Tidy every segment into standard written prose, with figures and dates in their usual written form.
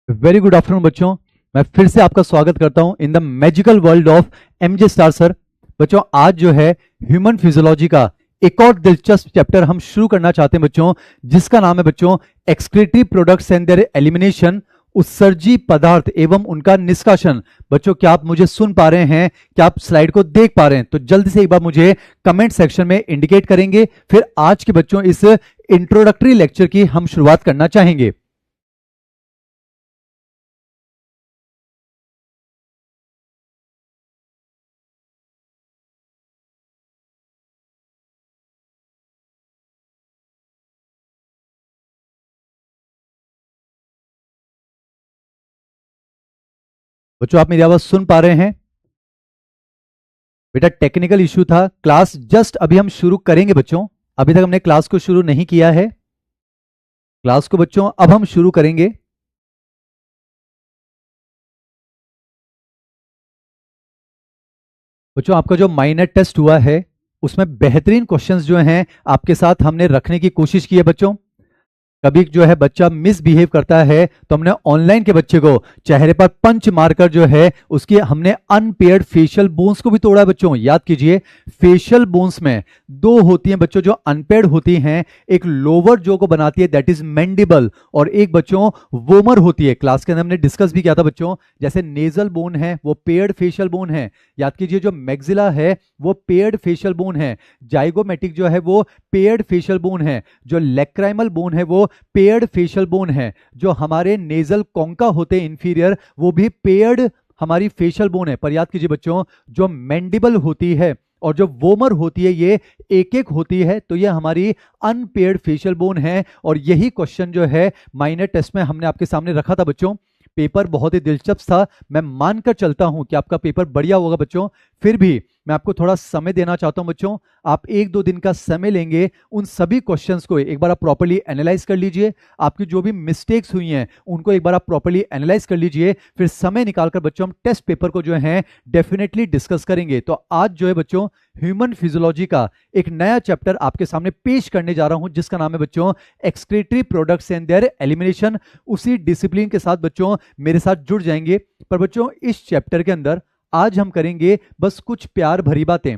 Very good afternoon बच्चों। मैं फिर से आपका स्वागत करता हूं in the magical world of MJ star sir. बच्चों आज जो है ह्यूमन फिजियोलॉजी का एक और दिलचस्प चैप्टर हम शुरू करना चाहते हैं बच्चों, जिसका नाम है बच्चों excretory products and their elimination, उत्सर्जी पदार्थ एवं उनका निष्कासन। बच्चों क्या आप मुझे सुन पा रहे हैं? क्या आप स्लाइड को देख पा रहे हैं? तो जल्दी से एक बार मुझे कमेंट सेक्शन में इंडिकेट करेंगे। फिर आज के बच्चों इस इंट्रोडक्टरी लेक्चर की हम शुरुआत करना चाहेंगे। बच्चों आप मेरी आवाज सुन पा रहे हैं? बेटा टेक्निकल इश्यू था, क्लास जस्ट अभी हम शुरू करेंगे बच्चों। अभी तक हमने क्लास को शुरू नहीं किया है। क्लास को बच्चों अब हम शुरू करेंगे। बच्चों आपका जो माइनर टेस्ट हुआ है उसमें बेहतरीन क्वेश्चंस जो हैं आपके साथ हमने रखने की कोशिश की है बच्चों। कभी जो है बच्चा मिसबिहेव करता है तो हमने ऑनलाइन के बच्चे को चेहरे पर पंच मारकर जो है उसकी हमने अनपेयर्ड फेशियल बोन्स को भी तोड़ा है बच्चों। याद कीजिए फेशियल बोन्स में दो होती हैं बच्चों जो अनपेयर्ड होती हैं, एक लोअर जो को बनाती है दैट इज मैंडिबल, और एक बच्चों वोमर होती है। क्लास के अंदर हमने डिस्कस भी किया था बच्चों, जैसे नेजल बोन है वो पेयर्ड फेशियल बोन है। याद कीजिए जो मैक्सिला है वो पेयर्ड फेशियल बोन है, जाइगोमेटिक जो है वो पेयर्ड फेशियल बोन है, जो लैक्राइमल बोन है वो पेयर्ड फेशियल बोन है, जो हमारे नेजल कॉन्का होते हैं इंफीरियर वो भी पेयर्ड हमारी फेशियल बोन है। पर याद कीजिए बच्चों जो मैंडिबल होती है और जो वोमर होती है ये एक एक होती है, तो ये हमारी अनपेयर्ड फेशियल बोन है। और यही क्वेश्चन जो है माइनर टेस्ट में हमने आपके सामने रखा था बच्चों। पेपर बहुत ही दिलचस्प था, मैं मानकर चलता हूं कि आपका पेपर बढ़िया होगा बच्चों। फिर भी मैं आपको थोड़ा समय देना चाहता हूं बच्चों। आप एक दो दिन का समय लेंगे, उन सभी क्वेश्चंस को एक बार आप प्रॉपर्ली एनालाइज कर लीजिए। आपकी जो भी मिस्टेक्स हुई हैं उनको एक बार आप प्रॉपर्ली एनालाइज कर लीजिए। फिर समय निकालकर बच्चों हम टेस्ट पेपर को जो है डेफिनेटली डिस्कस करेंगे। तो आज जो है बच्चों ह्यूमन फिजियोलॉजी का एक नया चैप्टर आपके सामने पेश करने जा रहा हूं, जिसका नाम है बच्चों excretory products and their elimination. उसी डिसिप्लिन के साथ बच्चों मेरे साथ जुड़ जाएंगे। पर बच्चों इस चैप्टर के अंदर आज हम करेंगे बस कुछ प्यार भरी बातें।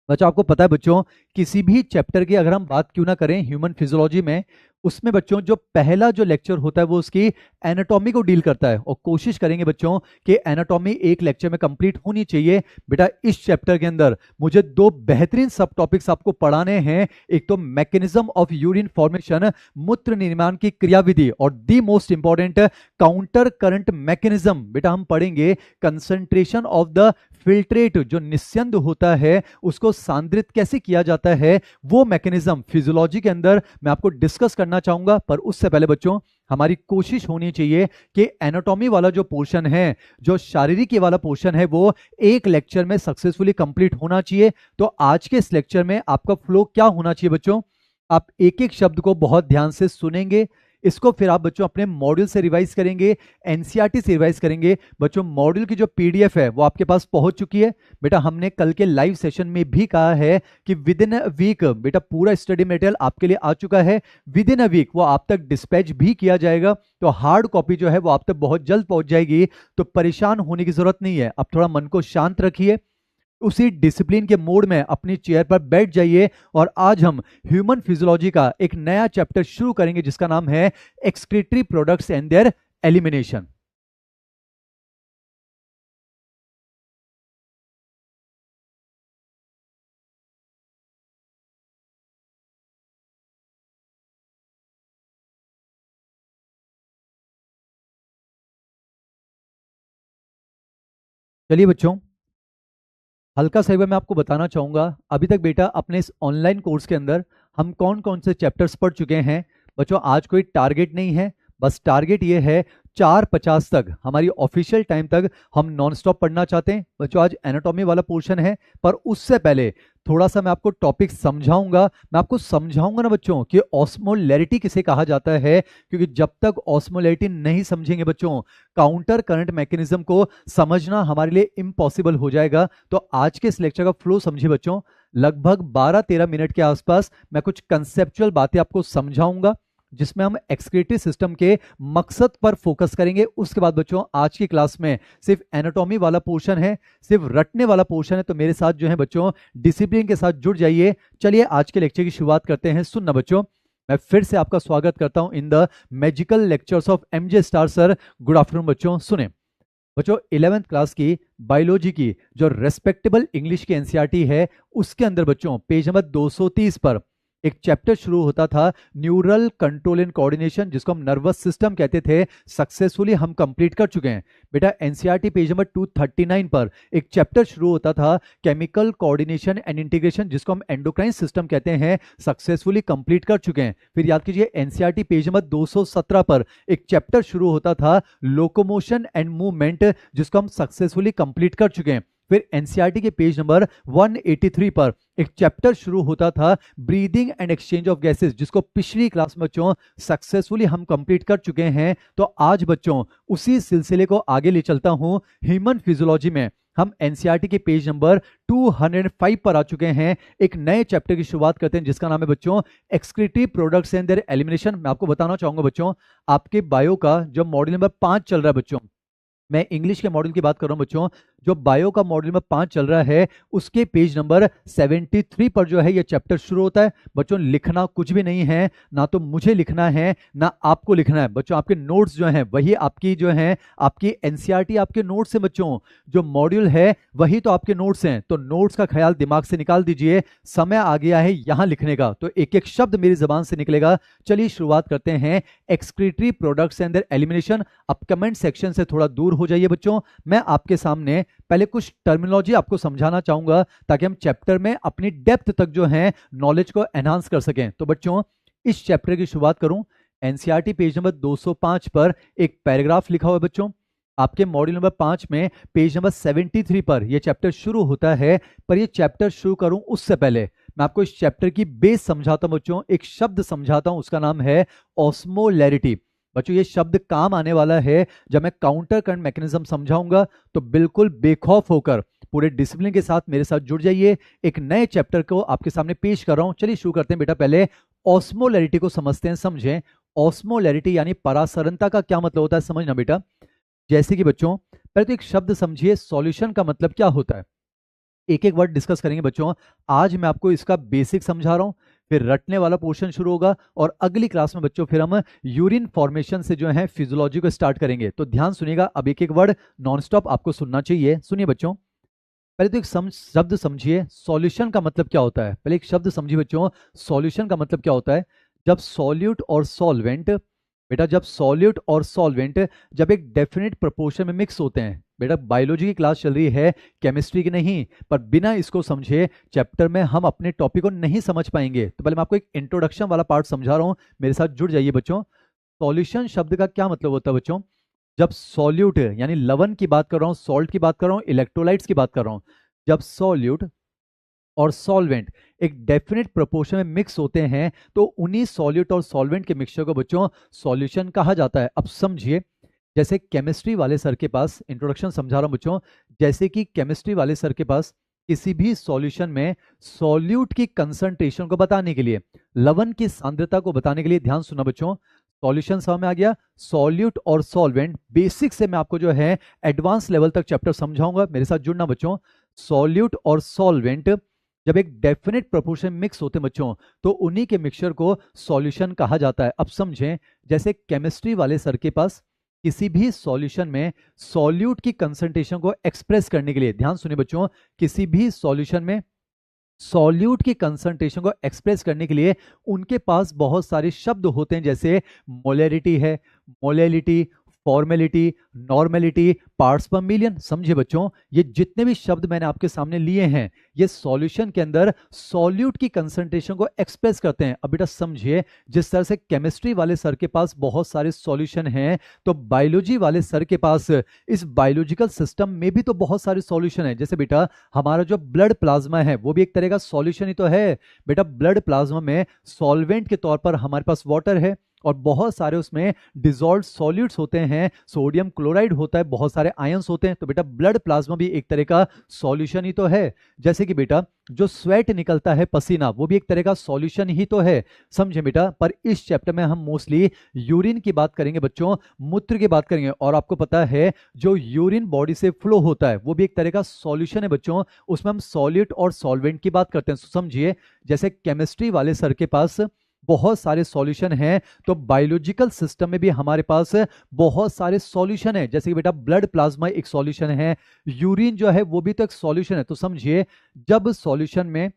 बच्चों आपको पता है बच्चों किसी भी चैप्टर की अगर हम बात क्यों ना करें ह्यूमन फिजियोलॉजी में, उसमें बच्चों जो पहला जो लेक्चर होता है वो उसकी एनाटॉमी को डील करता है। और कोशिश करेंगे बच्चों कि एनाटॉमी एक लेक्चर में कंप्लीट होनी चाहिए। बेटा इस चैप्टर के अंदर मुझे दो बेहतरीन सब टॉपिक्स आपको पढ़ाने हैं। एक तो मैकेनिज्म ऑफ यूरिन फॉर्मेशन, मूत्र निर्माण की क्रियाविधि, और the most important counter current mechanism. बेटा हम पढ़ेंगे कंसंट्रेशन ऑफ द फिल्ट्रेट, जो निस्यंद होता है उसको सांद्रित कैसे किया जाता है, वो मैकेनिज्म फिजियोलॉजी के अंदर मैं आपको डिस्कस करना चाहूंगा। पर उससे पहले बच्चों हमारी कोशिश होनी चाहिए कि एनाटॉमी वाला जो पोर्शन है, जो शारीरिक वाला पोर्शन है, वो एक लेक्चर में सक्सेसफुली कंप्लीट होना चाहिए। तो आज के इस लेक्चर में आपका फ्लो क्या होना चाहिए बच्चों? आप एक एक शब्द को बहुत ध्यान से सुनेंगे, इसको फिर आप बच्चों अपने मॉड्यूल से रिवाइज करेंगे, एनसीईआरटी से रिवाइज करेंगे। बच्चों मॉड्यूल की जो पीडीएफ है वो आपके पास पहुंच चुकी है। बेटा हमने कल के लाइव सेशन में भी कहा है कि विद इन अ वीक बेटा पूरा स्टडी मटेरियल आपके लिए आ चुका है। विद इन अ वीक वो आप तक डिस्पैच भी किया जाएगा, तो हार्ड कॉपी जो है वो आप तक बहुत जल्द पहुंच जाएगी। तो परेशान होने की जरूरत नहीं है, अब थोड़ा मन को शांत रखिए, उसी डिसिप्लिन के मोड में अपनी चेयर पर बैठ जाइए। और आज हम ह्यूमन फिजियोलॉजी का एक नया चैप्टर शुरू करेंगे जिसका नाम है excretory products and their elimination. चलिए बच्चों हल्का सा एक बार मैं आपको बताना चाहूंगा, अभी तक बेटा अपने इस ऑनलाइन कोर्स के अंदर हम कौन कौन से चैप्टर्स पढ़ चुके हैं। बच्चों आज कोई टारगेट नहीं है, बस टारगेट ये है 4:50 तक हमारी ऑफिशियल टाइम तक हम नॉन स्टॉप पढ़ना चाहते हैं। बच्चों आज एनाटॉमी वाला पोर्शन है, पर उससे पहले थोड़ा सा मैं आपको टॉपिक समझाऊंगा। मैं आपको समझाऊंगा ना बच्चों कि ऑस्मोलैरिटी किसे कहा जाता है, क्योंकि जब तक ऑस्मोलैरिटी नहीं समझेंगे बच्चों काउंटर करंट मैकेनिज्म को समझना हमारे लिए इम्पॉसिबल हो जाएगा। तो आज के इस लेक्चर का फ्लो समझिए बच्चों, लगभग 12-13 मिनट के आसपास मैं कुछ कंसेप्चुअल बातें आपको समझाऊंगा। जिसमें हम एक्सक्रीटरी सिस्टम के मकसद पर फोकस करेंगे। उसके बाद बच्चों आज की क्लास में सिर्फ एनाटॉमी वाला पोर्शन है, सिर्फ रटने वाला पोर्शन है, तो मेरे साथ जो है बच्चों डिसिप्लिन के साथ जुड़ जाइए। चलिए आज के लेक्चर की शुरुआत करते हैं। सुनना बच्चों, मैं फिर से आपका स्वागत करता हूं in the magical lectures of MJ star sir. Good afternoon बच्चों। सुने बच्चों, 11th क्लास की बायोलॉजी की जो रेस्पेक्टेबल इंग्लिश की एनसीईआरटी है, उसके अंदर बच्चों पेज नंबर 230 पर एक चैप्टर शुरू होता था न्यूरल कंट्रोल एंड कोऑर्डिनेशन, जिसको हम नर्वस सिस्टम कहते थे। सक्सेसफुली हम कंप्लीट कर चुके हैं बेटा। एनसीईआरटी पेज नंबर 239 पर एक चैप्टर शुरू होता था केमिकल कोऑर्डिनेशन एंड इंटीग्रेशन, जिसको हम एंडोक्राइन सिस्टम कहते हैं। सक्सेसफुली कंप्लीट कर चुके हैं। फिर याद कीजिए एनसीईआरटी पेज नंबर 217 पर एक चैप्टर शुरू होता था लोकोमोशन एंड मूवमेंट, जिसको हम सक्सेसफुली कंप्लीट कर चुके हैं। फिर एनसीईआरटी के पेज नंबर 183 पर एक चैप्टर शुरू होता था breathing and exchange of gases, जिसको पिछली क्लास में बच्चों सक्सेसफुली हम कंप्लीट कर चुके हैं। तो आज बच्चों उसी सिलसिले को आगे ले चलता हूं। ह्यूमन फिजियोलॉजी में हम एनसीईआरटी के पेज नंबर 205 पर आ चुके हैं। एक नए चैप्टर की शुरुआत करते हैं, जिसका नाम है बच्चों excretory products and their elimination. मैं आपको बताना चाहूंगा बच्चों, आपके बायो का जो मॉड्यूल नंबर 5 चल रहा है बच्चों, मैं इंग्लिश के मॉड्यूल की बात कर रहा हूं बच्चों, जो बायो का मॉड्यूल नंबर 5 चल रहा है, उसके पेज नंबर 73 पर जो है ये चैप्टर शुरू होता है। बच्चों लिखना कुछ भी नहीं है, ना तो मुझे लिखना है ना आपको लिखना है बच्चों। आपके नोट्स जो हैं वही आपकी जो है आपकी एनसीईआरटी आपके नोट्स हैं बच्चों। जो मॉड्यूल है वही तो आपके नोट्स हैं, तो नोट्स का ख्याल दिमाग से निकाल दीजिए। समय आ गया है यहां लिखने का, तो एक एक शब्द मेरी जबान से निकलेगा। चलिए शुरुआत करते हैं excretory products and their elimination. अब कमेंट सेक्शन से थोड़ा दूर हो जाइए बच्चों। मैं आपके सामने पहले कुछ टर्मिनोलॉजी आपको समझाना चाहूंगा, ताकि हम चैप्टर में अपनी डेप्थ तक जो है नॉलेज को एनहांस कर सकें। तो बच्चों इस चैप्टर की शुरुआत करूं। एनसीईआरटी पेज नंबर 205 पर एक पैराग्राफ लिखा हुआ है बच्चों। आपके मॉड्यूल नंबर 5 में पेज नंबर 73 पर यह चैप्टर शुरू होता है। पर यह चैप्टर शुरू करूं उससे पहले मैं आपको इस चैप्टर की बेस समझाता हूं बच्चों। एक शब्द समझाता हूं, उसका नाम है ऑस्मोलैरिटी। बच्चों ये शब्द काम आने वाला है जब मैं काउंटर करंट मैकेनिज्म समझाऊंगा, तो बिल्कुल बेखौफ होकर पूरे डिसिप्लिन के साथ मेरे साथ जुड़ जाइए। एक नए चैप्टर को आपके सामने पेश कर रहा हूं। चलिए शुरू करते हैं बेटा। पहले ऑस्मोलैरिटी को समझते हैं, समझें। ऑस्मोलैरिटी यानी परासरनता का क्या मतलब होता है, समझना बेटा। जैसे कि बच्चों पहले तो एक शब्द समझिए, सॉल्यूशन का मतलब क्या होता है। एक एक वर्ड डिस्कस करेंगे बच्चों। आज मैं आपको इसका बेसिक समझा रहा हूं, फिर रटने वाला पोर्शन शुरू होगा, और अगली क्लास में बच्चों फिर हम यूरिन फॉर्मेशन से जो है फिजियोलॉजी को स्टार्ट करेंगे। तो ध्यान सुनिएगा, अब एक एक वर्ड नॉनस्टॉप आपको सुनना चाहिए। सुनिए बच्चों, पहले तो एक शब्द समझिए, सॉल्यूशन का मतलब क्या होता है। पहले एक शब्द समझिए बच्चों, सॉल्यूशन का मतलब क्या होता है। जब सॉल्यूट और सॉल्वेंट बेटा, जब सॉल्यूट और सॉल्वेंट जब एक डेफिनेट प्रोपोर्शन में मिक्स होते हैं। बेटा बायोलॉजी की क्लास चल रही है, केमिस्ट्री की नहीं, पर बिना इसको समझे चैप्टर में हम अपने टॉपिक को नहीं समझ पाएंगे। तो पहले मैं आपको एक इंट्रोडक्शन वाला पार्ट समझा रहा हूं, मेरे साथ जुड़ जाइए बच्चों। सॉल्यूशन शब्द का क्या मतलब होता है बच्चों। जब सॉल्यूट यानी लवण की बात कर रहा हूं, सॉल्ट की बात कर रहा हूं, इलेक्ट्रोलाइट्स की बात कर रहा हूं, जब सॉल्यूट और सॉल्वेंट एक डेफिनेट प्रोपोर्शन में मिक्स होते हैं, तो उन्हीं सॉल्यूट और सॉल्वेंट के मिक्सचर को बच्चों सॉल्यूशन कहा जाता है। अब समझिए, जैसे केमिस्ट्री वाले सर के पास, इंट्रोडक्शन समझा रहा हूं बच्चों, जैसे कि केमिस्ट्री वाले सर के पास किसी भी सॉल्यूशन में सॉल्यूट की कंसंट्रेशन को बताने के लिए, लवण की सांद्रता को बताने के लिए, ध्यान सुना बच्चों, सॉल्यूशन समझ में आ गया। सॉल्यूट और सॉल्वेंट बेसिक से मैं आपको जो है एडवांस लेवल तक चैप्टर समझाऊंगा, मेरे साथ जुड़ना बच्चों। सॉल्यूट और सॉल्वेंट जब एक डेफिनेट प्रोपोर्शन मिक्स होते हैं बच्चों, तो उन्हीं के मिक्सचर को सॉल्यूशन कहा जाता है। अब समझें, जैसे केमिस्ट्री वाले सर के पास किसी भी सॉल्यूशन में सॉल्यूट की कंसंट्रेशन को एक्सप्रेस करने के लिए, ध्यान सुनिए बच्चों, किसी भी सॉल्यूशन में सॉल्यूट की कंसंट्रेशन को एक्सप्रेस करने के लिए उनके पास बहुत सारे शब्द होते हैं, जैसे मोलैरिटी है, मोलैलिटी, फॉर्मेलिटी, नॉर्मेलिटी, पार्ट्स पर मिलियन। समझे बच्चों, ये जितने भी शब्द मैंने आपके सामने लिए हैं, ये सॉल्यूशन के अंदर सॉल्यूट की कंसंट्रेशन को एक्सप्रेस करते हैं। अब बेटा समझिए, जिस तरह से केमिस्ट्री वाले सर के पास बहुत सारे सॉल्यूशन हैं, तो बायोलॉजी वाले सर के पास इस बायोलॉजिकल सिस्टम में भी तो बहुत सारे सॉल्यूशन है। जैसे बेटा हमारा जो ब्लड प्लाज्मा है, वो भी एक तरह का सॉल्यूशन ही तो है। बेटा ब्लड प्लाज्मा में सॉल्वेंट के तौर पर हमारे पास वाटर है, और बहुत सारे उसमें डिजॉल्व सॉल्यूट्स होते हैं, सोडियम क्लोराइड होता है, बहुत सारे आयंस होते हैं। तो बेटा ब्लड प्लाज्मा भी एक तरह का सॉल्यूशन ही तो है। जैसे कि बेटा जो स्वेट निकलता है, पसीना, वो भी एक तरह का सॉल्यूशन ही तो है, समझे बेटा। पर इस चैप्टर में हम मोस्टली यूरिन की बात करेंगे बच्चों, मूत्र की बात करेंगे। और आपको पता है जो यूरिन बॉडी से फ्लो होता है वो भी एक तरह का सॉल्यूशन है बच्चों, उसमें हम सॉल्यूट और सॉल्वेंट की बात करते हैं। समझिए जैसे केमिस्ट्री वाले सर के पास बहुत सारे सॉल्यूशन हैं, तो बायोलॉजिकल सिस्टम में भी हमारे पास बहुत सारे सॉल्यूशन है। जैसे कि बेटा ब्लड प्लाज्मा एक सॉल्यूशन है, यूरिन जो है वो भी तो एक सॉल्यूशन है। तो समझिए जब सॉल्यूशन में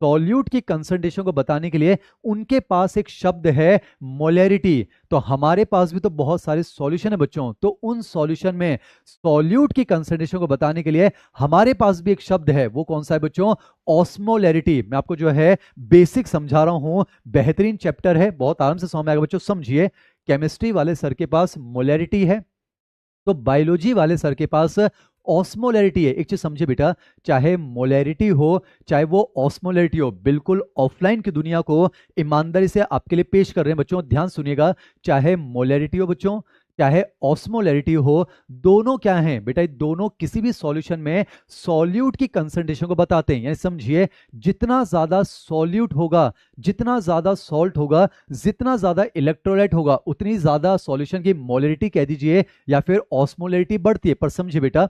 सॉल्यूट की कंसंट्रेशन को बताने के लिए उनके पास एक शब्द है मोलैरिटी, तो हमारे पास भी तो बहुत सारे सॉल्यूशन है बच्चों। तो उन सॉल्यूशन में सॉल्यूट की कंसंट्रेशन को बताने के लिए हमारे पास भी एक शब्द है, वो कौन सा है बच्चों? ऑस्मोलैरिटी। मैं आपको जो है बेसिक समझा रहा हूं, बेहतरीन चैप्टर है, बहुत आराम से समझ में आएगा बच्चों। समझिए केमिस्ट्री वाले सर के पास मोलैरिटी है, तो बायोलॉजी वाले सर के पास ऑस्मोलैरिटी है। एक चीज समझे बेटा, चाहे मोलैरिटी हो चाहे वो ऑस्मोलैरिटी हो, बिल्कुल ऑफलाइन की दुनिया को ईमानदारी से आपके लिए पेश कर रहे हैं बच्चों, ध्यान सुनिएगा। चाहे मोलैरिटी हो बच्चों, चाहे ऑस्मोलैरिटी हो, दोनों क्या हैं बेटा? दोनों किसी भी सॉल्यूशन में सॉल्यूट की कंसंट्रेशन को बताते हैं। यानी समझिए जितना ज्यादा सॉल्यूट होगा, जितना ज्यादा सॉल्ट होगा, जितना ज्यादा इलेक्ट्रोलाइट होगा, उतनी ज्यादा सॉल्यूशन की मोलैरिटी कह दीजिए या फिर ऑस्मोलैरिटी बढ़ती है। पर समझिए बेटा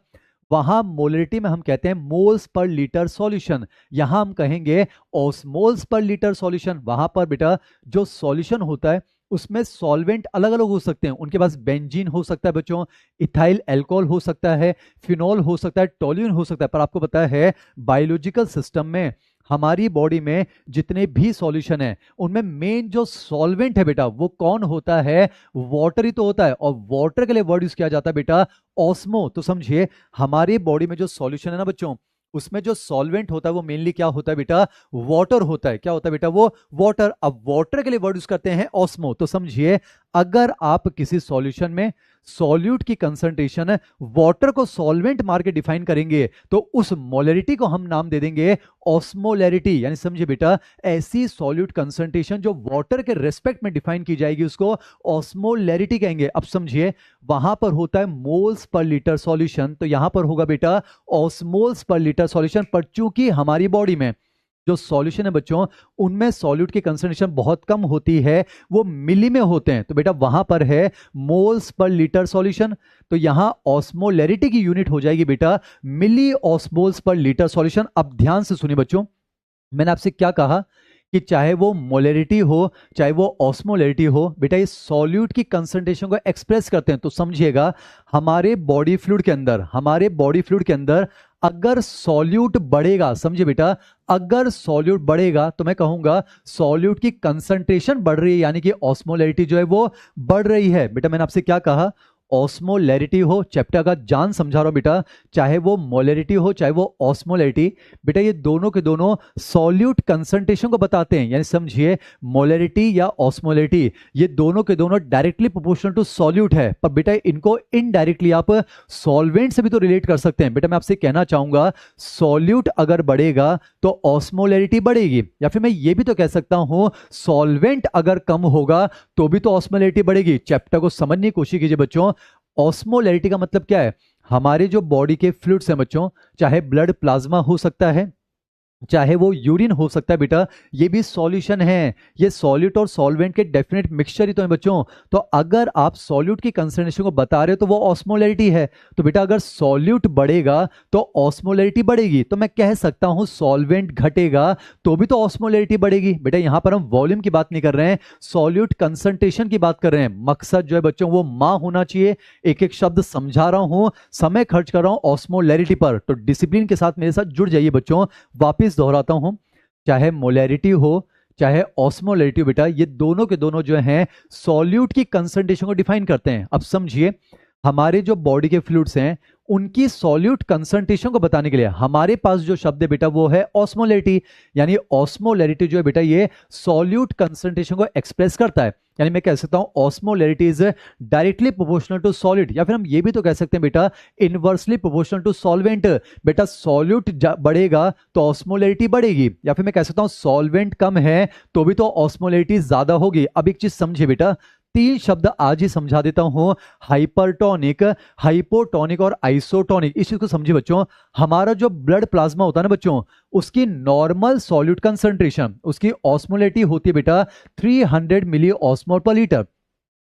वहां मोलरिटी में हम कहते हैं मोल्स पर लीटर सॉल्यूशन, यहां हम कहेंगे ऑस्मोल्स पर लीटर सॉल्यूशन। वहां पर बेटा जो सॉल्यूशन होता है उसमें सॉल्वेंट अलग अलग हो सकते हैं, उनके पास बेंजीन हो सकता है बच्चों, इथाइल अल्कोहल हो सकता है, फिनॉल हो सकता है, टोल्यूइन हो सकता है। पर आपको पता है बायोलॉजिकल सिस्टम में हमारी बॉडी में जितने भी सॉल्यूशन है उनमें मेन जो सॉल्वेंट है बेटा वो कौन होता है? वाटर ही तो होता है। और वाटर के लिए वर्ड यूज किया जाता है बेटा ऑस्मो। तो समझिए हमारी बॉडी में जो सॉल्यूशन है ना बच्चों, उसमें जो सॉल्वेंट होता है वो मेनली क्या होता है बेटा? वाटर होता है। क्या होता है बेटा? वो वाटर। अब वाटर के लिए वर्ड यूज करते हैं ऑस्मो। तो समझिए अगर आप किसी सॉल्यूशन में सॉल्यूट की कंसंट्रेशन वाटर को सॉल्वेंट मार के डिफाइन करेंगे तो उस मोलरिटी को हम नाम दे देंगे ऑस्मोलैरिटी। यानी समझिए बेटा ऐसी सॉल्यूट कंसंट्रेशन जो वाटर के रेस्पेक्ट में डिफाइन की जाएगी उसको ऑस्मोलैरिटी कहेंगे। अब समझिए वहां पर होता है मोल्स पर लीटर सॉल्यूशन, तो यहां पर होगा बेटा ऑस्मोल्स पर लीटर सॉल्यूशन। पर चूंकि हमारी बॉडी में जो सॉल्यूशन है बच्चों उनमें सॉल्यूट की कंसंट्रेशन बहुत कम होती है, वो मिली में होते हैं, तो बेटा वहां पर है मोल्स पर लीटर सॉल्यूशन। तो यहां ऑस्मोलैरिटी की यूनिट हो जाएगी बेटा मिली ऑस्मोल्स पर लीटर सॉल्यूशन। अब ध्यान से सुनिए बच्चों, मैंने आपसे क्या कहा कि चाहे वो मोलैरिटी हो चाहे वो ऑस्मोलैरिटी हो, बेटा ये सॉल्यूट की कंसंट्रेशन को एक्सप्रेस करते हैं। तो समझिएगा हमारे बॉडी फ्लूइड के अंदर, हमारे बॉडी फ्लूइड के अंदर अगर सॉल्यूट बढ़ेगा, समझिए बेटा अगर सॉल्यूट बढ़ेगा तो मैं कहूंगा सॉल्यूट की कंसंट्रेशन बढ़ रही है, यानी कि ऑस्मोलैरिटी जो है वो बढ़ रही है। बेटा मैंने आपसे क्या कहा? ऑस्मोलैरिटी हो, चैप्टर का जान समझा रहा हूं बेटा, चाहे वो मोलैरिटी हो चाहे वो ऑस्मोलैरिटी, बेटा ये दोनों के दोनों सॉल्यूट कंसंट्रेशन को बताते हैं। यानी समझिए मोलैरिटी या ऑस्मोलैरिटी ये दोनों के दोनों डायरेक्टली प्रोपोर्शनल टू सॉल्यूट है, पर बेटा इनको इनडायरेक्टली आप सॉल्वेंट से भी तो रिलेट कर सकते हैं। बेटा मैं आपसे कहना चाहूंगा सॉल्यूट अगर बढ़ेगा तो ऑस्मोलैरिटी बढ़ेगी, या फिर मैं ये भी तो कह सकता हूं सॉल्वेंट अगर कम होगा तो भी तो ऑस्मोलैरिटी बढ़ेगी। चैप्टर को समझने की कोशिश कीजिए बच्चों। ऑस्मोलैरिटी का मतलब क्या है? हमारे जो बॉडी के फ्लूइड्स हैं बच्चों, चाहे ब्लड प्लाज्मा हो सकता है चाहे वो यूरिन हो सकता है, बेटा ये भी सॉल्यूशन है। ये सॉल्यूट और सॉल्वेंट के डेफिनेट मिक्सचर ही तो है बच्चों। तो अगर आप सॉल्यूट की कंसंट्रेशन को बता रहे हो तो वो ऑस्मोलैरिटी है। तो बेटा अगर सॉल्यूट बढ़ेगा तो ऑस्मोलैरिटी बढ़ेगी। तो मैं कह सकता हूं सॉल्वेंट घटेगा तो भी तो ऑस्मोलैरिटी बढ़ेगी। बेटा यहां पर हम वॉल्यूम की बात नहीं कर रहे हैं, सॉल्यूट कंसंट्रेशन की बात कर रहे हैं। मकसद जो है बच्चों वो मां होना चाहिए। एक एक शब्द समझा रहा हूं, समय खर्च कर रहा हूं ऑस्मोलैरिटी पर, तो डिसिप्लिन के साथ मेरे साथ जुड़ जाइए बच्चों। वापिस दोहराता हूं, चाहे मोलैरिटी हो चाहे ऑस्मोलैरिटी हो, बेटा ये दोनों के दोनों जो हैं सॉल्यूट की कंसंट्रेशन को डिफाइन करते हैं। अब समझिए हमारे जो बॉडी के फ्लूइड्स हैं उनकी सॉल्यूट कंसंट्रेशन को बताने के लिए हमारे पास जो शब्द है बेटा वो है ऑस्मोलैरिटी। यानी ऑस्मोलैरिटी जो है बेटा ये सॉल्यूट कंसंट्रेशन को एक्सप्रेस करता है। यानी मैं कह सकता हूं osmolarity is directly proportional to solid, या फिर हम ये भी तो कह सकते हैं बेटा इनवर्सली प्रोपोर्शनल टू सॉल्वेंट। बेटा सॉल्यूट बढ़ेगा तो ऑस्मोलैरिटी बढ़ेगी, या फिर मैं कह सकता हूं सॉल्वेंट कम है तो भी तो ऑस्मोलैरिटी ज्यादा होगी। अब एक चीज समझिए बेटा, तीन शब्द आज ही समझा देता हूं, हाइपरटोनिक, हाइपोटोनिक और आइसोटोनिक। इस चीज को समझिए बच्चों, हमारा जो ब्लड प्लाज्मा होता है ना बच्चों, उसकी नॉर्मल सॉल्यूट कंसंट्रेशन, उसकी ऑस्मोलेटी होती है बेटा 300 मिली ऑस्मोल पर लीटर।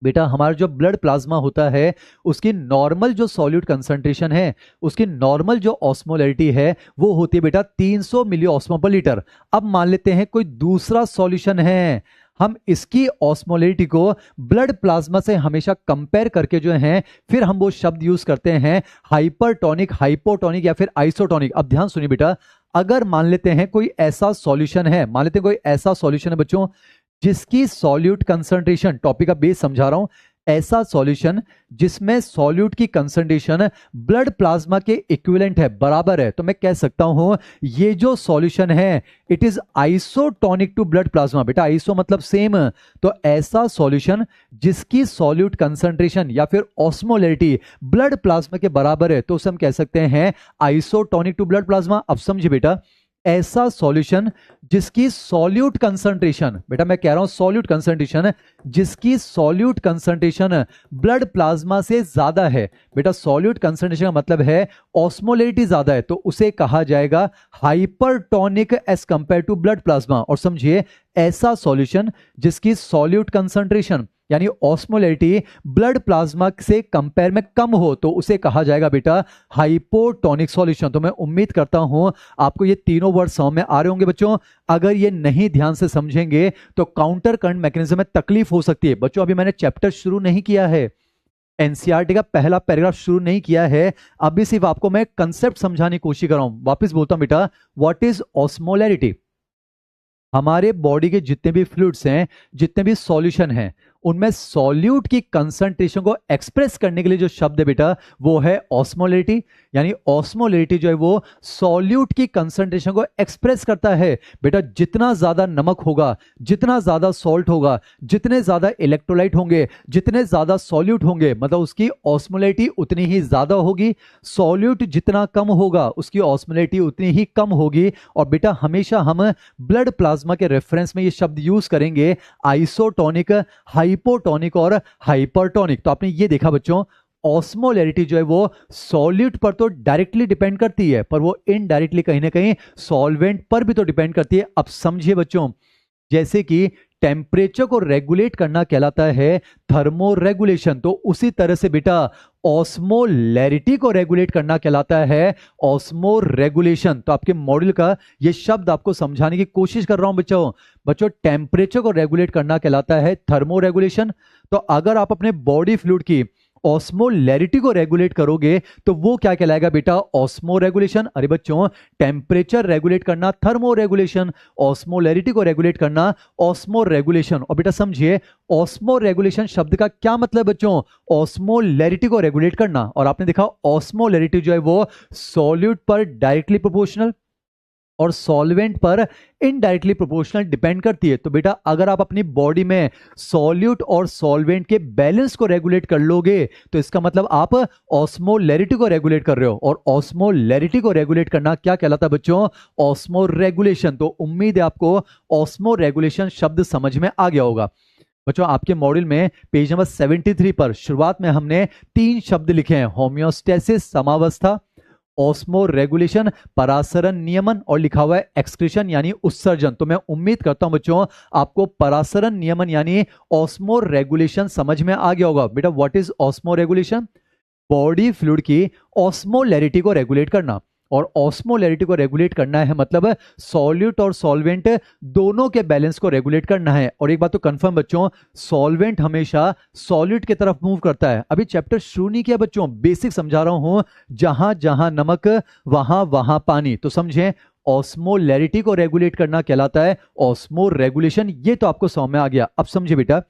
बेटा हमारा जो ब्लड प्लाज्मा होता है उसकी नॉर्मल जो सॉल्यूट कंसंट्रेशन है, उसकी नॉर्मल जो ऑस्मोलैरिटी है वो होती है बेटा 300 मिली ऑस्मोल पर लीटर। अब मान लेते हैं कोई दूसरा सॉल्यूशन है, हम इसकी ऑस्मोलैरिटी को ब्लड प्लाज्मा से हमेशा कंपेयर करके जो है फिर हम वो शब्द यूज करते हैं हाइपरटोनिक, हाइपोटोनिक या फिर आइसोटोनिक। अब ध्यान सुनिए बेटा, अगर मान लेते हैं कोई ऐसा सॉल्यूशन है, मान लेते हैं कोई ऐसा सॉल्यूशन है बच्चों जिसकी सॉल्यूट कंसंट्रेशन, टॉपिक का बेस समझा रहा हूं, ऐसा सॉल्यूशन जिसमें सॉल्यूट की कंसंट्रेशन ब्लड प्लाज्मा के इक्विवेलेंट है, बराबर है, तो मैं कह सकता हूं ये जो सॉल्यूशन है it is isotonic to blood plasma. बेटा आइसो मतलब सेम, तो ऐसा सॉल्यूशन जिसकी सॉल्यूट कंसंट्रेशन या फिर ऑस्मोलैरिटी ब्लड प्लाज्मा के बराबर है तो उसे हम कह सकते हैं आइसोटोनिक टू ब्लड प्लाज्मा। अब समझिए बेटा, ऐसा सॉल्यूशन जिसकी सॉल्यूट कंसंट्रेशन, बेटा मैं कह रहा हूं सॉल्यूट कंसंट्रेशन, जिसकी सॉल्यूट कंसंट्रेशन ब्लड प्लाज्मा से ज्यादा है, बेटा सॉल्यूट कंसंट्रेशन का मतलब है ऑस्मोलैरिटी ज्यादा है, तो उसे कहा जाएगा hypertonic as compared to blood plasma. और समझिए ऐसा सॉल्यूशन जिसकी सॉल्यूट कंसंट्रेशन यानी ऑस्मोलैरिटी ब्लड प्लाज्मा से कंपेयर में कम हो तो उसे कहा जाएगा बेटा हाइपोटोनिक सॉल्यूशन। तो मैं उम्मीद करता हूं आपको ये तीनों वर्ड समझ में आ रहे होंगे बच्चों। अगर ये नहीं ध्यान से समझेंगे तो काउंटर करंट मैकेनिज्म में तकलीफ हो सकती है। बच्चों अभी मैंने चैप्टर शुरू नहीं किया है, एनसीईआरटी का पहला पैराग्राफ शुरू नहीं किया है, अभी सिर्फ आपको मैं कंसेप्ट समझाने की कोशिश कर रहा हूं। वापिस बोलता हूं बेटा, व्हाट इज ऑस्मोलैरिटी? हमारे बॉडी के जितने भी फ्लूइड्स हैं, जितने भी सॉल्यूशन हैं, उनमें सॉल्यूट की कंसंट्रेशन को एक्सप्रेस करने के लिए जो शब्द है बेटा वो है ऑस्मोलैरिटी। यानी ऑस्मोलैरिटी जो है वो सॉल्यूट की कंसंट्रेशन को एक्सप्रेस करता है। बेटा जितना ज्यादा नमक होगा, जितना ज्यादा सॉल्ट होगा, जितने ज्यादा इलेक्ट्रोलाइट होंगे, जितने ज्यादा सॉल्यूट होंगे, मतलब उसकी ऑस्मोलैरिटी उतनी ही ज्यादा होगी। सॉल्यूट जितना कम होगा उसकी ऑस्मोलैरिटी उतनी ही कम होगी। और बेटा हमेशा हम ब्लड प्लाज्मा के रेफरेंस में ये शब्द यूज करेंगे आइसोटोनिक, हाइपोटोनिक और हाइपरटोनिक। तो आपने ये देखा बच्चों, ऑस्मोलैरिटी जो है वो सॉल्यूट पर तो डायरेक्टली डिपेंड करती है, पर वो इनडायरेक्टली कहीं ना कहीं सॉल्वेंट पर भी तो डिपेंड करती है। अब समझिए बच्चों, जैसे कि टेम्परेचर को रेगुलेट करना कहलाता है थर्मो रेगुलेशन, तो उसी तरह से बेटा ऑस्मोलैरिटी को रेगुलेट करना कहलाता है ऑस्मो रेगुलेशन। तो आपके मॉड्यूल का ये शब्द आपको समझाने की कोशिश कर रहा हूं बच्चों। टेम्परेचर को रेगुलेट करना कहलाता है थर्मो रेगुलेशन। तो अगर आप अपने बॉडी फ्लूइड की ऑस्मोलैरिटी को रेगुलेट करोगे तो वो क्या कहलाएगा बेटा ऑस्मो रेगुलेशन। अरे बच्चों टेम्परेचर रेगुलेट करना थर्मो रेगुलेशन, ऑस्मोलैरिटी को रेगुलेट करना ऑस्मो रेगुलेशन। और बेटा समझिए ऑस्मो रेगुलेशन शब्द का क्या मतलब बच्चों, ऑस्मोलैरिटी को रेगुलेट करना। और आपने देखा ऑस्मोलैरिटी जो है वो सॉल्यूट पर डायरेक्टली प्रोपोर्शनल और सॉल्वेंट पर इनडायरेक्टली प्रोपोर्शनल डिपेंड करती है। तो बेटा अगर आप अपनी बॉडी में सॉल्यूट और सॉल्वेंट के बैलेंस को रेगुलेट कर लोगे तो इसका मतलब आप ऑस्मोलैरिटी को रेगुलेट कर रहे हो। और ऑस्मोलैरिटी को रेगुलेट करना क्या कहलाता है बच्चों, ऑस्मो रेगुलेशन। तो उम्मीद है आपको ऑस्मो रेगुलेशन शब्द समझ में आ गया होगा। बच्चों आपके मॉड्यूल में पेज नंबर 73 पर शुरुआत में हमने 3 शब्द लिखे हैं, होम्योस्टेसिस समावस्था, ऑस्मो रेगुलेशन परासरण नियमन, और लिखा हुआ है एक्सक्रीशन यानी उत्सर्जन। तो मैं उम्मीद करता हूं बच्चों आपको परासरण नियमन यानी ऑस्मो रेगुलेशन समझ में आ गया होगा। बेटा what is osmo regulation? Body fluid की ऑस्मोलैरिटी को रेगुलेट करना। और ऑस्मोलैरिटी को रेगुलेट करना है मतलब सॉल्यूट और सॉल्वेंट दोनों के बैलेंस को रेगुलेट करना है। और एक बात तो कंफर्म बच्चों, सॉल्वेंट हमेशा सॉल्यूट की तरफ मूव करता है। अभी चैप्टर शुरू नहीं किया बच्चों, बेसिक समझा रहा हूं, जहां जहां नमक वहां वहां पानी। तो समझें ऑस्मोलैरिटी को रेगुलेट करना कहलाता है ऑस्मो रेगुलेशन। ये तो आपको समझ में आ गया। अब समझे बेटा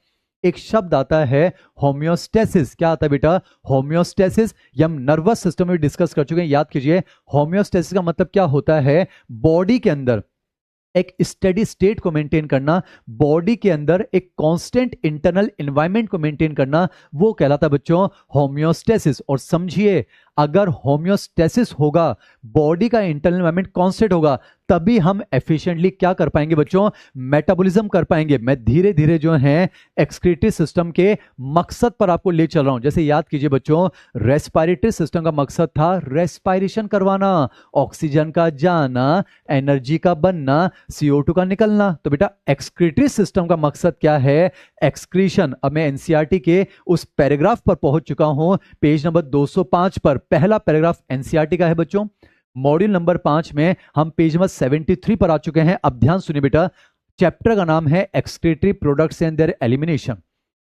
एक शब्द आता है होम्योस्टेसिस। क्या आता है बेटा? होम्योस्टेसिस। ये हम नर्वस सिस्टम में डिस्कस कर चुके हैं, याद कीजिए। होम्योस्टेसिस का मतलब क्या होता है, बॉडी के अंदर एक स्टेडी स्टेट को मेंटेन करना, बॉडी के अंदर एक कांस्टेंट इंटरनल एनवायरनमेंट को मेंटेन करना, वो कहलाता है बच्चों होम्योस्टेसिस। और समझिए अगर होम्योस्टेसिस होगा, बॉडी का इंटरनल एनवायरनमेंट कांस्टेंट होगा, तभी हम एफिशिएंटली क्या कर पाएंगे बच्चों, मेटाबॉलिज्म कर पाएंगे। मैं धीरे धीरे जो है एक्सक्रीटरी सिस्टम के मकसद पर आपको ले चल रहा हूं। जैसे याद कीजिए बच्चों, रेस्पिरेटरी सिस्टम का मकसद था रेस्पिरेशन करवाना, ऑक्सीजन का जाना, एनर्जी का बनना, CO2 का निकलना। तो बेटा एक्सक्रीटरी सिस्टम का मकसद क्या है, एक्सक्रीशन। अब मैं एनसीईआरटी के उस पैराग्राफ पर पहुंच चुका हूं, पेज नंबर 205 पर। पहला पैराग्राफ एनसीईआरटी का है बच्चों, मॉड्यूल नंबर 5 में हम पेज नंबर 73 पर आ चुके हैं। अब ध्यान सुनिए बेटा, चैप्टर का नाम है excretory products and their elimination,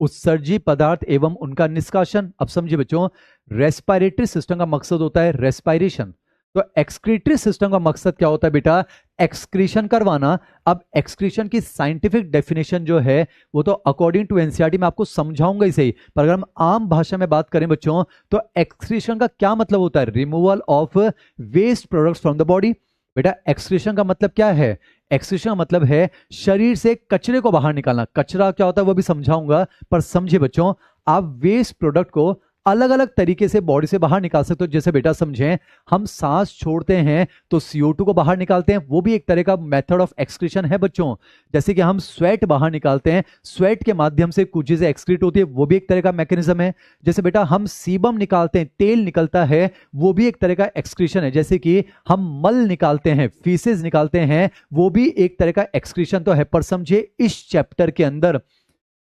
उत्सर्जी पदार्थ एवं उनका निष्कासन। अब समझिए बच्चों, रेस्पिरेटरी सिस्टम का मकसद होता है रेस्पिरेशन, तो एक्सक्रीटरी सिस्टम का मकसद क्या होता है बेटा, एक्सक्रीशन करवाना। अब एक्सक्रीशन की साइंटिफिक डेफिनेशन जो है वो तो अकॉर्डिंग टू एनसीईआरटी मैं आपको समझाऊंगा ही सही, पर अगर हम आम भाषा में बात करें बच्चों, तो एक्सक्रीशन का क्या मतलब होता है, removal of waste products from the body. बेटा एक्सक्रीशन का मतलब क्या है, एक्सक्रीशन का मतलब है शरीर से कचरे को बाहर निकालना। कचरा क्या होता है वो भी समझाऊंगा, पर समझिए बच्चों, आप वेस्ट प्रोडक्ट को अलग अलग तरीके से बॉडी से बाहर निकाल सकते हो। जैसे बेटा समझें, हम सांस छोड़ते हैं तो CO2 को बाहर निकालते हैं, वो भी एक तरह का मेथड ऑफ एक्सक्रीशन है बच्चों। जैसे कि हम स्वेट बाहर निकालते हैं, स्वेट के माध्यम से कुछ चीजें एक्सक्रीट होती है, वो भी एक तरह का मैकेनिज्म है। जैसे बेटा हम सीबम निकालते हैं, तेल निकलता है, वो भी एक तरह का एक्सक्रीशन है। जैसे कि हम मल निकालते हैं, फीसेस निकालते हैं, वो भी एक तरह का एक्सक्रीशन तो है। पर समझिए इस चैप्टर के अंदर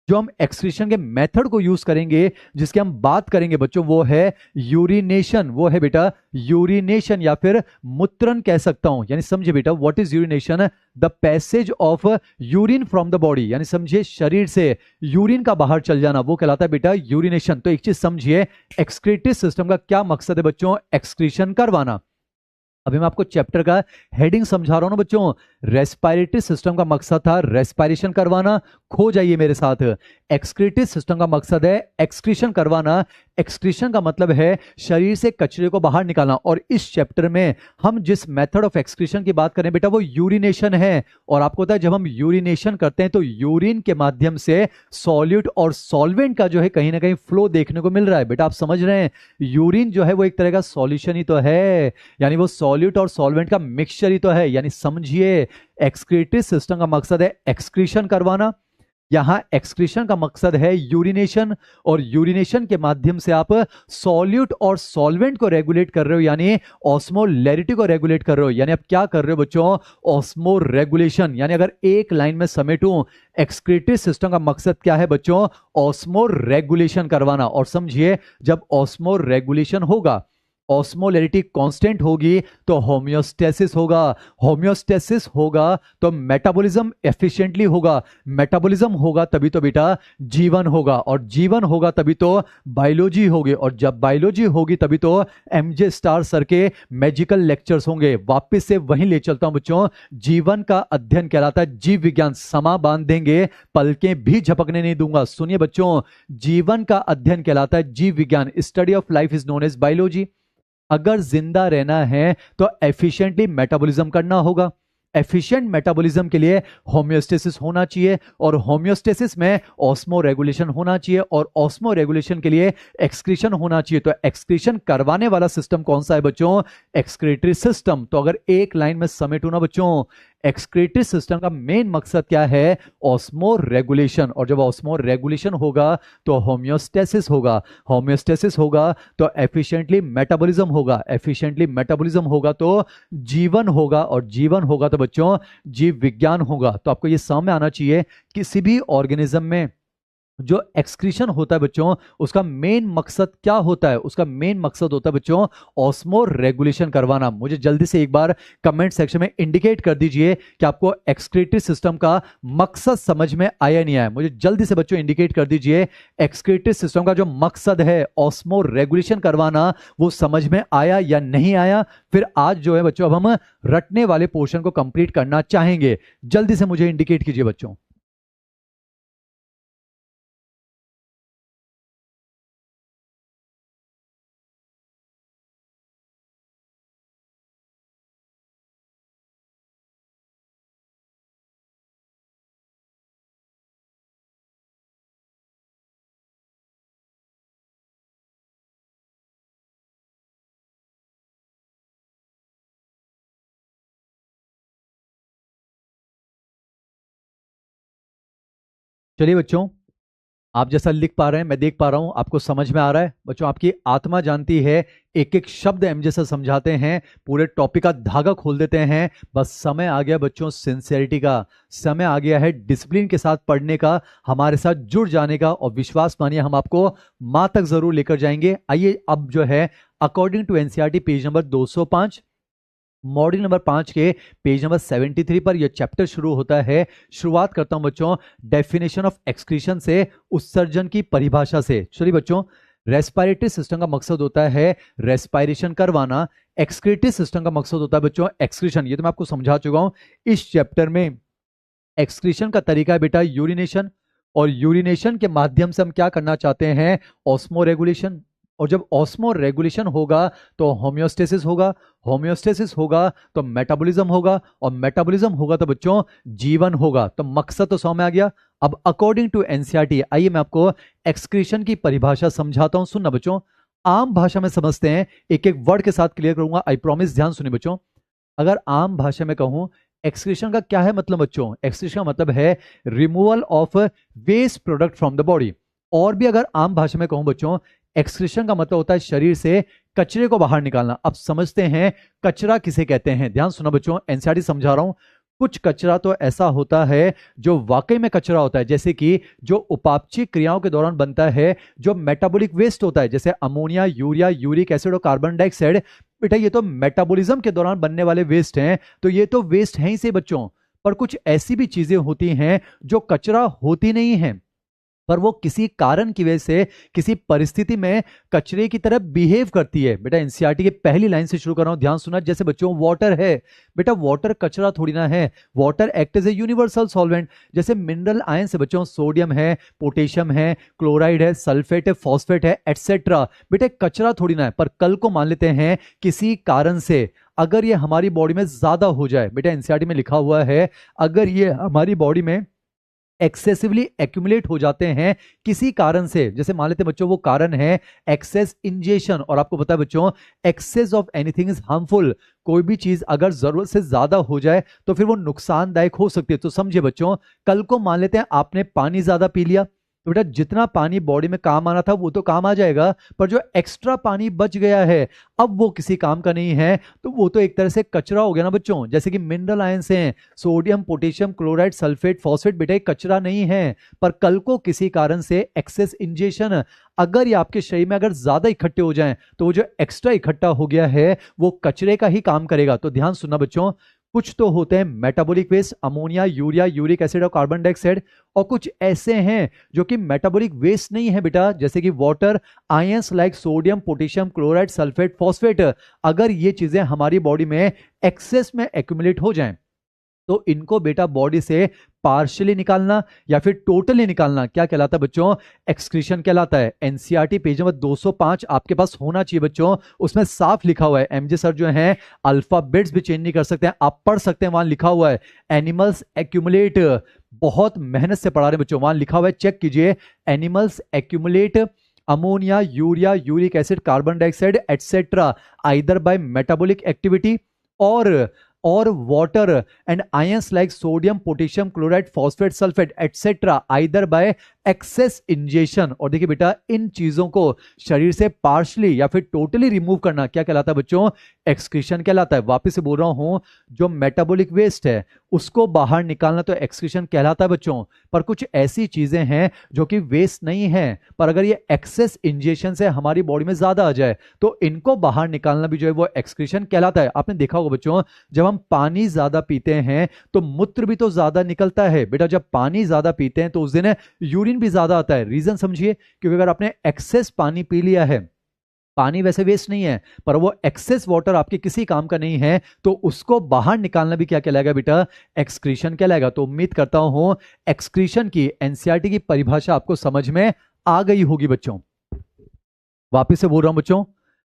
जो हम एक्सक्रीशन के मेथड को यूज करेंगे, जिसकी हम बात करेंगे बच्चों, वो है यूरिनेशन। वो है बेटा यूरिनेशन, या फिर मूत्रन कह सकता हूं। यानी समझिए बेटा, what is urination, the passage of urine from the body. यानी समझिए शरीर से यूरिन का बाहर चल जाना, वो कहलाता है बेटा यूरिनेशन। तो एक चीज समझिए, एक्सक्रीटरी सिस्टम का क्या मकसद है बच्चों, एक्सक्रीशन करवाना। अभी मैं आपको चैप्टर का हेडिंग समझा रहा हूं ना बच्चों, रेस्पिरेटरी सिस्टम का मकसद था रेस्पिरेशन करवाना। खो जाइए मेरे साथ, एक्सक्रीटरी सिस्टम का मकसद है एक्सक्रीशन करवाना। एक्सक्रीशन का मतलब है शरीर से कचरे को बाहर निकालना। और इस चैप्टर में हम जिस मेथड ऑफ एक्सक्रीशन की बात करें बेटा, वो यूरिनेशन है। और आपको पता है जब हम यूरिनेशन करते हैं तो यूरिन के माध्यम से सॉल्यूट और सॉल्वेंट का जो है कहीं ना कहीं फ्लो देखने को मिल रहा है। बेटा आप समझ रहे हैं, यूरिन जो है वो एक तरह का सॉल्यूशन ही तो है, यानी वो सॉल्यूट और सॉल्वेंट का मिक्सचर ही तो है। यानी समझिए, एक्सक्रीटरी सिस्टम का मकसद है एक्सक्रीशन करवाना, यहां एक्सक्रीशन का मकसद है यूरिनेशन। और यूरिनेशन के माध्यम से आप सॉल्यूट और सॉल्वेंट को रेगुलेट कर रहे हो, यानी ऑस्मोलैरिटी को रेगुलेट कर रहे हो। यानी आप क्या कर रहे हो बच्चों, ऑस्मो रेगुलेशन। यानी अगर एक लाइन में समेटूं, एक्सक्रीटरी सिस्टम का मकसद क्या है बच्चों, ऑस्मो रेगुलेशन करवाना। और समझिए, जब ऑस्मो रेगुलेशन होगा, ऑस्मोलैरिटी कांस्टेंट होगी, तो होम्योस्टेसिस होगा, होम्योस्टेसिस होगा तो मेटाबॉलिज्म एफिशिएंटली होगा, मेटाबॉलिज्म होगा तभी तो बेटा जीवन होगा, और जीवन होगा तभी तो बायोलॉजी होगी, और जब बायोलॉजी होगी तभी तो MJ स्टार सर के मैजिकल लेक्चर्स होंगे। वापस से वहीं ले चलता हूं बच्चों, जीवन का अध्ययन कहलाता है जीव विज्ञान। समा बांध देंगे, पलकें भी झपकने नहीं दूंगा। सुनिए बच्चों, जीवन का अध्ययन कहलाता है जीव विज्ञान, study of life is known as biology. अगर जिंदा रहना है तो एफिशिएंटली मेटाबॉलिज्म करना होगा। एफिशिएंट मेटाबॉलिज्म के लिए होम्योस्टेसिस होना चाहिए, और होम्योस्टेसिस में ऑस्मो रेगुलेशन होना चाहिए, और ऑस्मो रेगुलेशन के लिए एक्सक्रीशन होना चाहिए। तो एक्सक्रीशन करवाने वाला सिस्टम कौन सा है बच्चों, एक्सक्रीटरी सिस्टम। तो अगर एक लाइन में समेटू ना बच्चों, एक्सक्रीटरी सिस्टम का मेन मकसद क्या है, ऑस्मो रेगुलेशन। और जब ऑस्मो रेगुलेशन होगा तो होम्योस्टेसिस होगा, होम्योस्टेसिस होगा तो एफिशिएंटली मेटाबॉलिज्म होगा, एफिशिएंटली मेटाबॉलिज्म होगा तो जीवन होगा, और जीवन होगा तो बच्चों जीव विज्ञान होगा। तो आपको ये समझ में आना चाहिए, किसी भी ऑर्गेनिज्म में जो एक्सक्रीशन होता है बच्चों, उसका मेन मकसद क्या होता है, उसका मेन मकसद होता है बच्चों ऑस्मो रेगुलेशन करवाना। मुझे जल्दी से एक बार कमेंट सेक्शन में इंडिकेट कर दीजिए कि आपको एक्सक्रीटरी सिस्टम का मकसद समझ में आया नहीं आया। मुझे जल्दी से बच्चों इंडिकेट कर दीजिए, एक्सक्रीटरी सिस्टम का जो मकसद है ऑस्मो रेगुलेशन करवाना, वो समझ में आया या नहीं आया। फिर आज जो है बच्चों, अब हम रटने वाले पोर्शन को कंप्लीट करना चाहेंगे। जल्दी से मुझे इंडिकेट कीजिए बच्चों। चलिए बच्चों, आप जैसा लिख पा रहे हैं मैं देख पा रहा हूं, आपको समझ में आ रहा है। बच्चों आपकी आत्मा जानती है, एक एक शब्द एम जैसा समझाते हैं, पूरे टॉपिक का धागा खोल देते हैं। बस समय आ गया बच्चों सिंसियरिटी का, समय आ गया है डिसिप्लिन के साथ पढ़ने का, हमारे साथ जुड़ जाने का, और विश्वास मानिए हम आपको मां तक जरूर लेकर जाएंगे। आइए अब जो है according to NCERT page number 205, module number 5 के पेज नंबर 73 पर यह चैप्टर शुरू होता है। शुरुआत करता हूं बच्चों डेफिनेशन ऑफ एक्सक्रीशन से, उत्सर्जन की परिभाषा से। चलिए बच्चों, रेस्पिरेटरी सिस्टम का मकसद होता है रेस्पिरेशन करवाना, एक्सक्रीटरी सिस्टम का मकसद होता है बच्चों एक्सक्रीशन। ये तो मैं आपको समझा चुका हूं इस चैप्टर में। एक्सक्रीशन का तरीका है बेटा यूरिनेशन, और यूरिनेशन के माध्यम से हम क्या करना चाहते हैं, ऑस्मो रेगुलेशन। और जब ऑस्मो रेगुलेशन होगा तो होम्योस्टेसिस होगा, होम्योस्टेसिस होगा तो मेटाबॉलिज्म होगा, और मेटाबॉलिज्म होगा तो बच्चों जीवन होगा। तो मकसद तो समझ में आ गया। अब अकॉर्डिंग टू एनसीईआरटी आइए मैं आपको एक्सक्रीशन की परिभाषा समझाता हूं। सुनना बच्चों, आम भाषा में समझते हैं, एक एक वर्ड के साथ क्लियर करूंगा, आई प्रॉमिस। ध्यान सुनिए बच्चों, अगर आम भाषा में कहूं एक्सक्रीशन का क्या है मतलब बच्चों, एक्सक्रीशन का मतलब है removal of waste product from the body. और भी अगर आम भाषा में कहूं बच्चों, एक्सक्रीशन का मतलब होता है शरीर से कचरे को बाहर निकालना। अब समझते हैं कचरा किसे कहते हैं। ध्यान सुनो बच्चों, एनसीईआरटी समझा रहा हूं। कुछ कचरा तो ऐसा होता है जो वाकई में कचरा होता है, जैसे कि जो उपापचय क्रियाओं के दौरान बनता है, जो मेटाबॉलिक वेस्ट होता है, जैसे अमोनिया, यूरिया, यूरिक एसिड और कार्बन डाइऑक्साइड। बेटा ये तो मेटाबॉलिज्म के दौरान बनने वाले वेस्ट हैं, तो ये तो वेस्ट हैं ही से बच्चों। पर कुछ ऐसी भी चीजें होती हैं जो कचरा होती नहीं है, पर वो किसी कारण की वजह से किसी परिस्थिति में कचरे की तरह बिहेव करती है। बेटा एनसीईआरटी की पहली लाइन से शुरू कर रहा हूं, ध्यान सुना। जैसे बच्चों वाटर है, बेटा वाटर कचरा थोड़ी ना है, water act as a universal solvent. जैसे मिनरल आयन से बच्चों सोडियम है, पोटेशियम है, क्लोराइड है, सल्फेट है, फॉस्फेट है, एटसेट्रा। बेटा कचरा थोड़ी ना है, पर कल को मान लेते हैं किसी कारण से अगर ये हमारी बॉडी में ज्यादा हो जाए, बेटा एनसीईआरटी में लिखा हुआ है अगर ये हमारी बॉडी में एक्सेसिवली एक्यूमुलेट हो जाते हैं किसी कारण से, जैसे मान लेते हैं बच्चों वो कारण है एक्सेस इंजेशन। और आपको पता है बच्चों excess of anything is harmful. कोई भी चीज अगर जरूरत से ज्यादा हो जाए तो फिर वो नुकसानदायक हो सकती है। तो समझे बच्चों, कल को मान लेते हैं आपने पानी ज्यादा पी लिया, तो बेटा जितना पानी बॉडी में काम आना था वो तो काम आ जाएगा, पर जो एक्स्ट्रा पानी बच गया है अब वो किसी काम का नहीं है, तो वो तो एक तरह से कचरा हो गया ना बच्चों। जैसे कि मिनरल आयंस हैं, sodium, potassium, chloride, sulphate, phosphate, बेटा एक कचरा नहीं है, पर कल को किसी कारण से एक्सेस इंजेशन अगर ये आपके शरीर में अगर ज्यादा इकट्ठे हो जाएं तो वो जो एक्स्ट्रा इकट्ठा हो गया है वो कचरे का ही काम करेगा। तो ध्यान सुनना बच्चों, कुछ तो होते हैं metabolic waste, ammonia, urea, uric acid और कार्बन डाइऑक्साइड, और कुछ ऐसे हैं जो कि मेटाबॉलिक वेस्ट नहीं है बेटा, जैसे कि water ions like sodium, potassium, chloride, sulphate, phosphate. अगर ये चीजें हमारी बॉडी में एक्सेस में एक्यूमुलेट हो जाएं तो इनको बेटा बॉडी से पार्शियली निकालना या फिर टोटली निकालना क्या कहलाता है बच्चों, एक्सक्रीशन कहलाता है। एनसीईआरटी पेज नंबर 205 आपके पास होना चाहिए बच्चों, उसमें साफ लिखा हुआ है। एमजे सर जो है अल्फाबेट्स भी चेंज नहीं कर सकते हैं, आप पढ़ सकते हैं, वहां लिखा हुआ है एनिमल्स एक्यूमुलेट। बहुत मेहनत से पढ़ा रहे बच्चों, वहां लिखा हुआ है, चेक कीजिए, animals accumulate ammonia, urea, uric acid, carbon dioxide etcetera either by metabolic activity और water and ions like sodium, potassium, chloride, phosphate, sulphate etcetera either by excess ingestion. और देखिए बेटा इन चीजों को शरीर से पार्शली या फिर टोटली रिमूव करना क्या कहलाता है बच्चों, एक्सक्रीशन कहलाता है। वापस से बोल रहा हूं, जो मेटाबॉलिक वेस्ट है उसको बाहर निकालना तो एक्सक्रीशन कहलाता है बच्चों, पर कुछ ऐसी चीजें हैं जो कि वेस्ट नहीं है, पर अगर ये एक्सेस इंजेशन से हमारी बॉडी में ज्यादा आ जाए तो इनको बाहर निकालना भी जो है वो एक्सक्रीशन कहलाता है। आपने देखा होगा बच्चों, जब हम पानी ज्यादा पीते हैं तो मूत्र भी तो ज्यादा निकलता है। बेटा जब पानी ज्यादा पीते हैं तो उस दिन यूरिन भी ज्यादा आता है। रीजन समझिए, क्योंकि अगर आपने एक्सेस पानी पी लिया है, पानी वैसे वेस्ट नहीं है पर वो एक्सेस वाटर आपके किसी काम का नहीं है, तो उसको बाहर निकालना भी क्या कहलाएगा बेटा, एक्सक्रीशन कहलाएगा। तो उम्मीद करता हूं एक्सक्रीशन की एनसीईआरटी की परिभाषा आपको समझ में आ गई होगी बच्चों। वापिस से बोल रहा हूं बच्चों,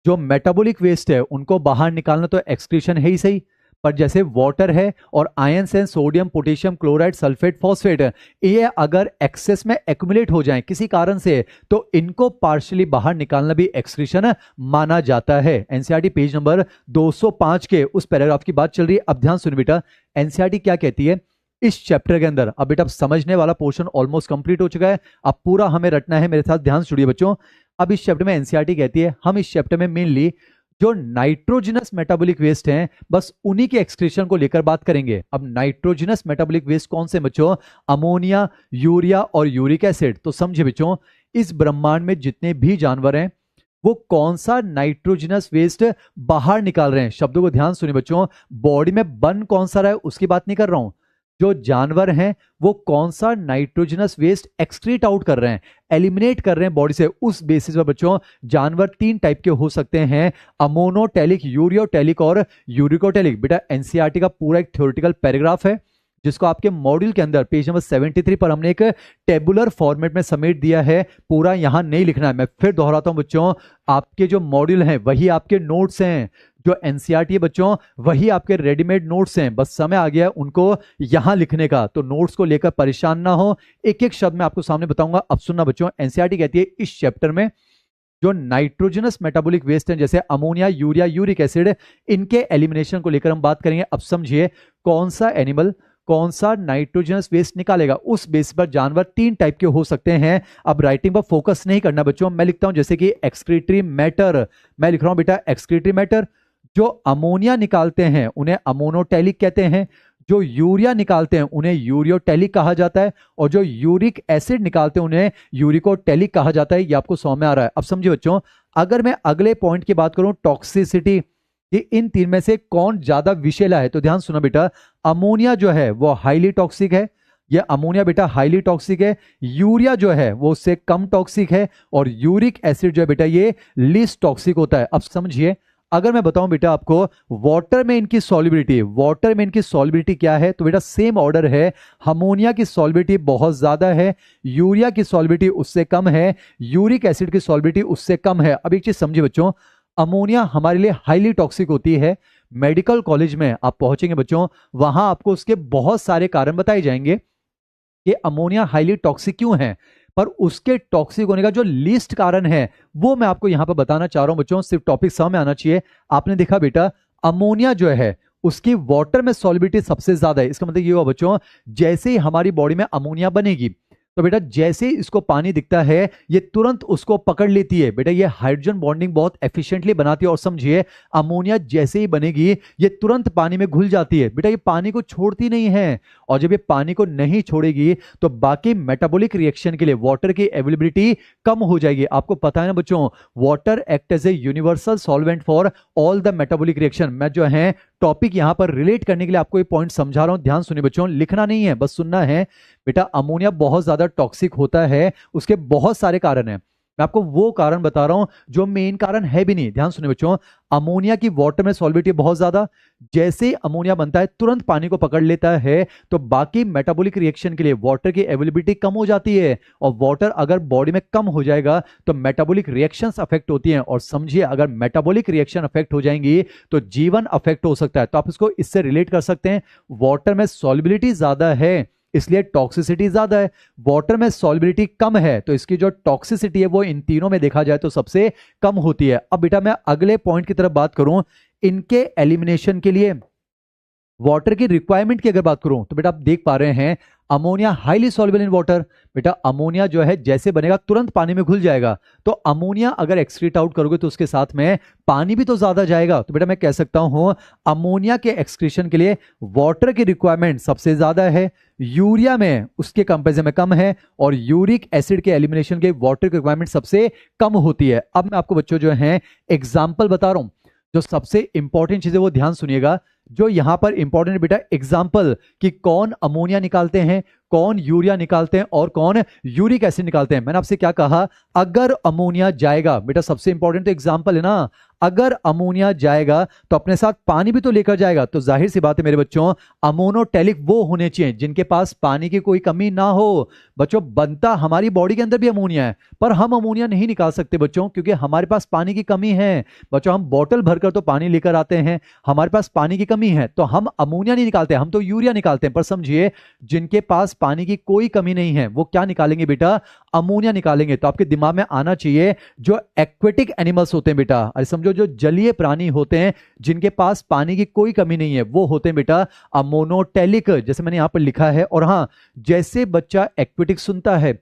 जो मेटाबॉलिक वेस्ट है उनको बाहर निकालना तो एक्सक्रीशन है ही सही, पर जैसे वाटर है और आयंस हैं sodium, potassium, chloride, sulphate, phosphate, ये अगर एक्सेस में एक्यूमुलेट हो जाएं किसी कारण से तो इनको पार्शियली बाहर निकालना भी एक्सक्रीशन माना जाता है। एनसीईआरटी पेज नंबर 205 के उस पैराग्राफ की बात चल रही है। अब ध्यान सुन बेटा, एनसीईआरटी क्या कहती है, इस चैप्टर के अंदर। अब बेटा समझने वाला पोर्शन ऑलमोस्ट कंप्लीट हो चुका है, अब पूरा हमें रटना है, मेरे साथ ध्यान से जुड़िए बच्चों। अब इस चैप्टर में एनसीईआरटी कहती है, हम इस चैप्टर में मेनली जो नाइट्रोजनस मेटाबॉलिक वेस्ट हैं बस उन्हीं के एक्सक्रीशन को लेकर बात करेंगे। अब नाइट्रोजनस मेटाबॉलिक वेस्ट कौन से बच्चों? अमोनिया, यूरिया और यूरिक एसिड। तो समझे बच्चों, इस ब्रह्मांड में जितने भी जानवर हैं वो कौन सा नाइट्रोजनस वेस्ट बाहर निकाल रहे हैं? शब्दों को ध्यान सुनिए बच्चों, बॉडी में बर्न कौन सा रहा है उसकी बात नहीं कर रहा हूं, जो जानवर हैं वो कौन सा नाइट्रोजनस वेस्ट एक्सक्रीट आउट कर रहे हैं, एलिमिनेट कर रहे हैं बॉडी से, उस बेसिस पर बच्चों जानवर तीन टाइप के हो सकते हैं, अमोनोटेलिक, यूरियोटेलिक और यूरिकोटेलिक। बेटा एनसीईआरटी का पूरा एक थ्योरेटिकल पैराग्राफ है जिसको आपके मॉड्यूल के अंदर पेज नंबर 73 पर हमने एक टेबुलर फॉर्मेट में समेट दिया है, पूरा यहां नहीं लिखना है। मैं फिर दोहराता हूं बच्चों, आपके जो मॉड्यूल हैं वही आपके नोट्स हैं, जो एनसीईआरटी है बच्चों वही आपके रेडीमेड नोट्स हैं, बस समय आ गया है उनको यहां लिखने का। तो नोट्स को लेकर परेशान ना हो, एक एक शब्द मैं आपको सामने बताऊंगा। अब सुनना बच्चों, एनसीईआरटी कहती है इस चैप्टर में जो नाइट्रोजनस मेटाबॉलिक वेस्ट हैं जैसे अमोनिया, यूरिया, यूरिक एसिड, इनके एलिमिनेशन को लेकर हम बात करेंगे। अब समझिए कौन सा एनिमल कौन सा नाइट्रोजनस वेस्ट निकालेगा, उस बेस पर जानवर तीन टाइप के हो सकते हैं। अब राइटिंग पर फोकस नहीं करना बच्चों, मैं लिखता हूं जैसे कि एक्सक्रीटरी मैटर, मैं लिख रहा हूं बेटा एक्सक्रीटरी मैटर। जो अमोनिया निकालते हैं उन्हें अमोनोटेलिक कहते हैं, जो यूरिया निकालते हैं उन्हें यूरियोटेलिक कहा जाता है, और जो यूरिक एसिड निकालते हैं उन्हें यूरिकोटेलिक कहा जाता है। ये आपको समझ में आ रहा है? अब समझिए बच्चों, अगर मैं अगले पॉइंट की बात करूं टॉक्सिसिटी, कि इन तीन में से कौन ज्यादा विषैला है, तो ध्यान सुनो बेटा, अमोनिया जो है वो हाईली टॉक्सिक है, ये अमोनिया बेटा हाईली टॉक्सिक है, यूरिया जो है वो उससे कम टॉक्सिक है, और यूरिक एसिड जो है बेटा ये लीस्ट टॉक्सिक होता है। अब समझिए, अगर मैं बताऊं बेटा आपको वाटर में इनकी सॉल्युबिलिटी, वाटर में इनकी सॉल्युबिलिटी क्या है, तो बेटा सेम ऑर्डर है, अमोनिया की सॉल्युबिलिटी बहुत ज्यादा है, यूरिया की सॉल्युबिलिटी उससे कम है, यूरिक एसिड की सॉल्युबिलिटी उससे कम है। अब एक चीज समझिए बच्चों, अमोनिया हमारे लिए हाईली टॉक्सिक होती है, मेडिकल कॉलेज में आप पहुंचेंगे बच्चों, वहां आपको उसके बहुत सारे कारण बताए जाएंगे कि अमोनिया हाईली टॉक्सिक क्यों है, पर उसके टॉक्सिक होने का जो लीस्ट कारण है वो मैं आपको यहां पर बताना चाह रहा हूं बच्चों, सिर्फ टॉपिक समझ में आना चाहिए। आपने देखा बेटा अमोनिया जो है उसकी वाटर में सॉल्युबिलिटी सबसे ज्यादा है, इसका मतलब ये हुआ बच्चों जैसे ही हमारी बॉडी में अमोनिया बनेगी तो बेटा जैसे ही इसको पानी दिखता है ये तुरंत उसको पकड़ लेती है, बेटा ये हाइड्रोजन बॉन्डिंग बहुत एफिशिएंटली बनाती है। और समझिए अमोनिया जैसे ही बनेगी ये तुरंत पानी में घुल जाती है, बेटा ये पानी को छोड़ती नहीं है, और जब ये पानी को नहीं छोड़ेगी तो बाकी मेटाबॉलिक रिएक्शन के लिए वाटर की अवेलेबिलिटी कम हो जाएगी। आपको पता है ना बच्चों, water act as a universal solvent for all the metabolic reaction. मैं जो है टॉपिक यहां पर रिलेट करने के लिए आपको ये पॉइंट समझा रहा हूं, ध्यान सुनिए बच्चों, लिखना नहीं है बस सुनना है। बेटा अमोनिया बहुत ज्यादा टॉक्सिक होता है, उसके बहुत सारे कारण हैं, मैं आपको वो कारण बता रहा हूं जो मेन कारण है भी नहीं। ध्यान सुनिए बच्चों, अमोनिया की वाटर में सॉल्युबिलिटी बहुत ज्यादा, जैसे ही अमोनिया बनता है तुरंत पानी को पकड़ लेता है, तो बाकी मेटाबॉलिक रिएक्शन के लिए वाटर की अवेलेबिलिटी कम हो जाती है, और वाटर अगर बॉडी में कम हो जाएगा तो मेटाबॉलिक रिएक्शंस अफेक्ट होती हैं। और समझिए अगर मेटाबॉलिक रिएक्शन अफेक्ट हो जाएंगी तो जीवन अफेक्ट हो सकता है। तो आप इसको इससे रिलेट कर सकते हैं, वाटर में सॉल्युबिलिटी ज्यादा है इसलिए टॉक्सिसिटी ज्यादा है, वाटर में सॉल्युबिलिटी कम है तो इसकी जो टॉक्सिसिटी है वो इन तीनों में देखा जाए तो सबसे कम होती है। अब बेटा मैं अगले पॉइंट की तरफ बात करूं, इनके एलिमिनेशन के लिए वाटर की रिक्वायरमेंट की अगर बात करूं तो बेटा आप देख पा रहे हैं ammonia highly soluble in water, बेटा अमोनिया जो है जैसे बनेगा तुरंत पानी में घुल जाएगा, तो अमोनिया अगर एक्सक्रीट आउट करोगे तो उसके साथ में पानी भी तो ज्यादा जाएगा। तो बेटा मैं कह सकता हूं अमोनिया के एक्सक्रीशन के लिए वाटर की रिक्वायरमेंट सबसे ज्यादा है, यूरिया में उसके कंपेरिजन में कम है, और यूरिक एसिड के एलिमिनेशन के वाटर की रिक्वायरमेंट सबसे कम होती है। अब मैं आपको बच्चों जो है एग्जाम्पल बता रहा हूं, जो सबसे इंपॉर्टेंट चीज है वो ध्यान सुनिएगा, जो यहां पर इंपॉर्टेंट बेटा एग्जाम्पल कि कौन अमोनिया निकालते हैं, कौन यूरिया निकालते हैं और कौन यूरिक एसिड निकालते हैं। मैंने आपसे क्या कहा, अगर अमोनिया जाएगा, बेटा सबसे इंपॉर्टेंट तो एग्जाम्पल है ना, अगर अमोनिया जाएगा तो अपने साथ पानी भी तो लेकर जाएगा, तो जाहिर सी बात है मेरे बच्चों अमोनोटेलिक वो होने चाहिए जिनके पास पानी की कोई कमी ना हो। बच्चों बनता हमारी बॉडी के अंदर भी अमोनिया है, पर हम अमोनिया नहीं निकाल सकते बच्चों क्योंकि हमारे पास पानी की कमी है। बच्चों हम बोतल भरकर तो पानी लेकर आते हैं, हमारे पास पानी की कमी कमी है तो हम अमोनिया नहीं निकालते, हम तो यूरिया निकालते हैं। पर समझिए जिनके पास पानी की कोई कमी नहीं है वो क्या निकालेंगे बेटा, अमोनिया निकालेंगे। तो आपके दिमाग में आना चाहिए जो एक्वेटिक एनिमल्स होते हैं बेटा, अरे समझो जो जलीय प्राणी होते हैं जिनके पास पानी की कोई कमी नहीं है वो होते हैं बेटा अमोनोटेलिक, जैसे मैंने यहां पर लिखा है। और हाँ, जैसे बच्चा एक्वेटिक सुनता है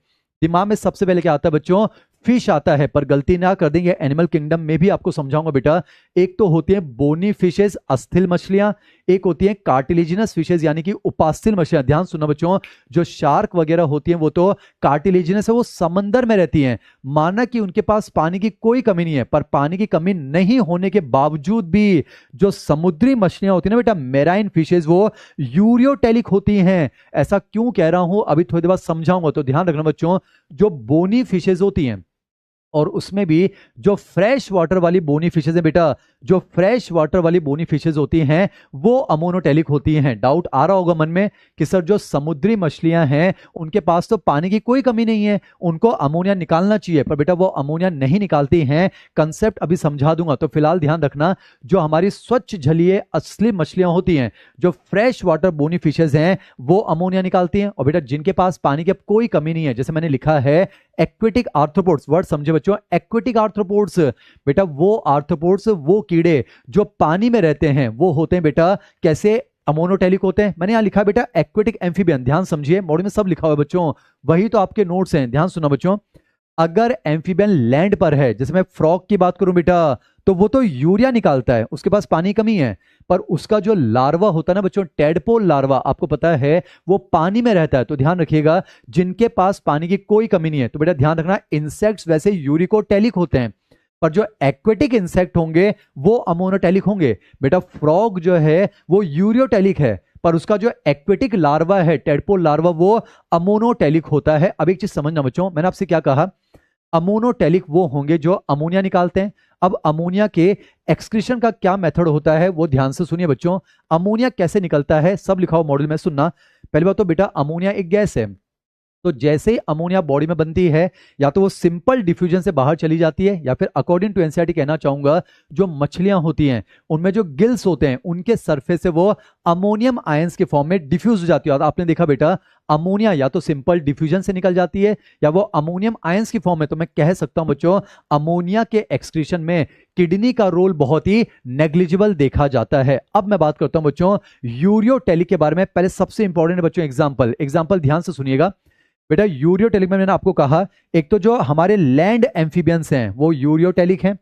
दिमाग में सबसे पहले क्या आता है बच्चों, फिश आता है। पर गलती ना कर देंगे, एनिमल किंगडम में भी आपको समझाऊंगा बेटा। एक तो होती है बोनी फिशेज, अस्थिल मछलियां, एक होती है कार्टिलेजिनस फिशेज यानी कि उपास्थल मछलियां। ध्यान सुनना बच्चों, जो शार्क वगैरह होती हैं वो तो कार्टिलेजिनस है, वो समंदर में रहती हैं। माना कि उनके पास पानी की कोई कमी नहीं है, पर पानी की कमी नहीं होने के बावजूद भी जो समुद्री मछलियां होती है ना बेटा, मेराइन फिशेज, वो यूरियोटेलिक होती हैं। ऐसा क्यों कह रहा हूं अभी थोड़ी देर बाद समझाऊंगा, तो ध्यान रखना बच्चों। जो बोनी फिशेज होती हैं और उसमें भी जो फ्रेश वाटर वाली बोनी फिशेज है बेटा, जो फ्रेश वाटर वाली बोनी फिशेज होती हैं वो अमोनोटेलिक होती हैं। डाउट आ रहा होगा मन में कि सर जो समुद्री मछलियां हैं उनके पास तो पानी की कोई कमी नहीं है, उनको अमोनिया निकालना चाहिए, पर बेटा वो अमोनिया नहीं निकालती हैं। कंसेप्ट अभी समझा दूंगा। तो फिलहाल ध्यान रखना, जो हमारी स्वच्छ जलीय असली मछलियां होती हैं, जो फ्रेश वाटर बोनी फिशेज हैं, वो अमोनिया निकालती हैं। और बेटा जिनके पास पानी की कोई कमी नहीं है, जैसे मैंने लिखा है एक्वेटिक आर्थ्रोपोड्स, वर्ड समझे बच्चों, एक्वेटिक आर्थ्रोपोड्स, बेटा वो आर्थ्रोपोड्स, वो कीड़े जो पानी में रहते हैं वो होते हैं बेटा कैसे, अमोनोटेलिक होते हैं। मैंने यहां लिखा बेटा एक्वेटिक एम्फीबियन, ध्यान समझिए, मॉड्यूल में सब लिखा हुआ है बच्चों, वही तो आपके नोट्स हैं। ध्यान सुना बच्चों, अगर एम्फीबियन लैंड पर है, जैसे मैं फ्रॉग की बात करूं बेटा, तो वो तो यूरिया निकालता है, उसके पास पानी कमी है। पर उसका जो लार्वा होता है ना बच्चों, टेडपोल लार्वा, आपको पता है वो पानी में रहता है। तो ध्यान रखिएगा, जिनके पास पानी की कोई कमी नहीं है, तो बेटा ध्यान रखना, इंसेक्ट्स वैसे यूरिकोटेलिक होते हैं, पर जो एक्वेटिक इंसेक्ट होंगे वो अमोनोटेलिक होंगे। बेटा फ्रॉग जो है वो यूरियोटेलिक है, पर उसका जो एक्वेटिक लार्वा है, टेडपोल लार्वा, वो अमोनोटेलिक होता है। अब एक चीज समझना बच्चों, मैंने आपसे क्या कहा, अमोनोटेलिक वो होंगे जो अमोनिया निकालते हैं। अब अमोनिया के एक्सक्रीशन का क्या मेथड होता है वो ध्यान से सुनिए बच्चों। अमोनिया कैसे निकलता है सब लिखा हुआ मॉडल में, सुनना। पहली बात तो बेटा अमोनिया एक गैस है, तो जैसे ही अमोनिया बॉडी में बनती है या तो वो सिंपल डिफ्यूजन से बाहर चली जाती है, या फिर अकॉर्डिंग टू एनसीईआरटी कहना चाहूंगा जो मछलियां होती हैं उनमें जो गिल्स होते हैं उनके सरफेस से वो अमोनियम आयंस के फॉर्म में डिफ्यूज हो जाती है। और आपने देखा बेटा अमोनिया या तो सिंपल डिफ्यूजन से निकल जाती है या वो अमोनियम आयंस की फॉर्म में। तो मैं कह सकता हूं बच्चों अमोनिया के एक्सक्रीशन में किडनी का रोल बहुत ही नेग्लिजिबल देखा जाता है। अब मैं बात करता हूं बच्चों यूरियोटेलिक के बारे में। पहले सबसे इंपॉर्टेंट है बच्चों एग्जाम्पल ध्यान से सुनिएगा बेटा। यूरियोटेलिक में मैंने आपको कहा, एक तो जो हमारे लैंड एम्फीबियंस हैं वो यूरियोटेलिक हैं,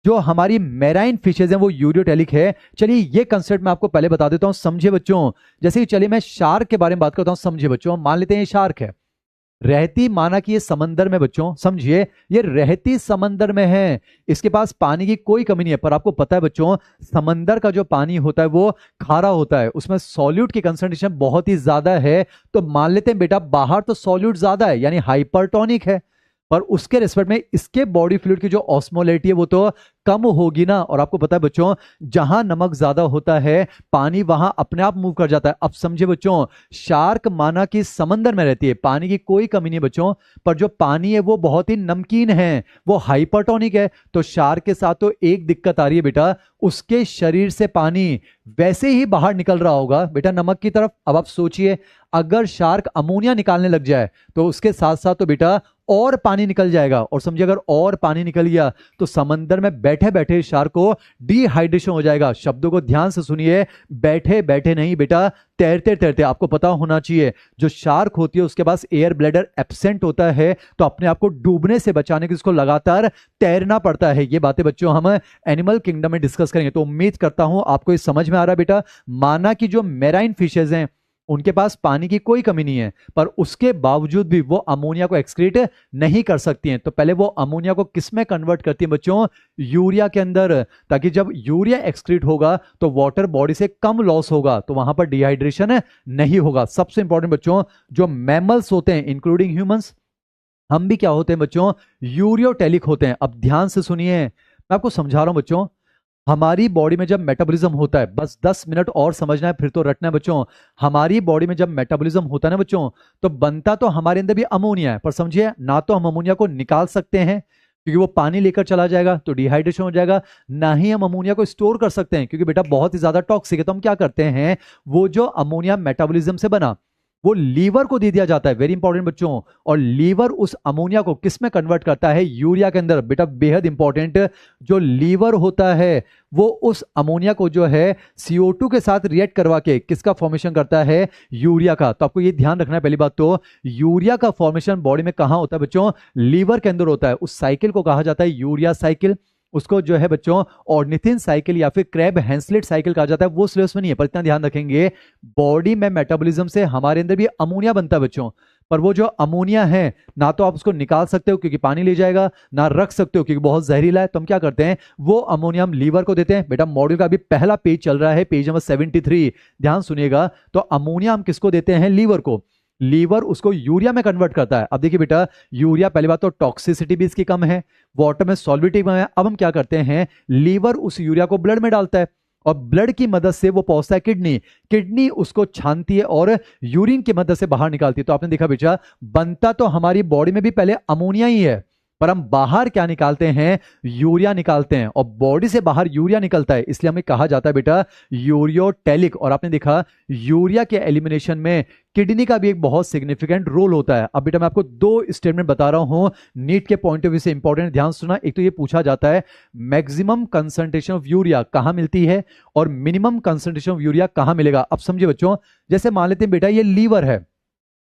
जो हमारी मैराइन फिशेज हैं वो यूरियोटेलिक है। चलिए ये कंसेप्ट मैं आपको पहले बता देता हूं, समझे बच्चों। जैसे कि चलिए मैं शार्क के बारे में बात करता हूं, समझे बच्चों। मान लेते हैं ये शार्क है, रहती, माना कि ये समंदर में, बच्चों समझिए ये रहती समंदर में है, इसके पास पानी की कोई कमी नहीं है। पर आपको पता है बच्चों समंदर का जो पानी होता है वो खारा होता है, उसमें सॉल्यूट की कंसंट्रेशन बहुत ही ज्यादा है। तो मान लेते हैं बेटा बाहर तो सॉल्यूट ज्यादा है यानी हाइपरटोनिक है, पर उसके रिस्पेक्ट में इसके बॉडी फ्लूइड की जो ऑस्मोलेरिटी है वो तो कम होगी ना। और आपको पता है बच्चों जहां नमक ज्यादा होता है पानी वहां अपने आप मूव कर जाता है। अब समझे बच्चों, शार्क माना कि समंदर में रहती है, पानी की कोई कमी नहीं बच्चों, पर जो पानी है वो बहुत ही नमकीन है, वो हाइपरटोनिक है। तो शार्क के साथ तो एक दिक्कत आ रही है बेटा, उसके शरीर से पानी वैसे ही बाहर निकल रहा होगा बेटा नमक की तरफ। अब आप सोचिए अगर शार्क अमोनिया निकालने लग जाए तो उसके साथ साथ तो बेटा और पानी निकल जाएगा। और समझिए अगर और पानी निकल गया तो समंदर में बैठे बैठे शार्क को डिहाइड्रेशन हो जाएगा। शब्दों को ध्यान से सुनिए, बैठे बैठे नहीं बेटा, तैरते तैरते। आपको पता होना चाहिए जो शार्क होती है उसके पास एयर ब्लैडर एब्सेंट होता है, तो अपने आप को डूबने से बचाने के लिए उसको लगातार तैरना पड़ता है। ये बातें बच्चों हम एनिमल किंगडम में डिस्कस करेंगे, तो उम्मीद करता हूं आपको ये समझ में आ रहा है बेटा। माना कि जो मैराइन फिशेज हैं उनके पास पानी की कोई कमी नहीं है, पर उसके बावजूद भी वो अमोनिया को एक्सक्रीट नहीं कर सकती हैं। तो पहले वो अमोनिया को किस में कन्वर्ट करती हैं बच्चों, यूरिया के अंदर, ताकि जब यूरिया एक्सक्रीट होगा तो वाटर बॉडी से कम लॉस होगा, तो वहां पर डिहाइड्रेशन नहीं होगा। सबसे इंपॉर्टेंट बच्चों जो मैमल्स होते हैं इंक्लूडिंग ह्यूमंस, हम भी क्या होते हैं बच्चों, यूरियोटेलिक होते हैं। अब ध्यान से सुनिए, मैं आपको समझा रहा हूं बच्चों। हमारी बॉडी में जब मेटाबॉलिज्म होता है, बस 10 मिनट और समझना है फिर तो रटना है बच्चों। हमारी बॉडी में जब मेटाबॉलिज्म होता है ना बच्चों, तो बनता तो हमारे अंदर भी अमोनिया है, पर समझिए ना तो हम अमोनिया को निकाल सकते हैं क्योंकि वो पानी लेकर चला जाएगा तो डिहाइड्रेशन हो जाएगा। ना ही हम अमोनिया को स्टोर कर सकते हैं क्योंकि बेटा बहुत ही ज्यादा टॉक्सिक है। तो हम क्या करते हैं, वो जो अमोनिया मेटाबॉलिज्म से बना वो लीवर को दे दिया जाता है, वेरी इंपॉर्टेंट बच्चों। और लीवर उस अमोनिया को किस में कन्वर्ट करता है, यूरिया के अंदर। बेटा बेहद इंपॉर्टेंट, जो लीवर होता है वो उस अमोनिया को जो है CO2 के साथ रिएक्ट करवा के किसका फॉर्मेशन करता है, यूरिया का। तो आपको ये ध्यान रखना है, पहली बात तो यूरिया का फॉर्मेशन बॉडी में कहां होता है बच्चों, लीवर के अंदर होता है। उस साइकिल को कहा जाता है यूरिया साइकिल। उसको जो है बच्चों ऑर्निथिन साइकिल या फिर क्रैब हैंसलेट साइकिल कहा जाता है। वो सिलेबस में नहीं है पर इतना ध्यान रखेंगे, बॉडी में मेटाबॉलिज्म से हमारे अंदर भी अमोनिया बनता है बच्चों। पर वो जो अमोनिया है ना तो आप उसको निकाल सकते हो क्योंकि पानी ले जाएगा, ना रख सकते हो क्योंकि बहुत जहरीला है। तो हम क्या करते हैं, वो अमोनिया हम लीवर को देते हैं। बेटा मॉड्यूल का अभी पहला पेज चल रहा है, पेज नंबर 73, ध्यान सुनिएगा। तो अमोनिया हम किसको देते हैं, लीवर को। लीवर उसको यूरिया में कन्वर्ट करता है। अब देखिए बेटा, यूरिया पहली बात तो टॉक्सिसिटी भी इसकी कम है, वाटर में सॉल्युबिलिटी कम है। अब हम क्या करते हैं, लीवर उस यूरिया को ब्लड में डालता है और ब्लड की मदद से वो पहुंचता है किडनी। किडनी उसको छानती है और यूरिन की मदद से बाहर निकालती है। तो आपने देखा बेटा, बनता तो हमारी बॉडी में भी पहले अमोनिया ही है, पर हम बाहर क्या निकालते हैं, यूरिया निकालते हैं। और बॉडी से बाहर यूरिया निकलता है, इसलिए हमें कहा जाता है बेटा यूरियोटेलिक। और आपने देखा यूरिया के एलिमिनेशन में किडनी का भी एक बहुत सिग्निफिकेंट रोल होता है। अब बेटा मैं आपको दो स्टेटमेंट बता रहा हूं, नीट के पॉइंट ऑफ व्यू से इंपॉर्टेंट, ध्यान सुना। एक तो ये पूछा जाता है मैक्सिमम कंसंट्रेशन ऑफ यूरिया कहां मिलती है और मिनिमम कंसंट्रेशन ऑफ यूरिया कहां मिलेगा। अब समझिए बच्चों, जैसे मान लेते हैं बेटा ये लीवर है,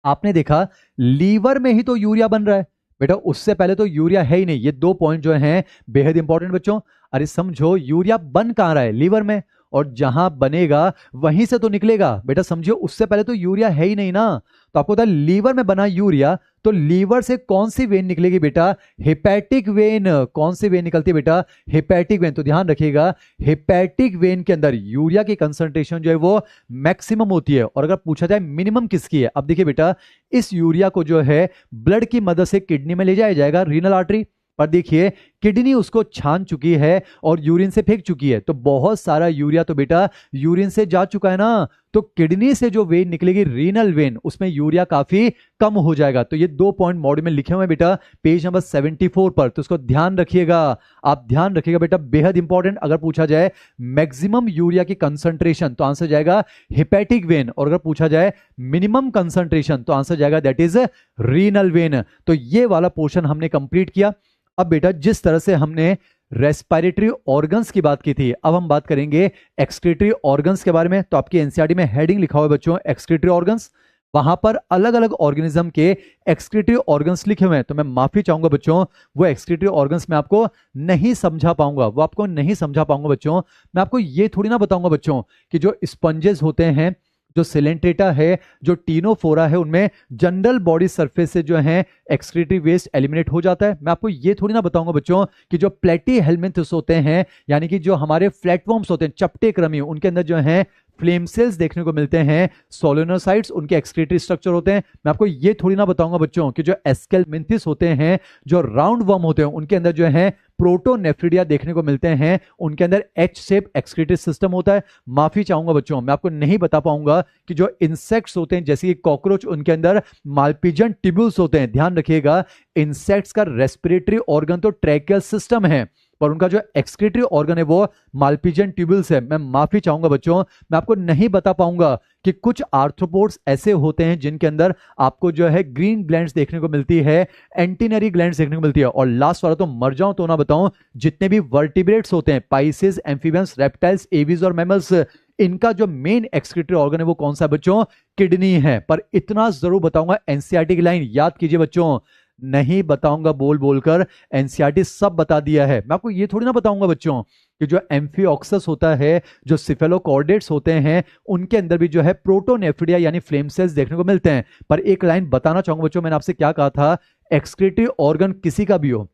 आपने देखा लीवर में ही तो यूरिया बन रहा है बेटा, उससे पहले तो यूरिया है ही नहीं। ये दो पॉइंट जो हैं बेहद इंपॉर्टेंट बच्चों। अरे समझो यूरिया बन कहां रहा है, लीवर में, और जहां बनेगा वहीं से तो निकलेगा। बेटा समझियो, उससे पहले तो यूरिया है ही नहीं ना। तो आपको पता है लीवर में बना यूरिया, तो लीवर से कौन सी वेन निकलेगी बेटा, हेपेटिक वेन। कौन सी वेन निकलती है बेटा, हेपेटिक वेन। तो ध्यान रखिएगा, हेपेटिक वेन के अंदर यूरिया की कंसंट्रेशन जो है वो मैक्सिमम होती है। और अगर पूछा जाए मिनिमम किसकी है, अब देखिए बेटा, इस यूरिया को जो है ब्लड की मदद से किडनी में ले जाया जाएगा, रीनल आर्टरी। पर देखिए किडनी उसको छान चुकी है और यूरिन से फेंक चुकी है। तो बहुत सारा यूरिया तो बेटा यूरिन से जा चुका है ना, तो किडनी से जो वेन निकलेगी रीनल वेन, उसमें यूरिया काफी कम हो जाएगा। तो ये दो पॉइंट मॉड्यूल में लिखे हुए हैं बेटा, पेज नंबर 74 पर। तो इसको ध्यान रखिएगा, आप ध्यान रखिएगा बेटा, बेहद इंपॉर्टेंट। अगर पूछा जाए मैक्सिमम यूरिया की कंसंट्रेशन तो आंसर जाएगा हेपेटिक वेन, और अगर पूछा जाए मिनिमम कंसंट्रेशन तो आंसर जाएगा दैट इज रीनल वेन। तो ये वाला पोर्शन हमने कंप्लीट किया। अब बेटा जिस तरह से हमने रेस्पिरेटरी ऑर्गन्स की बात की थी, अब हम बात करेंगे एक्सक्रीटरी ऑर्गन्स के बारे में। तो आपकी एनसीईआरटी में हेडिंग लिखा हुआ है बच्चों एक्सक्रीटरी ऑर्गन्स, वहां पर अलग अलग ऑर्गेनिज्म के एक्सक्रीटरी ऑर्गन्स लिखे हुए हैं। तो मैं माफी चाहूंगा बच्चों, वो एक्सक्रीटरी ऑर्गन्स मैं आपको नहीं समझा पाऊंगा, वो आपको नहीं समझा पाऊंगा बच्चों। मैं आपको ये थोड़ी ना बताऊंगा बच्चों कि जो स्पंजेस होते हैं, जो सिलेंट्रेटा है, जो टीनोफोरा है, उनमें जनरल बॉडी सरफेस से जो है एक्सक्रीटरी वेस्ट एलिमिनेट हो जाता है। मैं आपको ये थोड़ी ना बताऊंगा बच्चों कि जो प्लेटी हेलमिन्थस होते हैं, यानी कि जो हमारे फ्लैटफॉर्म्स होते हैं, चपटे क्रमी, उनके अंदर जो है फ्लेम सेल्स देखने को मिलते हैं, सोलोनोसाइट्स उनके एक्सक्रीटरी स्ट्रक्चर होते हैं। मैं आपको ये थोड़ी ना बताऊंगा बच्चों कि जो एस्केलमिन्थिस होते हैं, जो राउंड वर्म होते हैं, उनके अंदर जो है प्रोटोनेफ्रिडिया देखने को मिलते हैं, उनके अंदर एच शेप एक्सक्रीटरी सिस्टम होता है। माफी चाहूंगा बच्चों, मैं आपको नहीं बता पाऊंगा कि जो इंसेक्ट्स होते हैं जैसे कि कॉकरोच, उनके अंदर मालपीजन ट्यूब्यूल्स होते हैं। ध्यान रखिएगा, इंसेक्ट्स का रेस्पिरेटरी ऑर्गन तो ट्रैकियल सिस्टम है, पर उनका जो एक्सक्रीटरी ऑर्गन है वो मालपीजन ट्यूब्यूल्स है। मैं माफी चाहूंगा बच्चों, मैं आपको नहीं बता पाऊंगा कि कुछ आर्थ्रोपोड्स ऐसे होते हैं जिनके अंदर आपको जो है ग्रीन ग्लैंड्स देखने को मिलती है, एंटीनरी ग्लैंड्स देखने को मिलती है। और लास्ट वाला तो मर जाऊं तो ना बताऊं, जितने भी वर्टिब्रेट्स होते हैं, पाइसेस, एम्फीबियंस, रेप्टाइल्स, एवीज और मैमल्स, इनका जो मेन एक्सक्रीटरी ऑर्गन है वो कौन सा है बच्चों, किडनी है। पर इतना जरूर बताऊंगा, एनसीईआरटी की लाइन याद कीजिए बच्चों, नहीं बताऊंगा बोल बोलकर, एनसीईआरटी सब बता दिया है। मैं आपको ये थोड़ी ना बताऊंगा बच्चों कि जो एम्फिऑक्सस होता है, जो सिफेलोकॉर्डेट्स होते हैं, उनके अंदर भी जो है प्रोटोनेफ्रिडिया यानी फ्लेम सेल्स देखने को मिलते हैं। पर एक लाइन बताना चाहूंगा बच्चों, मैंने आपसे क्या कहा था, एक्सक्रीटरी ऑर्गन किसी का भी हो,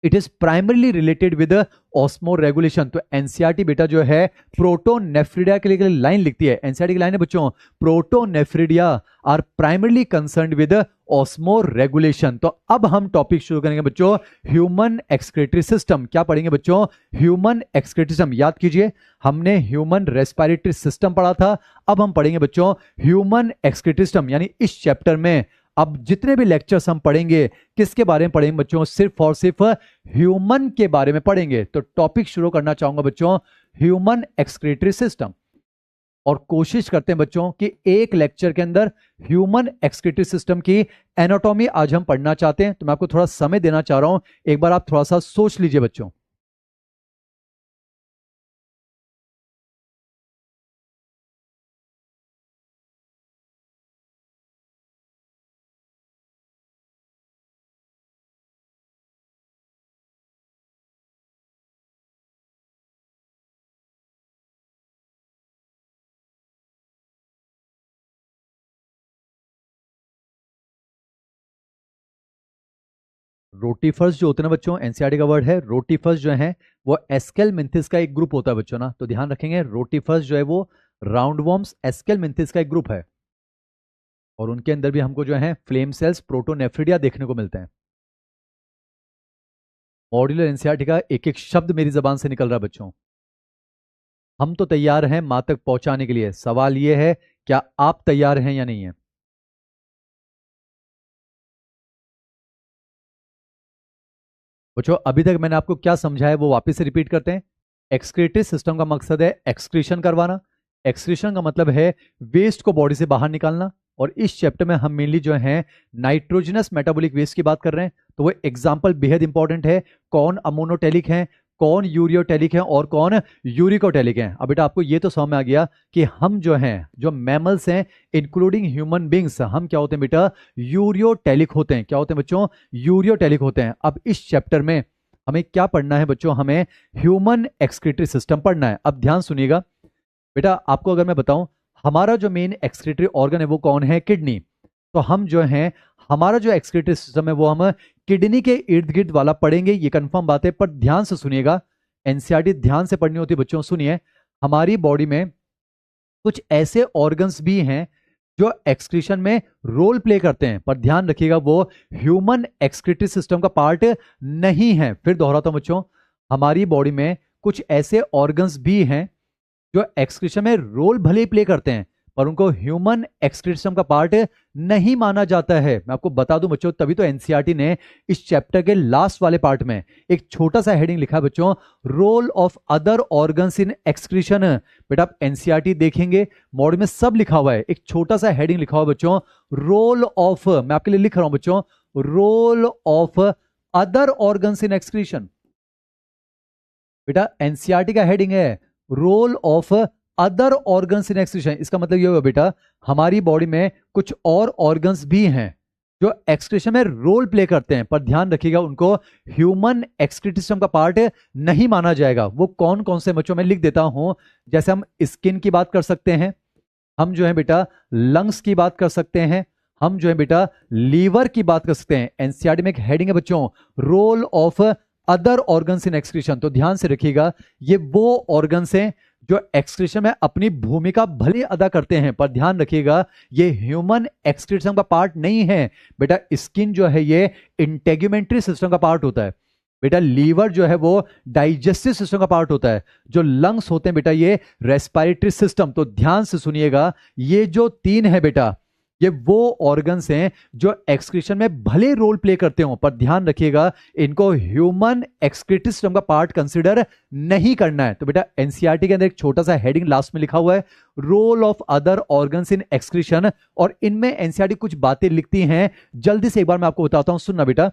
it is primarily related with osmoregulation. तो एनसीईआरटी बेटा जो है प्रोटोनेफ्रिडिया के लिए लाइन लिखती है, एनसीईआरटी की लाइन है बच्चों, protonephridia are primarily concerned with osmoregulation. तो अब हम टॉपिक शुरू करेंगे बच्चों, ह्यूमन एक्सक्रीटरी सिस्टम। क्या पढ़ेंगे बच्चों, ह्यूमन एक्सक्रीटरी सिस्टम। याद कीजिए, हमने ह्यूमन रेस्पिरेटरी सिस्टम पढ़ा था, अब हम पढ़ेंगे बच्चों ह्यूमन एक्सक्रीटरी सिस्टम। यानी इस चैप्टर में अब जितने भी लेक्चर्स हम पढ़ेंगे किसके बारे में पढ़ेंगे बच्चों, सिर्फ और सिर्फ ह्यूमन के बारे में पढ़ेंगे। तो टॉपिक शुरू करना चाहूंगा बच्चों, ह्यूमन एक्सक्रीटरी सिस्टम। और कोशिश करते हैं बच्चों कि एक लेक्चर के अंदर ह्यूमन एक्सक्रीटरी सिस्टम की एनाटॉमी आज हम पढ़ना चाहते हैं। तो मैं आपको थोड़ा समय देना चाह रहा हूं, एक बार आप थोड़ा सा सोच लीजिए बच्चों। रोटीफर्स जो होते हैं ना बच्चों, एनसीईआरटी का वर्ड है। रोटीफर्स जो है वो एस्केलमिंथिस का एक ग्रुप होता है बच्चों ना, तो ध्यान रखेंगे रोटीफर्स जो है वो राउंडवॉर्म्स एस्केलमिंथिस का एक ग्रुप है। और उनके अंदर भी हमको जो है फ्लेम सेल्स प्रोटोनेफ्रिडिया देखने को मिलते हैं। मॉड्यूलर एनसीईआरटी का एक एक शब्द मेरी जबान से निकल रहा है बच्चों। हम तो तैयार हैं मां तक पहुंचाने के लिए, सवाल यह है क्या आप तैयार हैं या नहीं है। बच्चों अभी तक मैंने आपको क्या समझाया वो वापस से रिपीट करते हैं। एक्सक्रीटरी सिस्टम का मकसद है एक्सक्रीशन करवाना। एक्सक्रीशन का मतलब है वेस्ट को बॉडी से बाहर निकालना। और इस चैप्टर में हम मेनली जो है नाइट्रोजनस मेटाबॉलिक वेस्ट की बात कर रहे हैं। तो वो एग्जांपल बेहद इंपॉर्टेंट है, कौन अमोनोटेलिक है, कौन यूरियोटेलिक है और कौन यूरिकोटेलिक है। अब बेटा आपको ये तो समझ में आ गया कि हम जो हैं, जो मैमल्स हैं इंक्लूडिंग ह्यूमन बींग्स, हम क्या होते हैं बेटा, यूरियोटेलिक होते हैं। क्या होते हैं बच्चों, यूरियोटेलिक होते हैं। अब इस चैप्टर में हमें क्या पढ़ना है बच्चों, हमें ह्यूमन एक्सक्रीटरी सिस्टम पढ़ना है। अब ध्यान सुनिएगा बेटा, आपको अगर मैं बताऊं हमारा जो मेन एक्सक्रीटरी ऑर्गन है वो कौन है, किडनी। तो हम जो है हमारा जो एक्सक्रीटरी सिस्टम है वो हम किडनी के इर्द गिर्द वाला पढ़ेंगे, ये कंफर्म बात है। पर ध्यान से सुनिएगा, एनसीईआरटी ध्यान से पढ़नी होती है बच्चों। सुनिए, हमारी बॉडी में कुछ ऐसे ऑर्गन्स भी हैं जो एक्सक्रीशन में रोल प्ले करते हैं, पर ध्यान रखिएगा वो ह्यूमन एक्सक्रीटरी सिस्टम का पार्ट नहीं है। फिर दोहराता हूं बच्चों, हमारी बॉडी में कुछ ऐसे ऑर्गन्स भी हैं जो एक्सक्रीशन में रोल भले ही प्ले करते हैं, पर उनको ह्यूमन एक्सक्रीशन का पार्ट नहीं माना जाता है। मैं आपको बता दूं बच्चों, तभी तो एनसीईआरटी ने इस चैप्टर के लास्ट वाले पार्ट में एक छोटा सा हेडिंग लिखा है बच्चों, role of other organs in excretion. बेटा आप एनसीईआरटी देखेंगे मॉड्यूल में सब लिखा हुआ है, एक छोटा सा हेडिंग लिखा हुआ है बच्चों, रोल ऑफ, मैं आपके लिए लिख रहा हूं बच्चों, role of other organs in excretion. बेटा एनसीईआरटी का हेडिंग है role of other organs in excretion. इसका मतलब ये होगा बेटा हमारी बॉडी में कुछ और ऑर्गन्स भी हैं जो एक्सक्रीशन में रोल प्ले करते हैं, पर ध्यान रखिएगा उनको ह्यूमन एक्सक्रीटरी सिस्टम का पार्ट नहीं माना जाएगा। वो कौन कौन से बच्चों में लिख देता हूं, जैसे हम स्किन की बात कर सकते हैं, हम जो है बेटा लंग्स की बात कर सकते हैं, हम जो है बेटा लीवर की बात कर सकते हैं। एनसीईआरटी में एक हेडिंग है बच्चों, role of other organs in excretion. तो ध्यान से रखिएगा ये वो ऑर्गन्स हैं जो एक्सक्रीशन में अपनी भूमिका भले अदा करते हैं, पर ध्यान रखिएगा ये ह्यूमन एक्सक्रीशन का पार्ट नहीं है। बेटा स्किन जो है ये इंटेग्यूमेंट्री सिस्टम का पार्ट होता है। बेटा लीवर जो है वो डाइजेस्टिव सिस्टम का पार्ट होता है। जो लंग्स होते हैं बेटा ये रेस्पिरेटरी सिस्टम। तो ध्यान से सुनिएगा, ये जो तीन है बेटा ये वो ऑर्गन्स हैं जो एक्सक्रीशन में भले रोल प्ले करते हो, पर ध्यान रखिएगा इनको ह्यूमन एक्सक्रीटरी सिस्टम का पार्ट कंसीडर नहीं करना है। तो बेटा एनसीईआरटी के अंदर एक छोटा सा हेडिंग लास्ट में लिखा हुआ है, role of other organs in excretion. और इनमें एनसीईआरटी कुछ बातें लिखती हैं, जल्दी से एक बार मैं आपको बताता हूं, सुनना बेटा।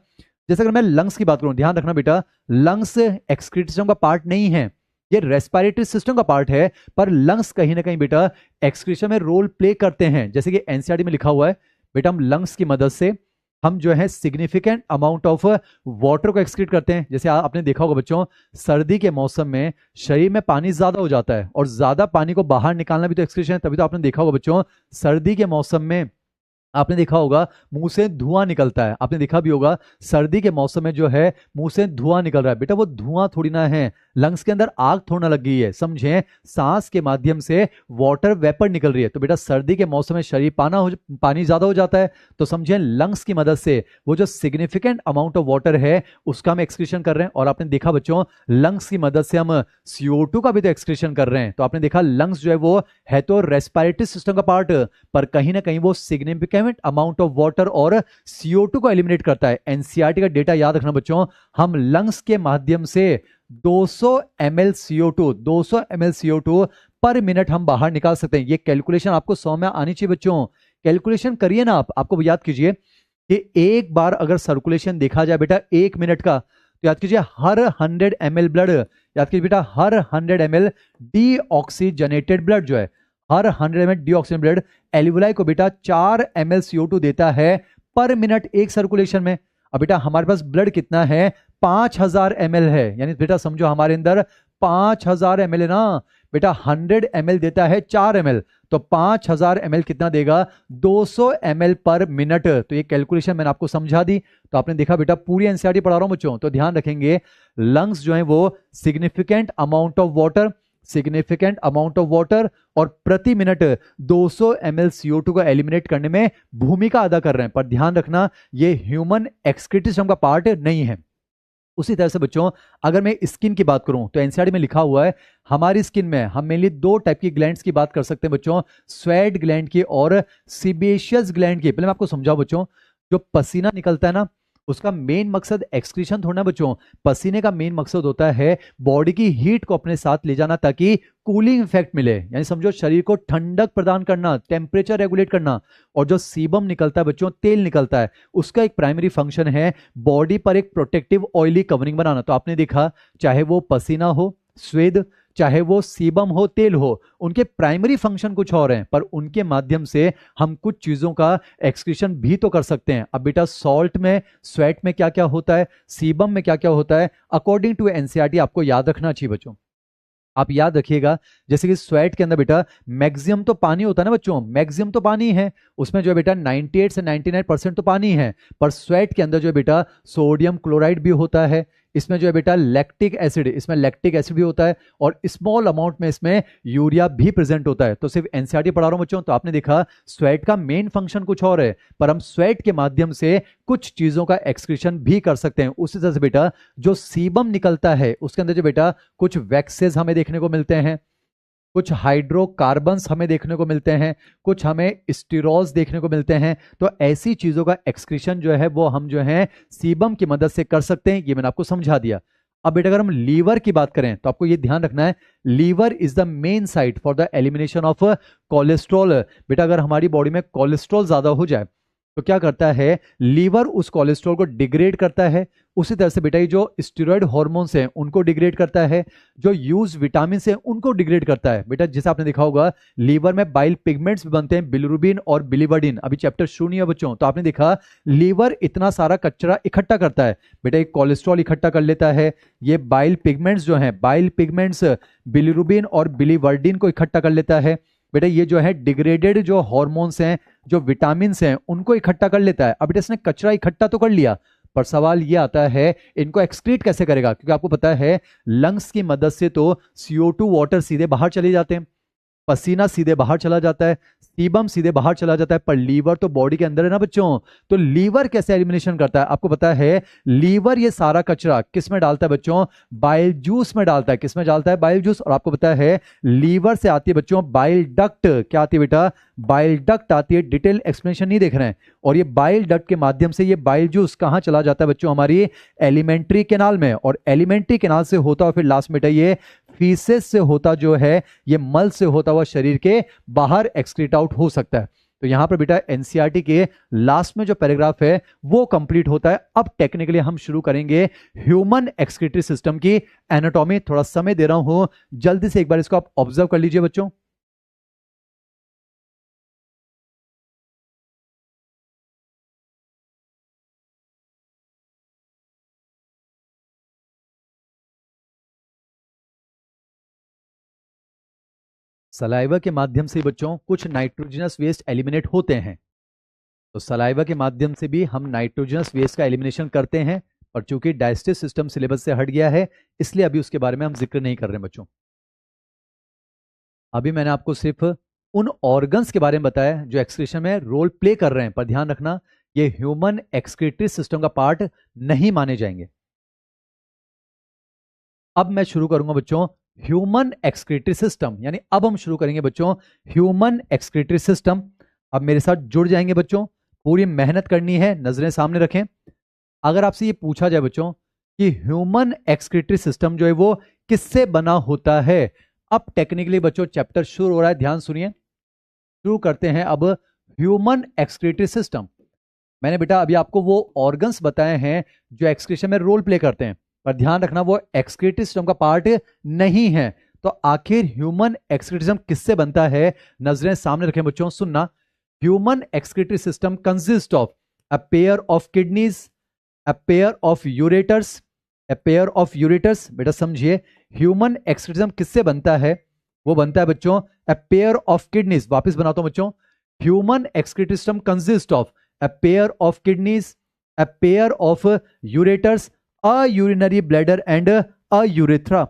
जैसे अगर मैं लंग्स की बात करूं, ध्यान रखना बेटा, लंग्स एक्सक्रीटरी सिस्टम का पार्ट नहीं है, ये रेस्पिरेटरी सिस्टम का पार्ट है, पर लंग्स कहीं ना कहीं बेटा एक्सक्रीशन में रोल प्ले करते हैं। जैसे कि एनसीईआरटी में लिखा हुआ है बेटा, हम लंग्स की मदद से हम जो है सिग्निफिकेंट अमाउंट ऑफ वाटर को एक्सक्रीट करते हैं। जैसे आपने देखा होगा बच्चों, सर्दी के मौसम में शरीर में पानी ज्यादा हो जाता है, और ज्यादा पानी को बाहर निकालना भी तो एक्सक्रीशन है। तभी तो आपने देखा होगा बच्चों, सर्दी के मौसम में आपने देखा होगा मुंह से धुआं निकलता है। आपने देखा भी होगा सर्दी के मौसम में जो है मुंह से धुआं निकल रहा है। बेटा वो धुआं थोड़ी ना है, लंग्स के अंदर आग थोड़ा लग गई है, समझे, सांस के माध्यम से वाटर वेपर निकल रही है। तो बेटा सर्दी के मौसम में शरीर पानी ज्यादा हो जाता है, तो समझे लंग्स की मदद से वो जो सिग्निफिकेंट अमाउंट ऑफ वाटर है उसका हम एक्सक्रीशन कर रहे हैं। और आपने देखा बच्चों लंग्स की मदद से हम CO2 का भी तो एक्सक्रीशन कर रहे हैं। तो आपने देखा लंग्स जो है वो है तो रेस्पिरेटरी सिस्टम का पार्ट, पर कहीं ना कहीं वो सिग्निफिकेंट अमाउंट ऑफ वाटर और CO2 को एलिमिनेट करता है। एनसीईआरटी का डेटा याद रखना बच्चों, हम लंग्स के माध्यम से 200 ml CO2 पर मिनट हम बाहर निकाल सकते हैं। ये कैलकुलेशन आपको 100 में आनी चाहिए बच्चों। कैलकुलेशन करिए ना, आपको याद कीजिए कि एक बार अगर सर्कुलेशन देखा जाए बेटा 1 मिनट का, तो याद कीजिए हर 100 ml ब्लड, याद कीजिए बेटा हर 100 ml डीऑक्सीजनेटेड ब्लड जो है, हर 100 ml डीऑक्सीजन ब्लड एल्वुलाई को बेटा 4 ml CO2 देता है पर मिनट एक सर्कुलेशन में। अब बेटा हमारे पास ब्लड कितना है, 5000 ml है, यानी बेटा समझो हमारे अंदर 5000 ml है ना बेटा, 100 ml देता है 4 ml, तो 5000 ml कितना देगा, 200 ml पर मिनट। तो ये कैलकुलेशन मैंने आपको समझा दी। तो आपने देखा बेटा पूरी एनसीईआरटी पढ़ा रहा हूं बच्चों, तो ध्यान रखेंगे लंग्स जो है वो सिग्निफिकेंट अमाउंट ऑफ वाटर और प्रति मिनट 200 ml CO2 को एलिमिनेट करने में भूमिका अदा कर रहे हैं। पर ध्यान रखना ये ह्यूमन एक्सक्रीटरी सिस्टम का पार्ट नहीं है। उसी तरह से बच्चों अगर मैं स्किन की बात करूं तो एनसीईआरटी में लिखा हुआ है हमारी स्किन में हम मेनली 2 टाइप की ग्लैंड्स की बात कर सकते हैं बच्चों, स्वेट ग्लैंड की और सीबेशियस ग्लैंड की। पहले मैं आपको समझाऊं बच्चों, जो पसीना निकलता है ना उसका मेन मकसद एक्सक्रीशन थोड़ा ना बच्चों, पसीने का मेन मकसद होता है बॉडी की हीट को अपने साथ ले जाना ताकि कूलिंग इफेक्ट मिले, यानी समझो शरीर को ठंडक प्रदान करना, टेम्परेचर रेगुलेट करना। और जो सीबम निकलता है बच्चों, तेल निकलता है, उसका एक प्राइमरी फंक्शन है बॉडी पर एक प्रोटेक्टिव ऑयली कवरिंग बनाना। तो आपने देखा चाहे वो पसीना हो, स्वेद, चाहे वो सीबम हो, तेल हो, उनके प्राइमरी फंक्शन कुछ और हैं, पर उनके माध्यम से हम कुछ चीजों का एक्सक्रीशन भी तो कर सकते हैं। अब बेटा सॉल्ट में, स्वेट में क्या क्या होता है, सीबम में क्या क्या होता है, अकॉर्डिंग टू एनसीईआरटी आपको याद रखना चाहिए बच्चों। आप याद रखिएगा जैसे कि स्वेट के अंदर बेटा मैक्सिमम तो पानी होता है ना बच्चों, मैक्सिमम तो पानी है उसमें जो है बेटा 98 से 99% तो पानी है, पर स्वेट के अंदर जो है बेटा सोडियम क्लोराइड भी होता है, इसमें जो है बेटा लैक्टिक एसिड, इसमें लैक्टिक एसिड भी होता है और स्मॉल अमाउंट में इसमें यूरिया भी प्रेजेंट होता है। तो सिर्फ एनसीईआरटी पढ़ा रहा हूं बच्चों, तो आपने देखा स्वेट का मेन फंक्शन कुछ और है, पर हम स्वेट के माध्यम से कुछ चीजों का एक्सक्रीशन भी कर सकते हैं। उसी तरह से बेटा जो सीबम निकलता है उसके अंदर जो बेटा कुछ वैक्सेस हमें देखने को मिलते हैं, कुछ हाइड्रोकार्बन्स हमें देखने को मिलते हैं, कुछ हमें स्टीरोल्स देखने को मिलते हैं। तो ऐसी चीजों का एक्सक्रीशन जो है वो हम जो है सीबम की मदद से कर सकते हैं, ये मैंने आपको समझा दिया। अब बेटा अगर हम लीवर की बात करें तो आपको ये ध्यान रखना है liver is the main site for the elimination of cholesterol. बेटा अगर हमारी बॉडी में कोलेस्ट्रॉल ज्यादा हो जाए तो क्या करता है, लीवर उस कोलेस्ट्रॉल को डिग्रेड करता है। उसी तरह से बेटा ये जो स्टेरॉइड हार्मोन्स हैं उनको डिग्रेड करता है, जो यूज विटामिन हैं उनको डिग्रेड करता है। बेटा जैसे आपने देखा होगा लीवर में बाइल पिगमेंट्स भी बनते हैं, बिलिरुबिन और बिलिवर्डिन। अभी चैप्टर शुरू नहीं है बच्चों, तो आपने देखा लीवर इतना सारा कचरा इकट्ठा करता है, बेटा एक कोलेस्ट्रॉल इकट्ठा कर लेता है, ये बाइल पिगमेंट्स जो है, बाइल पिगमेंट्स बिलिरुबिन और बिलिवर्डिन को इकट्ठा कर लेता है। बेटा ये जो है डिग्रेडेड जो हार्मोन्स हैं, जो विटामिन हैं उनको इकट्ठा कर लेता है। अब बेटा इसने कचरा इकट्ठा तो कर लिया, पर सवाल ये आता है इनको एक्सक्रीट कैसे करेगा, क्योंकि आपको पता है लंग्स की मदद से तो CO2 वाटर सीधे बाहर चले जाते हैं, पसीना सीधे बाहर चला जाता है, सीबम सीधे बाहर चला जाता है, पर लीवर तो बॉडी के अंदर है ना बच्चों। तो लीवर कैसे एलिमिनेशन करता है, आपको पता है लीवर ये सारा कचरा किस में डालता है बच्चों, बाइल जूस में डालता है। किस में डालता है, बाइल जूस। और आपको पता है लीवर से आती है बच्चों बाइल डक्ट, क्या आती है बेटा, बाइल डक्ट आती है। डिटेल एक्सप्लेनेशन नहीं देख रहे हैं। और ये बाइल डक्ट के माध्यम से ये बाइल जूस कहां चला जाता है बच्चों, हमारी एलिमेंट्री कैनाल में, और एलिमेंट्री कैनाल से होता हुआ फिर लास्ट में ये फीसेस से होता जो है, ये मल से होता हुआ शरीर के बाहर एक्सक्रीट आउट हो सकता है। तो यहां पर बेटा एनसीईआरटी के लास्ट में जो पैराग्राफ है वो कंप्लीट होता है। अब टेक्निकली हम शुरू करेंगे ह्यूमन एक्सक्रीटरी सिस्टम की एनाटॉमी। थोड़ा समय दे रहा हूं, जल्दी से एक बार इसको आप ऑब्जर्व कर लीजिए बच्चों। सलाइवा के माध्यम से बच्चों कुछ नाइट्रोजनस वेस्ट एलिमिनेट होते हैं, तो सलाइवा के माध्यम से भी हम नाइट्रोजनस वेस्ट का एलिमिनेशन करते हैं। और चूंकि डाइजेस्टिव सिस्टम सिलेबस से हट गया है इसलिए अभी उसके बारे में हम जिक्र नहीं कर रहे हैं बच्चों। अभी मैंने आपको सिर्फ उन ऑर्गन्स के बारे में बताया जो एक्सक्रीशन में रोल प्ले कर रहे हैं, पर ध्यान रखना ये ह्यूमन एक्सक्रीटरी सिस्टम का पार्ट नहीं माने जाएंगे। अब मैं शुरू करूंगा बच्चों ह्यूमन एक्सक्रीटरी सिस्टम, यानी अब हम शुरू करेंगे बच्चों ह्यूमन एक्सक्रीटरी सिस्टम। अब मेरे साथ जुड़ जाएंगे बच्चों, पूरी मेहनत करनी है, नजरें सामने रखें। अगर आपसे ये पूछा जाए बच्चों कि ह्यूमन एक्सक्रीटरी सिस्टम जो है वो किससे बना होता है, अब टेक्निकली बच्चों चैप्टर शुरू हो रहा है, ध्यान सुनिए। शुरू करते हैं अब ह्यूमन एक्सक्रीटरी सिस्टम। मैंने बेटा अभी आपको वो ऑर्गन्स बताए हैं जो एक्सक्रीशन में रोल प्ले करते हैं, पर ध्यान रखना वो एक्सक्रीटरी सिस्टम का पार्ट नहीं है। तो आखिर ह्यूमन एक्सक्रीटरी सिस्टम किससे बनता है, नजरें सामने रखें बच्चों, सुनना। Human excretory system consist of a pair of kidneys, a pair of ureters, a pair of ureters. बेटा समझिए ह्यूमन एक्सक्रीटरी सिस्टम किससे बनता है, वो बनता है बच्चों अ पेयर ऑफ किडनीज। वापस बनाता हूं बच्चों, human excretory system consist of a pair of kidneys, a pair of ureters, a urinary bladder and a urethra।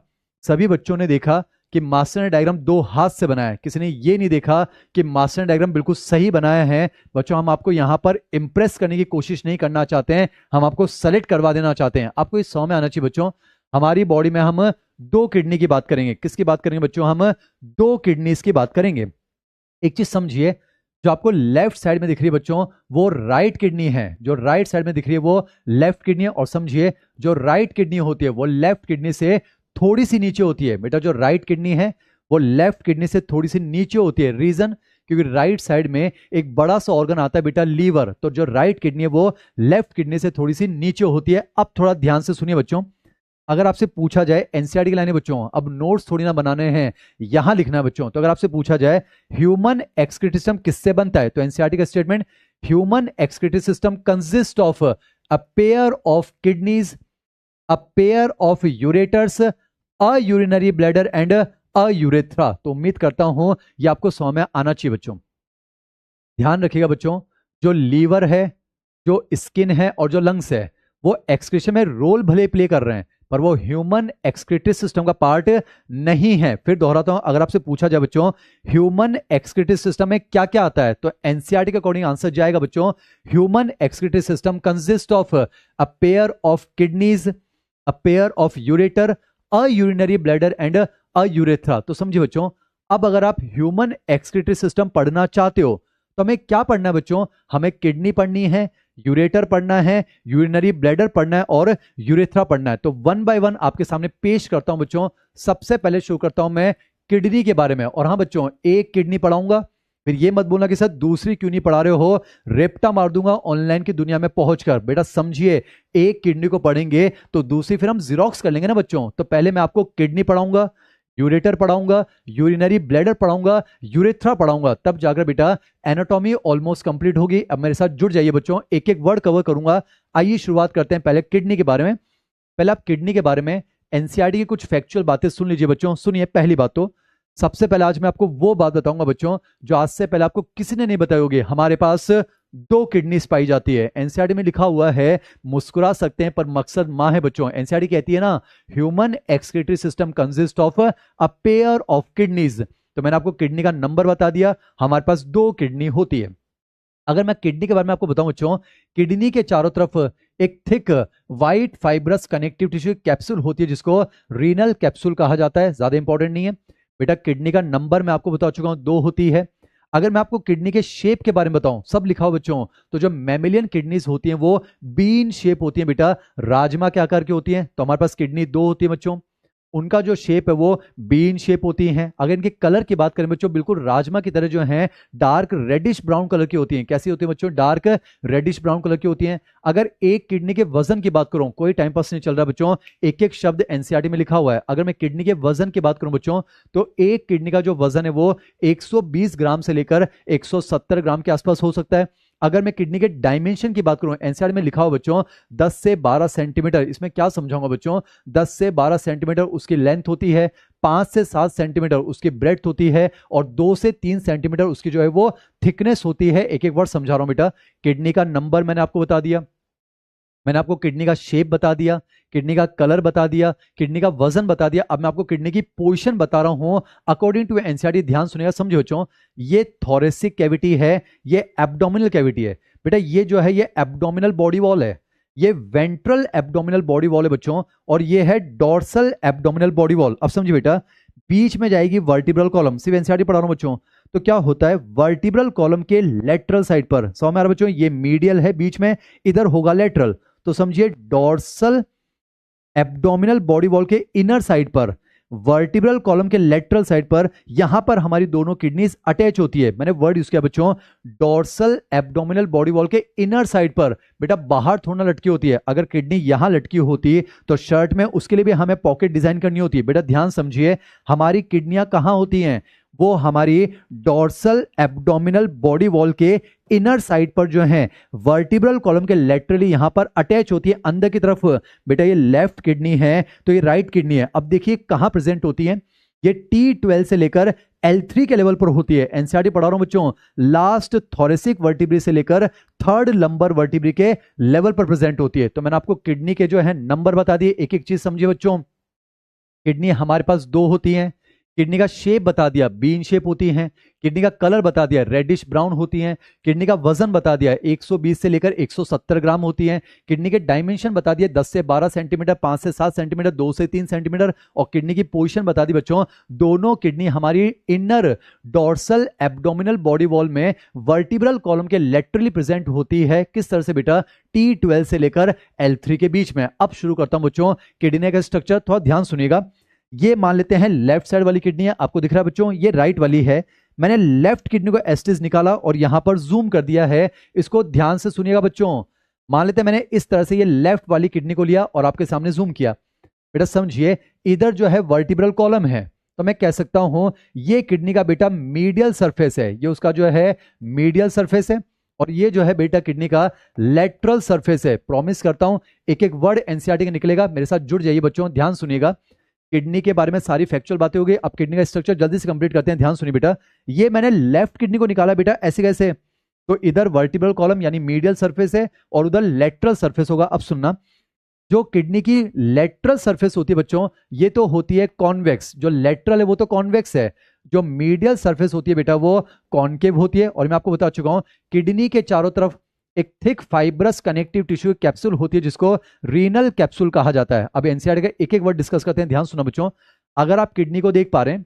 सभी बच्चों ने देखा कि मास्टर ने डायग्राम दो हाथ से बनाया है, किसी ने ये नहीं देखा कि मास्टर ने डायग्राम बिल्कुल सही बनाया है। बच्चों हम आपको यहां पर इंप्रेस करने की कोशिश नहीं करना चाहते हैं, हम आपको सेलेक्ट करवा देना चाहते हैं। आपको इस 100 में आना चाहिए बच्चों। हमारी बॉडी में हम दो किडनी की बात करेंगे, किसकी बात करेंगे बच्चों, हम दो किडनीज की बात करेंगे। एक चीज समझिए, जो आपको लेफ्ट साइड में दिख रही है बच्चों वो राइट किडनी है, जो राइट साइड में दिख रही है वो लेफ्ट किडनी है। और समझिए जो राइट किडनी होती है वो लेफ्ट किडनी से थोड़ी सी नीचे होती है। बेटा जो राइट किडनी है वो लेफ्ट किडनी से थोड़ी सी नीचे होती है, रीजन क्योंकि राइट साइड में एक बड़ा सा ऑर्गन आता है बेटा लीवर, तो जो राइट किडनी है वो लेफ्ट किडनी से थोड़ी सी नीचे होती है। अब थोड़ा ध्यान से सुनिए बच्चों, अगर आपसे पूछा जाए एनसीईआरटी की लाइनें बच्चों, अब नोट्स थोड़ी ना बनाने हैं, यहां लिखना है बच्चों। तो अगर आपसे पूछा जाए ह्यूमन एक्सक्रीटरी सिस्टम किससे बनता है, तो एनसीईआरटी का statement human excretory system consist of a pair of kidneys, a pair of ureters, a urinary bladder and a urethra. तो उम्मीद करता हूं ये आपको 100 में आना चाहिए बच्चों। ध्यान रखिएगा बच्चों, जो लीवर है, जो स्किन है और जो लंग्स है वो एक्सक्रीशन में रोल भले प्ले कर रहे हैं, पर वो ह्यूमन एक्सक्रीटरी सिस्टम का पार्ट नहीं है। फिर दोहराता हूं, अगर आपसे पूछा जाए बच्चों ह्यूमन एक्सक्रीटरी सिस्टम में क्या क्या आता है, तो एनसीईआरटी के अकॉर्डिंग आंसर जाएगा बच्चों human excretory system consist of a pair of kidneys, a pair of ureter, a urinary bladder and a urethra. तो समझिए बच्चों, अब अगर आप ह्यूमन एक्सक्रीटरी सिस्टम पढ़ना चाहते हो तो हमें क्या पढ़ना है बच्चों, हमें किडनी पढ़नी है, यूरेटर पढ़ना है, यूरिनरी ब्लैडर पढ़ना है और यूरेथ्रा पढ़ना है। तो वन बाय वन आपके सामने पेश करता हूं बच्चों। सबसे पहले शुरू करता हूं मैं किडनी के बारे में। और हाँ बच्चों, एक किडनी पढ़ाऊंगा, फिर ये मत बोलना कि सर दूसरी क्यों नहीं पढ़ा रहे हो, रेप्टा मार दूंगा ऑनलाइन की दुनिया में पहुंचकर। बेटा समझिए, एक किडनी को पढ़ेंगे तो दूसरी फिर हम जीरोक्स कर लेंगे ना बच्चों। तो पहले मैं आपको किडनी पढ़ाऊंगा, यूरेटर पढ़ाऊंगा, यूरिनरी ब्लैडर पढ़ाऊंगा, यूरेथ्रा पढ़ाऊंगा, तब जाकर बेटा एनाटॉमी ऑलमोस्ट कंप्लीट होगी। अब मेरे साथ जुड़ जाइए बच्चों, एक एक वर्ड कवर करूंगा। आइए शुरुआत करते हैं पहले किडनी के बारे में। पहले आप किडनी के बारे में एनसीईआरटी की कुछ फैक्चुअल बातें सुन लीजिए बच्चों। सुनिए, पहली बात तो सबसे पहले आज मैं आपको वो बात बताऊंगा बच्चों जो आज से पहले आपको किसी ने नहीं बताई होगी। हमारे पास दो किडनीज पाई जाती है। एनसीईआरटी में लिखा हुआ है, मुस्कुरा सकते हैं पर मकसद मां है बच्चों। एनसीईआरटी कहती है ना human excretory system consist of a pair of kidneys. तो मैंने आपको किडनी का नंबर बता दिया, हमारे पास दो किडनी होती है। अगर मैं किडनी के बारे में आपको बताऊं बच्चों, किडनी के चारों तरफ एक thick white fibrous connective tissue capsule होती है जिसको रीनल कैप्सूल कहा जाता है। ज्यादा इंपॉर्टेंट नहीं है बेटा। किडनी का नंबर मैं आपको बता चुका हूं, दो होती है। अगर मैं आपको किडनी के शेप के बारे में बताऊं, सब लिखा हो बच्चों, तो जो मैमिलियन किडनीज होती हैं वो बीन शेप होती हैं बेटा, राजमा के आकार की होती हैं। तो हमारे पास किडनी दो होती है बच्चों, उनका जो शेप है वो बीन शेप होती है। अगर इनके कलर की बात करें बच्चों, बिल्कुल राजमा की तरह जो है डार्क रेडिश ब्राउन कलर की होती हैं। कैसी होती है बच्चों, डार्क रेडिश ब्राउन कलर की होती हैं। अगर एक किडनी के वजन की बात करूं, कोई टाइम पास नहीं चल रहा बच्चों, एक एक शब्द एनसीईआरटी में लिखा हुआ है। अगर मैं किडनी के वजन की बात करूं बच्चों, तो एक किडनी का जो वजन है वो 120 ग्राम से लेकर 170 ग्राम के आसपास हो सकता है। अगर मैं किडनी के डायमेंशन की बात करूं, एनसीईआरटी में लिखा हुआ बच्चों 10 से 12 सेंटीमीटर। इसमें क्या समझाऊंगा बच्चों, 10 से 12 सेंटीमीटर उसकी लेंथ होती है, 5 से 7 सेंटीमीटर उसकी ब्रेड्थ होती है और 2 से 3 सेंटीमीटर उसकी जो है वो थिकनेस होती है। एक एक वर्ड समझा रहा हूं बेटा। किडनी का नंबर मैंने आपको बता दिया, मैंने आपको किडनी का शेप बता दिया, किडनी का कलर बता दिया, किडनी का वजन बता दिया। अब मैं आपको किडनी की पोजीशन बता रहा हूं अकॉर्डिंग टू एनसीईआरटी। ध्यान सुनिएगा, समझो बच्चों। ये थोरेसिक कैविटी है, ये एब्डोमिनल कैविटी है बेटा। ये जो है ये एब्डोमिनल बॉडी वॉल है, ये वेंट्रल एब्डोमिनल बॉडी वॉल है बच्चों, और ये है डोर्सल एब्डोमिनल बॉडी वॉल। अब समझिए बेटा, बीच में जाएगी वर्टिब्रल कॉलम। सिर्फ एनसीईआरटी पढ़ा रहा हूं बच्चों। तो क्या होता है, वर्टिब्रल कॉलम के लेटरल साइड पर, समझ में आ रहा है बच्चों, ये मीडियल है बीच में, इधर होगा लेटरल। तो समझिए डोर्सल एब्डोमिनल बॉडी वॉल के इनर साइड पर, वर्टिब्रल कॉलम के लेटरल साइड पर, यहां पर हमारी दोनों किडनीज अटैच होती है। मैंने वर्ड यूज किया बच्चों, डोर्सल एब्डोमिनल बॉडी वॉल के इनर साइड पर। बेटा बाहर थोड़ा लटकी होती है, अगर किडनी यहां लटकी होती तो शर्ट में उसके लिए भी हमें पॉकेट डिजाइन करनी होती है। बेटा ध्यान समझिए, हमारी किडनियां कहां होती हैं, वो हमारी डोर्सल एब्डोमिनल बॉडी वॉल के इनर साइड पर जो है, वर्टिब्रल कॉलम के लेटरली यहां पर अटैच होती है अंदर की तरफ। बेटा ये लेफ्ट किडनी है, तो ये राइट किडनी है। अब देखिए कहां प्रेजेंट होती है, ये T12 से लेकर L3 के लेवल पर होती है। एनसीईआरटी पढ़ा रहा हूं बच्चों, लास्ट थोरेसिक वर्टिब्री से लेकर थर्ड लंबर वर्टिब्री के लेवल पर प्रेजेंट होती है। तो मैंने आपको किडनी के जो है नंबर बता दिए। एक एक चीज समझिए बच्चों। किडनी हमारे पास दो होती हैं। किडनी का शेप बता दिया, बीन शेप होती हैं। किडनी का कलर बता दिया, रेडिश ब्राउन होती हैं। किडनी का वजन बता दिया, 120 से लेकर 170 ग्राम होती हैं। किडनी के डायमेंशन बता दिए, 10 से 12 सेंटीमीटर, 5 से 7 सेंटीमीटर, 2 से 3 सेंटीमीटर। और किडनी की पोजीशन बता दी बच्चों। दोनों किडनी हमारी inner dorsal abdominal body wall में वर्टिब्रल कॉलम के लेटरली प्रेजेंट होती है। किस तरह से बेटा, T12 से लेकर L3 के बीच में। अब शुरू करता हूं बच्चों किडनी का स्ट्रक्चर, थोड़ा ध्यान सुनिएगा। ये मान लेते हैं लेफ्ट साइड वाली किडनी है, आपको दिख रहा है बच्चों, ये राइट वाली है। मैंने लेफ्ट किडनी को एस्टिस निकाला और यहां पर जूम कर दिया है। इसको ध्यान से सुनिएगा बच्चों। मान लेते हैं मैंने इस तरह से ये लेफ्ट वाली किडनी को लिया और आपके सामने जूम किया। बेटा समझिए, इधर जो है वर्टिब्रल कॉलम है, तो मैं कह सकता हूं ये किडनी का बेटा मीडियल सरफेस है, ये उसका जो है मीडियल सरफेस है। और ये जो है बेटा किडनी का लेटरल सरफेस है। प्रॉमिस करता हूं एक एक वर्ड एनसीईआरटी का निकलेगा, मेरे साथ जुड़ जाइए बच्चों, ध्यान सुनिएगा। किडनी के बारे में सारी फैक्चुअल बातें हो गई। अब किडनी का स्ट्रक्चर जल्दी से कंप्लीट करते हैं, ध्यान सुनिए बेटा। ये मैंने लेफ्ट किडनी को निकाला बेटा, ऐसे कैसे, तो इधर वर्टिब्रल कॉलम यानी मीडियल सरफेस है और उधर लेटरल सरफेस होगा। अब सुनना, जो किडनी की लेटरल सरफेस होती है बच्चों, ये तो होती है कॉन्वेक्स। जो लेटरल है वो तो कॉन्वेक्स है, जो मीडियल सरफेस होती है बेटा वो कॉनकेव होती है। और मैं आपको बता चुका हूं, किडनी के चारों तरफ एक thick fibrous connective tissue capsule होती है, जिसको रीनल कैप्सूल कहा जाता है। अब एनसीईआरटी का एक एक वर्ड डिस्कस करते हैं, ध्यान सुनो बच्चों। अगर आप किडनी को देख पा रहे हैं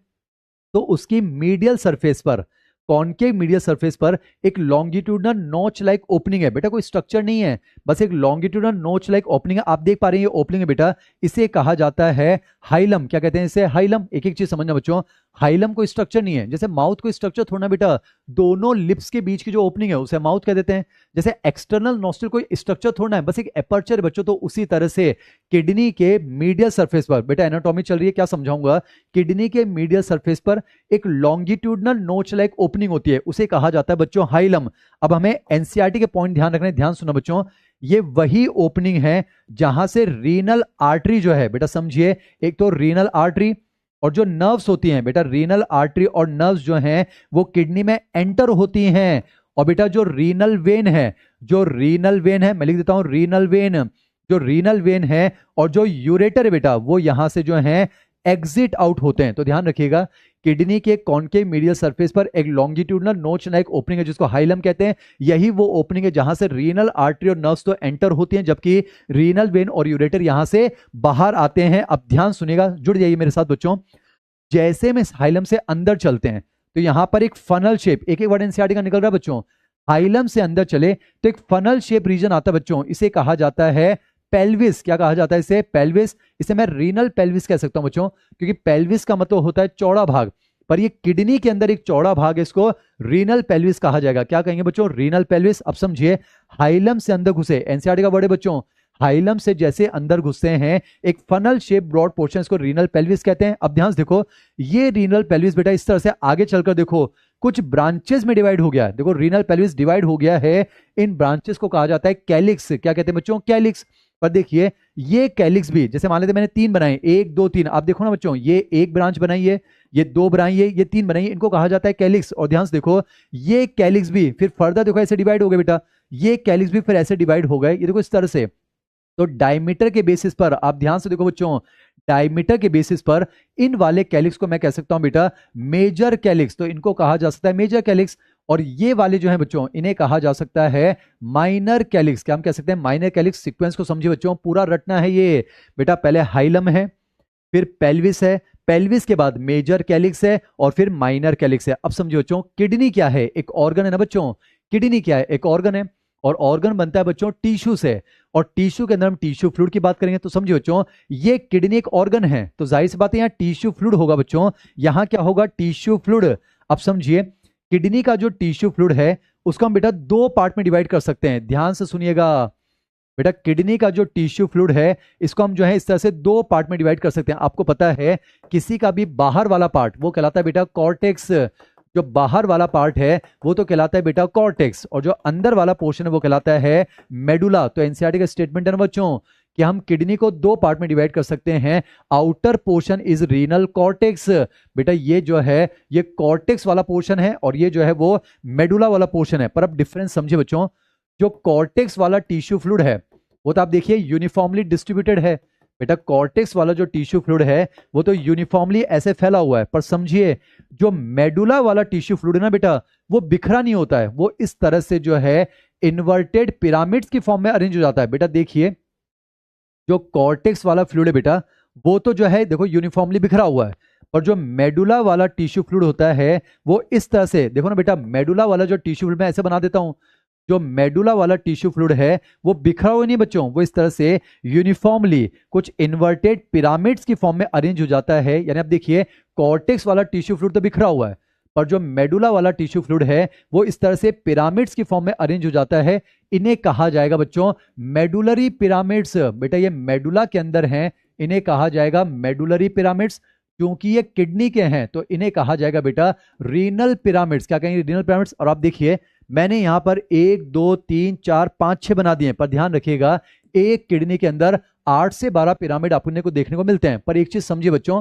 तो उसकी मीडियल सरफेस पर, कॉनकेव मीडियल सरफेस पर एक लॉन्गिट्यूडनल नोच लाइक ओपनिंग है। बेटा कोई स्ट्रक्चर नहीं है, बस एक लॉन्गिट्यूडनल नोच लाइक ओपनिंग है। आप देख पा रहे हैं ये ओपनिंग है बेटा, इसे कहा जाता है हाइलम। क्या कहते हैं इसे, हाइलम। एक एक चीज समझना बच्चों, हाइलम कोई स्ट्रक्चर नहीं है। जैसे माउथ कोई स्ट्रक्चर थोड़ा ना बेटा, दोनों लिप्स के बीच की जो ओपनिंग है उसे माउथ कह देते हैं। जैसे एक्सटर्नल नॉस्ट्रिल कोई स्ट्रक्चर थोड़ा है, बस एक एपर्चर है बच्चों। तो उसी तरह से किडनी के मीडियल सरफेस पर, बेटा एनाटॉमी चल रही है, क्या समझाऊंगा, किडनी के मीडियल सरफेस पर एक लॉन्गिट्यूडनल नोच लाइक ओपनिंग होती है, उसे कहा जाता है बच्चों हाइलम। अब हमें एनसीईआरटी के पॉइंट ध्यान रखने, ध्यान सुनो बच्चों। ये वही ओपनिंग है जहां से रीनल आर्टरी जो है, बेटा समझिए, एक तो रीनल आर्टरी और जो नर्व्स होती हैं बेटा, रीनल आर्टरी और नर्व्स जो हैं वो किडनी में एंटर होती हैं। और बेटा जो रीनल वेन है, जो रीनल वेन है, मैं लिख देता हूं रीनल वेन, जो रीनल वेन है और जो यूरेटर है बेटा, वो यहां से जो है एग्जिट आउट होते हैं। तो ध्यान रखिएगा, किडनी के कॉनकेव मीडियल सरफेस पर एक लॉन्गिट्यूडनल नोच लाइक ओपनिंग है जिसको हाइलम कहते हैं। यही वो ओपनिंग है जहां से रीनल आर्टरी और नर्व्स तो एंटर होती हैं, जबकि रीनल वेन और यूरेटर यहां से बाहर आते हैं। अब ध्यान सुनिएगा, जुड़ जाइए मेरे साथ बच्चों। जैसे में हाइलम से अंदर चलते हैं तो यहां पर एक फनल शेप, एक एक वर्ड एनसीईआरटी का निकल रहा है बच्चों, हाइलम से अंदर चले तो एक फनल शेप रीजन आता है बच्चों, इसे कहा जाता है पेल्विस। क्या कहा जाता है इसे, पेल्विस। इसे मैं रीनल पेल्विस कह सकता हूं बच्चों, क्योंकि पेल्विस का मतलब होता है चौड़ा भाग, पर ये किडनी के अंदर एक चौड़ा भाग है, इसको रीनल पेल्विस कहा जाएगा। क्या कहेंगे बच्चों, रीनल पेल्विस। अब समझिए, हाइलम से अंदर घुसे, एनसीईआरटी का वर्ड है बच्चों, हाइलम से जैसे अंदर घुसते हैं एक फनल शेप ब्रॉड पोर्शन, इसको रीनल पेल्विस कहते हैं। अब ध्यान से देखो, ये रीनल पेल्विस बेटा इस तरह से आगे चलकर देखो कुछ ब्रांचेस में डिवाइड हो गया है। देखो रीनल पेल्विस डिवाइड हो गया है, इन ब्रांचेस को कहा जाता है कैलिक्स। क्या कहते हैं बच्चों, कैलिक्स। पर देखिए ये कैलिक्स भी, जैसे मान लेते मैंने 3 बनाए, 1 2 3, आप देखो ना बच्चों, ये एक ब्रांच बनाई है, ये 2 बनाई है, ये 3 बनाई है, इनको कहा जाता है कैलिक्स। और ध्यान से देखो, ये कैलिक्स भी फिर फर्दर देखो ऐसे डिवाइड हो गए बेटा, ये कैलिक्स भी फिर ऐसे डिवाइड हो गए, ये देखो इस तरह से। तो डायमीटर के बेसिस पर आप ध्यान से देखो बच्चों, डायमीटर के बेसिस पर इन वाले कैलिक्स को मैं कह सकता हूं बेटा मेजर कैलिक्स, तो इनको कहा जा सकता है मेजर कैलिक्स। और ये वाले जो है बच्चों इन्हें कहा जा सकता है माइनर कैलिक्स। क्या हम कह सकते हैं? Minor calyx. सीक्वेंस को समझिए बच्चों, पूरा रटना है ये बेटा। पहले हाइलम है, फिर पेल्विस है, पेल्विस के बाद मेजर कैलिक्स है और फिर माइनर कैलिक्स है। अब समझिए बच्चों, किडनी क्या है? एक ऑर्गन है ना बच्चों। किडनी क्या है? एक ऑर्गन है, और ऑर्गन बनता है बच्चों टिश्यू से, और टिश्यू के अंदर हम टिश्यू फ्लूइड की बात करेंगे। तो समझिए बच्चों, ये किडनी एक ऑर्गन है, तो जाहिर सी बात है यहाँ टिश्यू फ्लूइड होगा बच्चों। यहाँ क्या होगा? Tissue fluid. अब समझिए, किडनी का जो टिश्यू फ्लूइड है उसको हम बेटा दो पार्ट में डिवाइड कर सकते हैं। ध्यान से सुनिएगा बेटा, किडनी का जो टिश्यू फ्लूइड है इसको हम जो है इस तरह से दो पार्ट में डिवाइड कर सकते हैं। आपको पता है किसी का भी बाहर वाला पार्ट वो कहलाता है बेटा कॉर्टेक्स। जो बाहर वाला पार्ट है वो तो कहलाता है बेटा कॉर्टेक्स, और जो अंदर वाला पोर्शन है वो कहलाता है मेडुला। तो एनसीईआरटी का स्टेटमेंट है ना बच्चों कि हम किडनी को दो पार्ट में डिवाइड कर सकते हैं। Outer portion is renal cortex. बेटा ये जो है ये कॉर्टेक्स वाला पोर्शन है, और ये जो है वो मेडुला वाला पोर्शन है। पर अब डिफरेंस समझे बच्चों, जो कॉर्टेक्स वाला टिश्यू फ्लूइड है वो तो आप देखिए यूनिफॉर्मली डिस्ट्रीब्यूटेड है। बेटा कॉर्टेक्स वाला जो टिश्यू फ्लूइड है वो तो यूनिफॉर्मली ऐसे फैला हुआ है, पर समझिए जो मेडुला वाला टिश्यू फ्लूइड है ना बेटा, वो बिखरा नहीं होता है, वो इस तरह से जो है इन्वर्टेड पिरामिड्स की फॉर्म में अरेंज हो जाता है। बेटा देखिए, जो कॉर्टेक्स वाला फ्लूइड है बेटा वो तो जो है देखो यूनिफॉर्मली बिखरा हुआ है, और जो मेडुला वाला टिश्यू फ्लूइड होता है वो इस तरह से, देखो ना बेटा, मेडुला वाला जो टिश्यू फ्लूइड मैं ऐसे बना देता हूं, जो मेडुला वाला टिश्यू फ्लूइड है वो बिखरा हुआ नहीं बच्चों, वो इस तरह से यूनिफॉर्मली कुछ इन्वर्टेड पिरामिड्स की फॉर्म में अरेंज हो जाता है। यानी आप देखिए, कॉर्टेक्स वाला टिश्यू फ्लूइड तो बिखरा हुआ है, पर जो मेडुला वाला टिश्यू फ्लूइड है वो इस तरह से पिरामिड्स की फॉर्म में अरेंज हो जाता है। इन्हें कहा जाएगा बच्चों मेडुलरी पिरामिड्स। बेटा ये मेडुला के अंदर हैं, इन्हें कहा जाएगा मेडुलरी पिरामिड्स। क्योंकि ये किडनी के हैं तो इन्हें कहा जाएगा बेटा रीनल पिरामिड्स। क्या कहेंगे? Renal pyramids. और आप देखिए, मैंने यहां पर 1 2 3 4 5 6 बना दिए, पर ध्यान रखिएगा एक किडनी के अंदर 8 से 12 पिरामिड आपने को देखने को मिलते हैं। पर एक चीज समझिए बच्चों,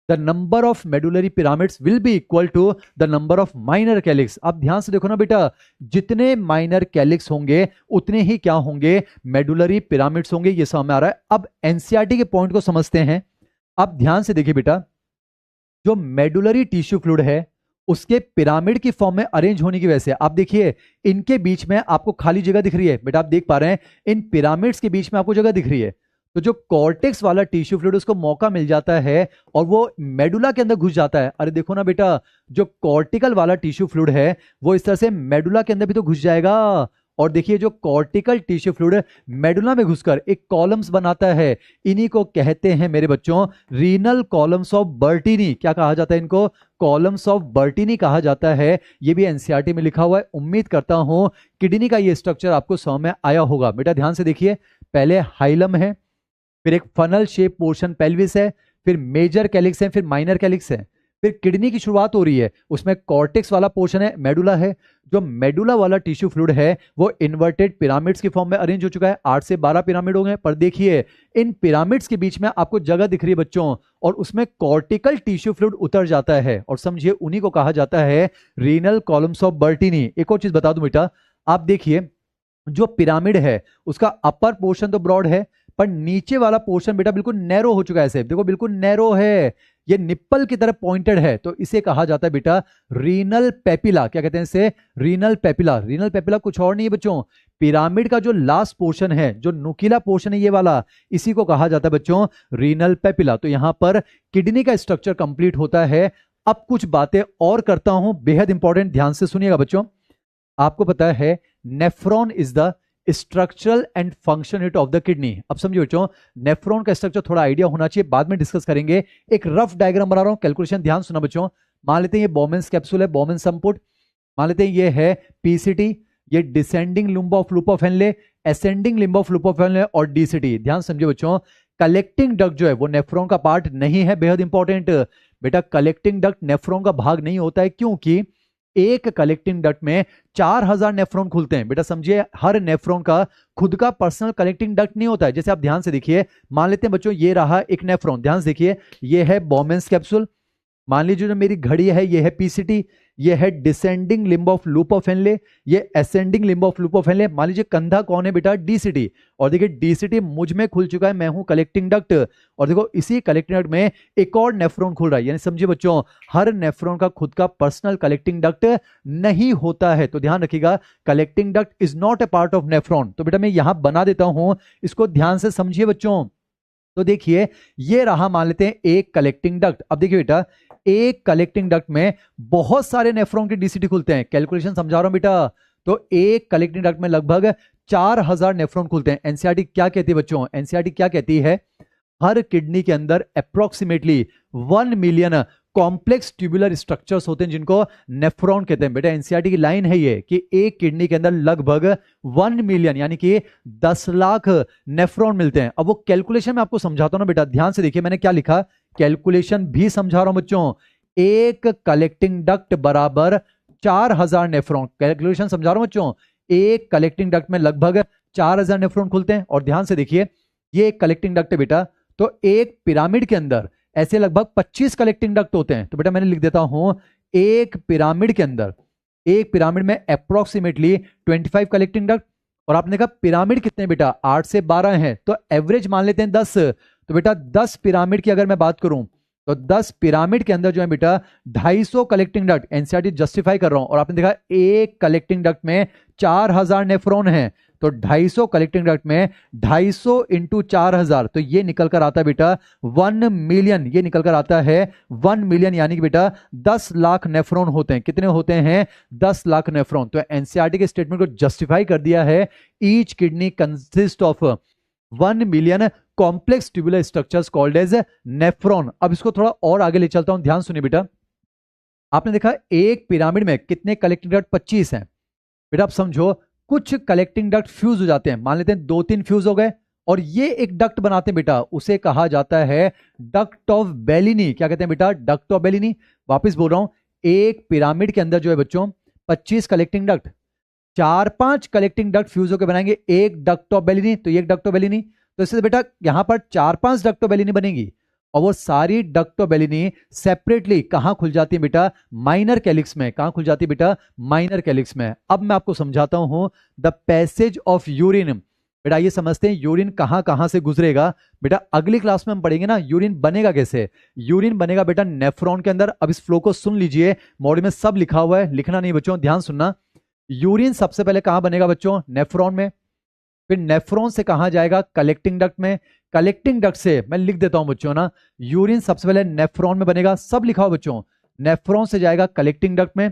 the number of medullary pyramids will be equal to the number of minor calyx. आप ध्यान से देखो ना बेटा, जितने माइनर कैलिक्स होंगे उतने ही क्या होंगे? मेडुलरी पिरामिड्स होंगे। ये समझ में आ रहा है? अब एनसीईआरटी के पॉइंट को समझते हैं। आप ध्यान से देखिए बेटा, जो मेडुलरी टिश्यू फ्लूइड है उसके पिरामिड की फॉर्म में अरेंज होने की वजह से आप देखिए इनके बीच में आपको खाली जगह दिख रही है। बेटा आप देख पा रहे हैं इन पिरामिड्स के बीच में आपको जगह दिख रही है, तो जो कॉर्टेक्स वाला टिश्यू फ्लूइड उसको मौका मिल जाता है और वो मेडुला के अंदर घुस जाता है। अरे देखो ना बेटा, जो कॉर्टिकल वाला टिश्यू फ्लूइड है वो इस तरह से मेडुला के अंदर भी तो घुस जाएगा। और देखिए, जो कॉर्टिकल टिश्यू फ्लूइड मेडुला में घुसकर एक कॉलम्स बनाता है, इन्हीं को कहते हैं मेरे बच्चों रीनल कॉलम्स ऑफ बर्टीनी। क्या कहा जाता है इनको? कॉलम्स ऑफ बर्टीनी कहा जाता है। ये भी एनसीईआरटी में लिखा हुआ है। उम्मीद करता हूं किडनी का ये स्ट्रक्चर आपको समझ में आया होगा। बेटा ध्यान से देखिए, पहले हाइलम है, फिर एक फनल शेप पोर्शन पेल्विस है, फिर मेजर कैलिक्स है, फिर माइनर कैलिक्स है, फिर किडनी की शुरुआत हो रही है, उसमें कॉर्टेक्स वाला पोर्शन है, मेडुला है। जो मेडुला वाला टिश्यू फ्लूइड है वो इन्वर्टेड पिरामिड्स की फॉर्म में अरेंज हो चुका है। 8 से 12 पिरामिड हो गए, पर देखिए इन पिरामिड्स के बीच में आपको जगह दिख रही है बच्चों, और उसमें कॉर्टिकल टिश्यू फ्लूइड उतर जाता है, और समझिए उन्हीं को कहा जाता है रीनल कॉलम्स ऑफ बर्टीनी। एक और चीज बता दूं बेटा, आप देखिए जो पिरामिड है उसका अपर पोर्शन तो ब्रॉड है, पर नीचे वाला पोर्शन बेटा बिल्कुल नैरो हो चुका है। ऐसे देखो बिल्कुल नैरो है, ये निप्पल की तरफ पॉइंटेड है, तो इसे कहा जाता है बेटा रीनल पेपिला। क्या कहते हैं इसे? Renal papilla. रीनल पेपिला कुछ और नहीं है बच्चों, पिरामिड का जो लास्ट पोर्शन है, जो नुकीला पोर्शन है ये वाला, इसी को कहा जाता है बच्चों रीनल पेपिला। तो यहां पर किडनी का स्ट्रक्चर कंप्लीट होता है। अब कुछ बातें और करता हूं, बेहद इंपॉर्टेंट, ध्यान से सुनिएगा बच्चों। आपको पता है nephron is the structural and function unit of the kidney. अब समझिए बच्चों, नेफ्रॉन का स्ट्रक्चर थोड़ा आइडिया होना चाहिए, बाद में डिस्कस करेंगे। एक रफ डायग्राम बना रहा हूं, कैलकुलेशन ध्यान सुना बच्चों। मान लेते हैं ये बोमेंस कैप्सूल है, बोमेन संपुट। मान लेते हैं ये है पीसीटी, ये descending limb of loop of Henley, ascending limb of loop of Henley और डीसीटी। ध्यान समझिए बच्चों, कलेक्टिंग डक्ट जो है वो नेफ्रॉन का पार्ट नहीं है, बेहद इंपॉर्टेंट बेटा। कलेक्टिंग डक्ट नेफ्रॉन का भाग नहीं होता है, क्योंकि एक कलेक्टिंग डक्ट में 4000 नेफ्रॉन खुलते हैं। बेटा समझिए, हर नेफ्रॉन का खुद का पर्सनल कलेक्टिंग डक्ट नहीं होता है। जैसे आप ध्यान से देखिए, मान लेते हैं बच्चों ये रहा एक नेफ्रॉन, ध्यान से देखिए, ये है बोमेंस कैप्सूल। मान लीजिए जो मेरी घड़ी है ये है पीसीटी, ये है descending limb of loop of Henle, ये ascending limb of loop of Henle. मान लीजिए कंधा कौन है बेटा, डीसीटी, और देखिए डीसीटी मुझ में खुल चुका है, मैं हूं कलेक्टिंग डक्ट, और देखो इसी कलेक्टिंग डक्ट में एक और नेफ्रॉन खुल रहा है। यानी समझिए बच्चों, हर नेफ्रॉन का खुद का पर्सनल कलेक्टिंग डक्ट नहीं होता है, तो ध्यान रखिएगा, collecting duct is not a part of nephron. तो बेटा मैं यहां बना देता हूं, इसको ध्यान से समझिए बच्चों। तो देखिए ये रहा, मान लेते हैं एक कलेक्टिंग डक्ट। अब देखिए बेटा, एक कलेक्टिंग डक्ट में बहुत सारे नेफ्रॉन के डीसीटी खुलते हैं, कैलकुलेशन समझा रहा हूं बेटा। तो एक कलेक्टिंग डक्ट में लगभग 4000 नेफ्रॉन खुलते हैं। एनसीईआरटी क्या कहती है बच्चों, एनसीईआरटी क्या कहती है, हर किडनी के अंदर approximately 1 million complex tubular structures होते हैं जिनको नेफ्रॉन कहते हैं। बेटा एनसीईआरटी की लाइन है ये कि एक किडनी के अंदर लगभग 1 मिलियन यानी कि 10 लाख नेफ्रॉन मिलते हैं। अब वो कैलकुलेशन में आपको समझाता हूं ना बेटा, ध्यान से देखिए मैंने क्या लिखा, कैलकुलेशन भी समझा रहा हूं बच्चों। एक कलेक्टिंग डक्ट बराबर 4000 नेफ्रॉन, कैलकुलेशन समझा रहा हूं बच्चों। एक कलेक्टिंग डक्ट में लगभग 4000 नेफ्रॉन खुलते हैं। और ध्यान से देखिए, ये एक कलेक्टिंग डक्ट है बेटा, तो एक पिरामिड के अंदर ऐसे लगभग 25 कलेक्टिंग डक्ट होते हैं। तो बेटा मैंने लिख देता हूं, एक पिरामिड के अंदर, एक पिरामिड में अप्रोक्सीमेटली 25 कलेक्टिंग डक्ट। और आपने कहा पिरामिड कितने बेटा, 8 से 12 हैं, तो एवरेज मान लेते हैं 10। तो बेटा 10 पिरामिड की अगर मैं बात करूं, तो 10 पिरामिड के अंदर जो है बेटा 250 कलेक्टिंग डक्ट, एनसीईआरटी जस्टिफाई कर रहा हूं। और आपने देखा एक कलेक्टिंग डक्ट में 4000 नेफ्रॉन है, तो 250 कलेक्टिंग डक्ट में 250 इंटू 4000, तो ये निकल कर आता है बेटा 1 मिलियन, ये निकल कर आता है 1 मिलियन, यानी कि बेटा 10 लाख नेफ्रॉन होते हैं। कितने होते हैं, 10 लाख नेफ्रॉन। तो एनसीईआरटी के स्टेटमेंट को जस्टिफाई कर दिया है, each kidney consist of 1 million complex tubular structures called as nephron. अब इसको थोड़ा और आगे ले चलता हूं, ध्यान सुनिए बेटा। आपने देखा एक पिरामिड में कितने कलेक्टिंग डक्ट, 25 हैं बेटा। आप समझो कुछ कलेक्टिंग डक्ट फ्यूज हो जाते हैं, मान लेते हैं 2-3 फ्यूज हो गए, और ये एक डक्ट बनाते हैं बेटा, उसे कहा जाता है डक्ट ऑफ बेलिनी। क्या कहते हैं बेटा, डक्ट ऑफ बेलिनी। वापस बोल रहा हूं, एक पिरामिड के अंदर जो है बच्चों 25 collecting duct, 4-5 collecting duct fuse होकर बनाएंगे एक डक्ट ऑफ बेलिनी, तो ये एक डक्ट ऑफ बेलिनी। तो इससे बेटा यहां पर 4-5 डक्ट ऑफ बेलिनी बनेंगी, और वो सारी डक्ट ऑफ बेलिनी सेपरेटली कहां खुल जाती है बेटा, माइनर कैलिक्स में। कहां खुल जाती है बेटा, माइनर कैलिक्स में। अब मैं आपको समझाता हूं द पैसेज ऑफ यूरिन। बेटा ये समझते हैं यूरिन कहां कहां से गुजरेगा। बेटा अगली क्लास में हम पढ़ेंगे ना यूरिन बनेगा कैसे। यूरिन बनेगा बेटा नेफ्रॉन के अंदर। अब इस फ्लो को सुन लीजिए, मॉड्यूल में सब लिखा हुआ है, लिखना नहीं बच्चों, ध्यान सुनना। यूरिन सबसे पहले कहां बनेगा बच्चों, नेफ्रॉन में। फिर नेफ्रॉन से कहां जाएगा, कलेक्टिंग डक्ट में। कलेक्टिंग डक्ट से मैं लिख देता हूं बच्चों ना, यूरिन सबसे पहले नेफ्रॉन में बनेगा, सब लिखा हो बच्चों। नेफ्रॉन से जाएगा कलेक्टिंग डक्ट में,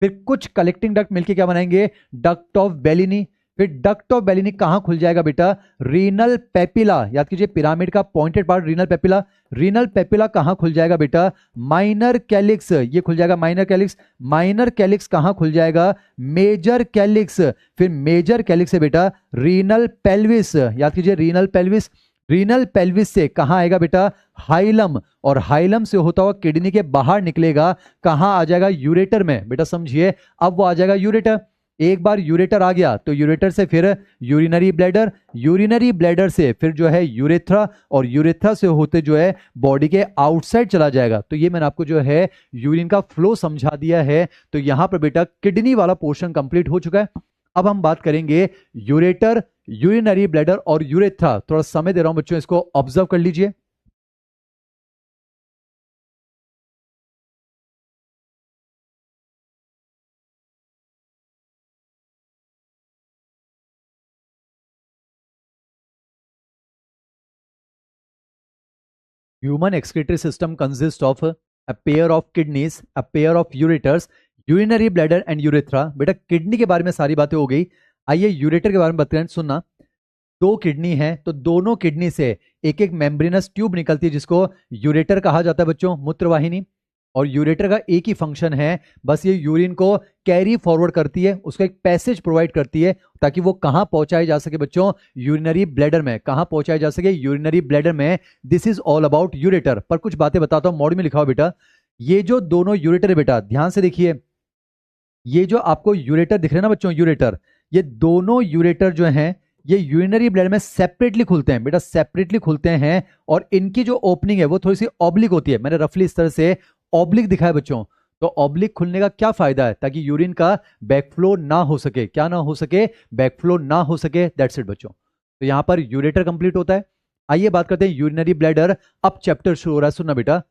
फिर कुछ कलेक्टिंग डक्ट मिलके क्या बनाएंगे, डक्ट ऑफ बेलिनी। फिर डक्ट ऑफ बेलिनी कहां खुल जाएगा बेटा, रीनल पेपिला। याद कीजिए पिरामिड का pointed part renal papilla. Renal papilla कहां खुल जाएगा बेटा, माइनर कैलिक्स, ये खुल जाएगा माइनर कैलिक्स। माइनर कैलिक्स कहां खुल जाएगा, मेजर कैलिक्स। फिर मेजर कैलिक्स से बेटा रीनल पेल्विस, याद कीजिए रीनल पेल्विस। रीनल पेल्विस से कहां आएगा बेटा, हाइलम, और हाइलम से होता हुआ किडनी के बाहर निकलेगा, कहां आ जाएगा, यूरेटर में। बेटा समझिए, अब वो आ जाएगा यूरेटर। एक बार यूरेटर आ गया तो यूरेटर से फिर यूरिनरी ब्लैडर, यूरिनरी ब्लैडर से फिर जो है यूरेथ्रा, और यूरेथ्रा से होते जो है बॉडी के आउटसाइड चला जाएगा। तो ये मैंने आपको जो है यूरिन का फ्लो समझा दिया है। तो यहां पर बेटा किडनी वाला पोर्शन कंप्लीट हो चुका है। अब हम बात करेंगे यूरेटर, यूरिनरी ब्लैडर और यूरेथ्रा। थोड़ा समय दे रहा हूं बच्चों, इसको ऑब्जर्व कर लीजिए। Human excretory system consists of a pair of kidneys, a pair of ureters, urinary bladder and urethra। बेटा किडनी के बारे में सारी बातें हो गई, आइए यूरेटर के बारे में बात करें। सुनना, दो किडनी है तो दोनों किडनी से एक एक मेम्ब्रेनस ट्यूब निकलती है जिसको यूरेटर कहा जाता है बच्चों, मूत्रवाहिनी। और यूरेटर का एक ही फंक्शन है, बस ये यूरिन को कैरी फॉरवर्ड करती है, उसको एक पैसेज प्रोवाइड करती है ताकि वो कहां पहुंचाई जा सके बच्चों, यूरिनरी ब्लैडर में। कहां पहुंचाई जा सके, यूरिनरी ब्लैडर में। This is all about ureter. पर कुछ बातें बताता हूं, मॉड्यूल में लिखा हुआ बेटा। ये जो दोनों यूरेटर है बेटा, ध्यान से देखिए, ये जो आपको यूरेटर दिख रहे हैं ना बच्चों, यूरेटर, ये दोनों यूरेटर जो हैं ये यूरिनरी ब्लैडर में सेपरेटली खुलते हैं बेटा, सेपरेटली खुलते हैं। और इनकी जो ओपनिंग है वो थोड़ी सी ऑब्लिक होती है, मैंने रफली इस तरह से ऑब्लिक दिखाया बच्चों। तो ऑब्लिक खुलने का क्या फायदा है? ताकि यूरिन का बैकफ्लो ना हो सके। क्या ना हो सके? बैकफ्लो ना हो सके। दैट्स इट बच्चों। तो यहां पर यूरेटर कंप्लीट होता है। आइए बात करते हैं यूरिनरी ब्लैडर। अब चैप्टर शुरू हो रहा है, सुनना बेटा।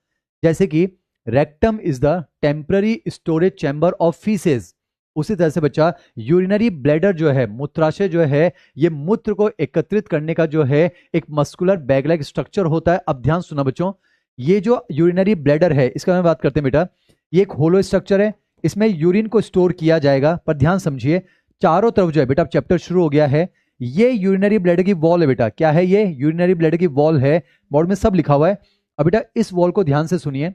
जैसे कि rectum is the temporary storage chamber of faeces, उसी तरह से बच्चा यूरिनरी ब्लैडर जो है, मूत्राशय जो है, ये मूत्र को एकत्रित करने का जो है एक मस्कुलर बैग लाइक स्ट्रक्चर होता है। अब ध्यान सुना बच्चों, ये जो यूरिनरी ब्लैडर है इसका मैं बात करते हैं बेटा। ये एक होलो स्ट्रक्चर है, इसमें यूरिन को स्टोर किया जाएगा। पर ध्यान समझिए, चारों तरफ जो है बेटा, अब चैप्टर शुरू हो गया है, ये यूरिनरी ब्लैडर की वॉल है बेटा। क्या है ये? यूरिनरी ब्लैडर की वॉल है। बोर्ड में सब लिखा हुआ है। अब बेटा इस वॉल को ध्यान से सुनिए।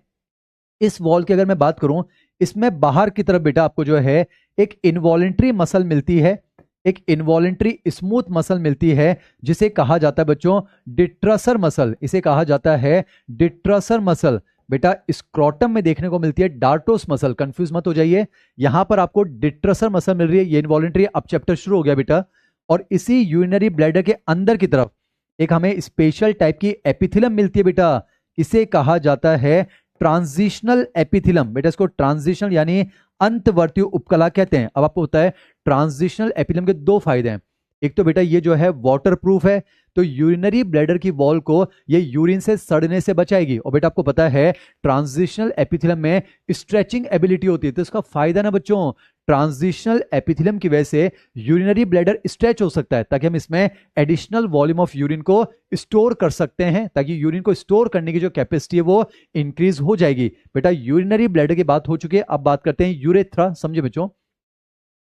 इस वॉल की अगर मैं बात करूं, इसमें बाहर की तरफ बेटा आपको जो है एक इनवॉलेंट्री मसल मिलती है, एक इनवॉलेंट्री स्मूथ मसल मिलती है, जिसे कहा जाता है बच्चों डिट्रसर मसल। इसे कहा जाता है डिट्रसर मसल। बेटा स्क्रोटम में देखने को मिलती है डार्टोस मसल, कंफ्यूज मत हो जाइए। यहां पर आपको डिट्रसर मसल मिल रही है, ये इनवॉलेंट्री। अब चैप्टर शुरू हो गया बेटा। और इसी यूरिनरी ब्लैडर के अंदर की तरफ एक हमें स्पेशल टाइप की एपिथिलम मिलती है बेटा। इसे कहा जाता है ट्रांजिशनल एपिथिलम। बेटा इसको ट्रांजिशनल यानी अंतवर्तीय उपकला कहते हैं। अब आपको पता है ट्रांजिशनल एपिथिलम के दो फायदे हैं। एक तो बेटा ये जो है वाटर प्रूफ है, तो यूरिनरी ब्लैडर की वॉल को ये यूरिन से सड़ने से बचाएगी। और बेटा आपको पता है ट्रांजिशनल एपिथिलम में स्ट्रेचिंग एबिलिटी होती है, तो इसका फायदा ना बच्चों, ट्रांजिशनल एपिथिलम की वजह से यूरिनरी ब्लैडर स्ट्रेच हो सकता है, ताकि हम इसमें एडिशनल वॉल्यूम ऑफ यूरिन को स्टोर कर सकते हैं, ताकि यूरिन को स्टोर करने की जो कैपेसिटी है वो इंक्रीज हो जाएगी। बेटा यूरिनरी ब्लैडर की बात हो चुकी है, अब बात करते हैं यूरेथ्रा। समझे बच्चों,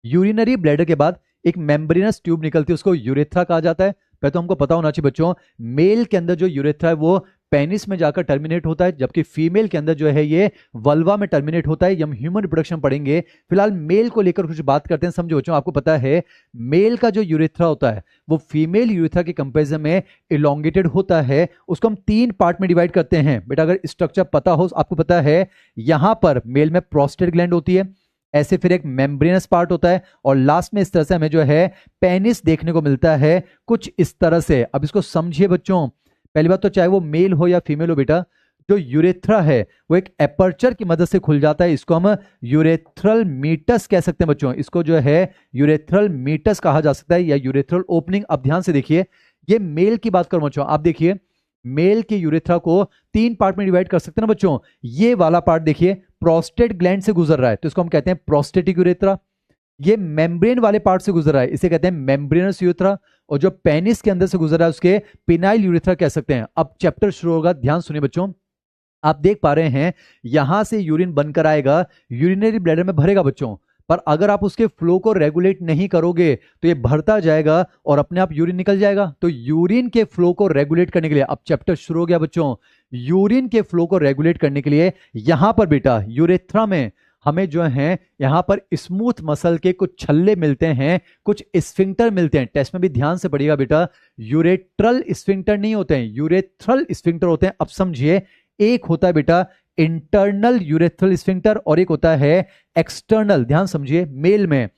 यूरिनरी ब्लैडर के बाद एक मेम्ब्रेनस ट्यूब निकलती है, उसको यूरेथ्रा कहा जाता है। पहले तो हमको पता होना चाहिए बच्चों, मेल के अंदर जो यूरेथ्रा है वो पेनिस में जाकर टर्मिनेट होता है, जबकि फीमेल के अंदर जो है ये वल्वा में टर्मिनेट होता है। हम ह्यूमन रिप्रोडक्शन पढ़ेंगे, फिलहाल मेल को लेकर कुछ बात करते हैं। समझो बच्चों, आपको पता है मेल का जो यूरेथ्रा होता है वो फीमेल यूरेथ्रा के कंपेरिजन में इलोंगेटेड होता है। उसको हम तीन पार्ट में डिवाइड करते हैं। बेटा अगर स्ट्रक्चर पता हो, आपको पता है यहां पर मेल में प्रोस्टेट ग्लैंड होती है, ऐसे फिर एक मेम्ब्रेनस पार्ट होता है, और लास्ट में इस तरह से हमें जो है पेनिस देखने को मिलता है, कुछ इस तरह से। अब इसको समझिए बच्चों, पहली बात तो चाहे वो मेल हो या फीमेल हो बेटा, जो यूरेथ्रा है वो एक एपर्चर की मदद से खुल जाता है। इसको हम यूरेथ्रल मीटस कह सकते हैं बच्चों। इसको जो है यूरेथ्रल मीटस कहा जा सकता है, या यूरेथ्रल ओपनिंग। अब ध्यान से देखिए, ये मेल की बात करूं बच्चों, आप देखिए मेल के यूरेथ्रा को तीन पार्ट में डिवाइड कर सकते हैं ना बच्चों। ये वाला पार्ट देखिए प्रोस्टेट ग्लैंड से गुजर रहा है, तो इसको हम कहते हैं प्रोस्टेटिक यूरेथ्रा। ये मेम्ब्रेन वाले पार्ट से गुजर रहा है, इसे कहते हैं मेम्ब्रेनस यूरेथ्रा। और जो पेनिस के अंदर से गुजर रहा है उसके पिनाइल यूरेथ्रा कह सकते हैं। अब चैप्टर शुरू होगा, ध्यान सुनिए बच्चों। आप देख पा रहे हैं यहां से यूरिन बनकर आएगा, यूरिनरी ब्लैडर में भरेगा बच्चों। पर अगर आप उसके फ्लो को रेगुलेट नहीं करोगे तो ये भरता जाएगा और अपने आप यूरिन निकल जाएगा। तो यूरिन के फ्लो को रेगुलेट करने के लिए, अब चैप्टर शुरू हो गया बच्चों, यूरिन के फ्लो को रेगुलेट करने के लिए यहां पर बेटा यूरेथ्रा में हमें जो है यहां पर स्मूथ मसल के कुछ छल्ले मिलते हैं, कुछ स्फिंक्टर मिलते हैं। टेस्ट में भी ध्यान से पढ़िएगा बेटा, यूरेट्रल स्फिंक्टर नहीं होते हैं, यूरेथ्रल स्फिंक्टर होते हैं। अब समझिए, एक होता है बेटा इंटरनल यूरेथ्रल स्फिंक्टर और एक होता है एक्सटर्नल। ध्यान समझिए, मेल में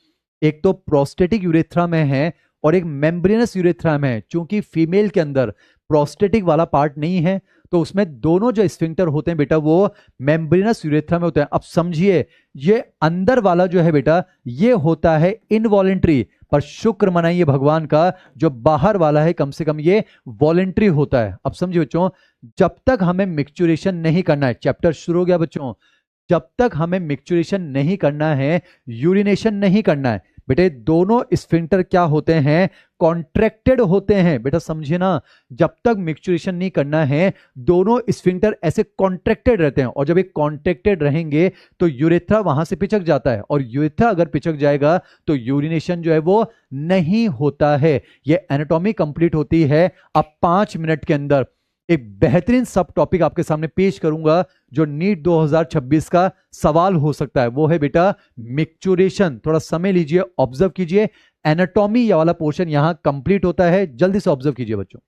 एक तो प्रोस्टेटिक यूरेथ्रा में है और एक मेम्ब्रेनस यूरेथ्रा में है। चूंकि फीमेल के अंदर प्रोस्टेटिक वाला पार्ट नहीं है, तो उसमें दोनों जो स्फिंक्टर होते हैं बेटा वो मेम्ब्रेनस यूरेथ्रा में होते हैं। अब समझिए, ये अंदर वाला जो है बेटा ये होता है इनवॉलेंट्री, पर शुक्र मनाइए भगवान का जो बाहर वाला है कम से कम ये वॉलेंट्री होता है। अब समझिए बच्चों, जब तक हमें मिक्सचुरेशन नहीं करना है, चैप्टर शुरू हो गया बच्चों, जब तक हमें मिक्सचुरेशन नहीं करना है, यूरिनेशन नहीं करना है बेटे, दोनों स्फिंक्टर क्या होते हैं? कॉन्ट्रैक्टेड होते हैं। बेटा समझिए ना, जब तक मिक्सचुरेशन नहीं करना है दोनों स्फिंक्टर ऐसे कॉन्ट्रैक्टेड रहते हैं, और जब ये कॉन्ट्रैक्टेड रहेंगे तो यूरेथ्रा वहां से पिचक जाता है, और यूरेथ्रा अगर पिचक जाएगा तो यूरिनेशन जो है वो नहीं होता है। ये एनाटॉमी कंप्लीट होती है। अब 5 मिनट के अंदर एक बेहतरीन सब टॉपिक आपके सामने पेश करूंगा जो नीट 2026 का सवाल हो सकता है, वो है बेटा मिक्सचुरेशन। थोड़ा समय लीजिए, ऑब्जर्व कीजिए, एनाटॉमी वाला पोर्शन यहां कंप्लीट होता है, जल्दी से ऑब्जर्व कीजिए बच्चों।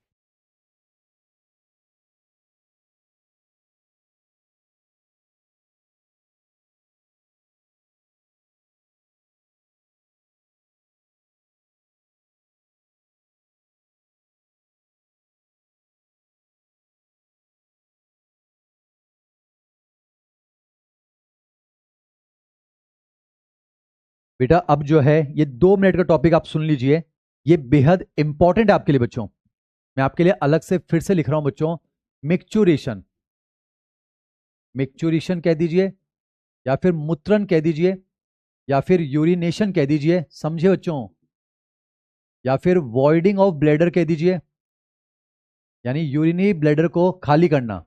बेटा अब जो है ये 2 मिनट का टॉपिक आप सुन लीजिए, ये बेहद इंपॉर्टेंट है आपके लिए बच्चों। मैं आपके लिए अलग से फिर से लिख रहा हूं बच्चों, मिक्चुरेशन, मिक्चुरेशन कह दीजिए या फिर मूत्रन कह दीजिए या फिर यूरिनेशन कह दीजिए, समझे बच्चों, या फिर वॉइडिंग ऑफ ब्लैडर कह दीजिए, यानी यूरिनरी ब्लैडर को खाली करना,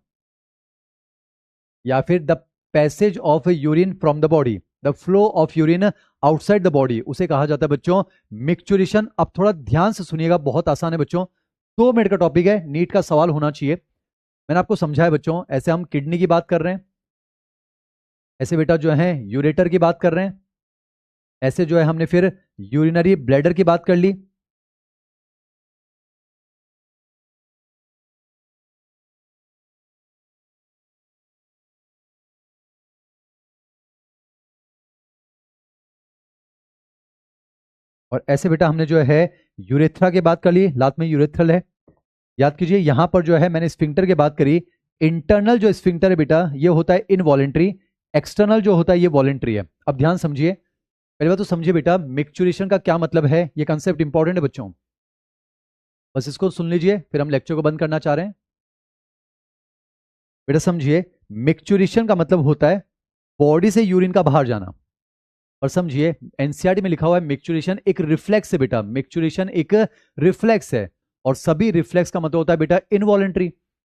या फिर the passage of urine from the body, the flow of urine outside the body, उसे कहा जाता है बच्चों मिक्चुरेशन। अब थोड़ा ध्यान से सुनिएगा, बहुत आसान है बच्चों, 2 मिनट का टॉपिक है, नीट का सवाल होना चाहिए। मैंने आपको समझाया बच्चों, ऐसे हम किडनी की बात कर रहे हैं, ऐसे बेटा जो है यूरेटर की बात कर रहे हैं, ऐसे जो है हमने फिर यूरिनरी ब्लैडर की बात कर ली। और ऐसे बेटा हमने जो है यूरेथ्रा की बात कर ली, लात में यूरेथ्रल है। याद कीजिए यहां पर जो है मैंने स्फिंक्टर की बात करी, इंटरनल जो स्फिंक्टर है बेटा ये होता है इनवॉलेंट्री, एक्सटर्नल जो होता है ये वॉलेंट्री है। अब ध्यान समझिए, पहले बात तो समझिए बेटा मिक्चुरेशन का क्या मतलब है, ये कंसेप्ट इंपॉर्टेंट है बच्चों, बस इसको सुन लीजिए फिर हम लेक्चर को बंद करना चाह रहे हैं। बेटा समझिए, मिक्चुरेशन का मतलब होता है बॉडी से यूरिन का बाहर जाना। और समझिए एनसीईआरटी में लिखा हुआ है मिक्चुरेशन एक रिफ्लेक्स है बेटा, मिक्चुरेशन एक रिफ्लेक्स है, और सभी रिफ्लेक्स का मतलब होता है बेटा इनवॉलेंट्री।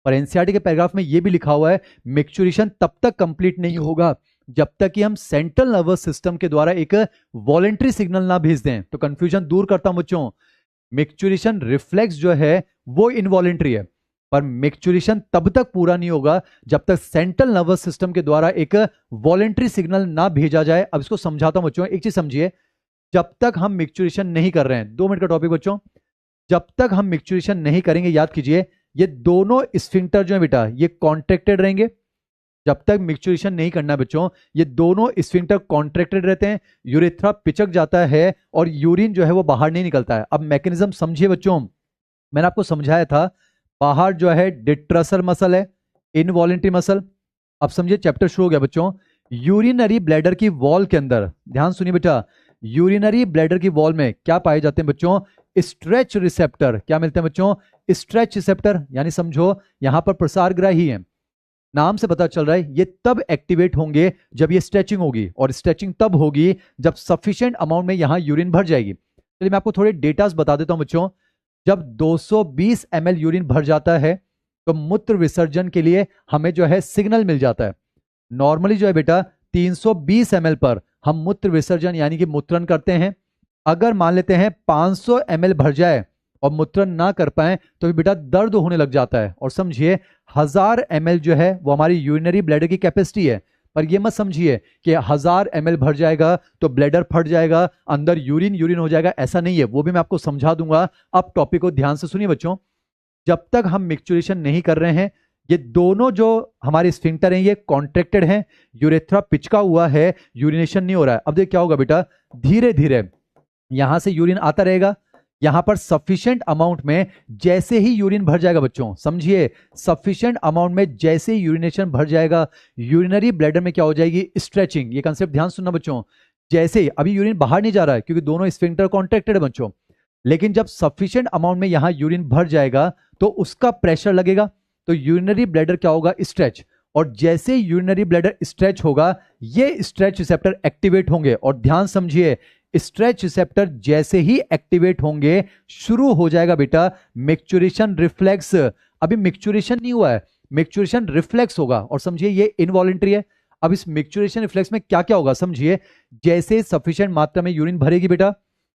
और एनसीईआरटी के पैराग्राफ में यह भी लिखा हुआ है मिक्चुरेशन तब तक कंप्लीट नहीं होगा जब तक कि हम सेंट्रल नर्वस सिस्टम के द्वारा एक वॉलेंट्री सिग्नल ना भेज दें। तो कंफ्यूजन दूर करता हूं बच्चों, मिक्चुरेशन रिफ्लेक्स जो है वो इनवॉलेंट्री है, पर मिक्चुरेशन तब तक पूरा नहीं होगा जब तक सेंट्रल नर्वस सिस्टम के द्वारा एक वॉलेंट्री सिग्नल ना भेजा जाए। अब इसको समझाता हूं बच्चों, एक चीज समझिए, जब तक हम मिक्चुरेशन नहीं कर रहे हैं, 2 मिनट का टॉपिक बच्चों, जब तक हम मिक्चुरेशन नहीं करेंगे, याद कीजिए ये दोनों स्फिंक्टर जो है बेटा ये कॉन्ट्रैक्टेड रहेंगे। जब तक मिक्चुरेशन नहीं करना बच्चों, ये दोनों स्फिंक्टर कॉन्ट्रैक्टेड रहते हैं, यूरेथ्रा पिचक जाता है और यूरिन जो है वो बाहर नहीं निकलता है। अब मैकेनिज्म समझिए बच्चों, मैंने आपको समझाया था बाहर जो है डिट्रसर मसल है, इनवॉलेंट्री मसल। अब समझिए चैप्टर शुरू हो गया बच्चों। यूरिनरी ब्लैडर की वॉल के अंदर, ध्यान सुनिए बेटा, यूरिनरी ब्लैडर की वॉल में क्या पाए जाते हैं बच्चों, स्ट्रेच रिसेप्टर। क्या मिलते हैं बच्चों, स्ट्रेच रिसेप्टर, यानी समझो यहां पर प्रसारग्राही है, नाम से पता चल रहा है ये तब एक्टिवेट होंगे जब ये स्ट्रेचिंग होगी, और स्ट्रेचिंग तब होगी जब सफिशिएंट अमाउंट में यहां यूरिन भर जाएगी। चलिए मैं आपको थोड़े डेटास बता देता हूं बच्चों। जब 220 ml यूरिन भर जाता है तो मूत्र विसर्जन के लिए हमें जो है सिग्नल मिल जाता है। नॉर्मली जो है बेटा 320 ml पर हम मूत्र विसर्जन यानी कि मूत्रन करते हैं। अगर मान लेते हैं 500 ml भर जाए और मूत्रन ना कर पाए तो भी बेटा दर्द होने लग जाता है। और समझिए 1000 ml जो है वो हमारी यूरिनरी ब्लैडर की कैपेसिटी है, पर ये मत समझिए कि 1000 ml भर जाएगा तो ब्लैडर फट जाएगा, अंदर यूरिन यूरिन हो जाएगा, ऐसा नहीं है, वो भी मैं आपको समझा दूंगा। अब टॉपिक को ध्यान से सुनिए बच्चों, जब तक हम मिक्चुरेशन नहीं कर रहे हैं ये दोनों जो हमारे स्फिंक्टर हैं ये कॉन्ट्रैक्टेड हैं, यूरेथ्रा पिचका हुआ है, यूरिनेशन नहीं हो रहा है। अब देखिए क्या होगा बेटा, धीरे धीरे यहां से यूरिन आता रहेगा, यहां पर सफिशिएंट अमाउंट में जैसे ही यूरिन भर जाएगा बच्चों, समझिए सफिशिएंट अमाउंट में जैसे ही यूरिनेशन भर जाएगा, यूरिनरी ब्लैडर में क्या हो जाएगी, स्ट्रेचिंग। ये कंसेप्ट ध्यान सुनना बच्चों, जैसे ही अभी यूरिन बाहर नहीं जा रहा है क्योंकि दोनों स्फिंक्टर कॉन्ट्रैक्टेड है बच्चों, लेकिन जब सफिशिएंट अमाउंट में यहां यूरिन भर जाएगा तो उसका प्रेशर लगेगा, तो यूरिनरी ब्लैडर क्या होगा, स्ट्रेच। और जैसे यूरिनरी ब्लैडर स्ट्रेच होगा ये स्ट्रेच रिसेप्टर एक्टिवेट होंगे, और ध्यान समझिए स्ट्रेच रिसेप्टर जैसे ही एक्टिवेट होंगे शुरू हो जाएगा बेटा मिक्चुरेशन रिफ्लेक्स। अभी मिक्चुरेशन नहीं हुआ है, मिक्चुरेशन रिफ्लेक्स होगा, और समझिए ये इनवॉलेंट्री है। अब इस मिक्चुरेशन रिफ्लेक्स में क्या क्या होगा समझिए, जैसे सफिशिएंट मात्रा में यूरिन भरेगी बेटा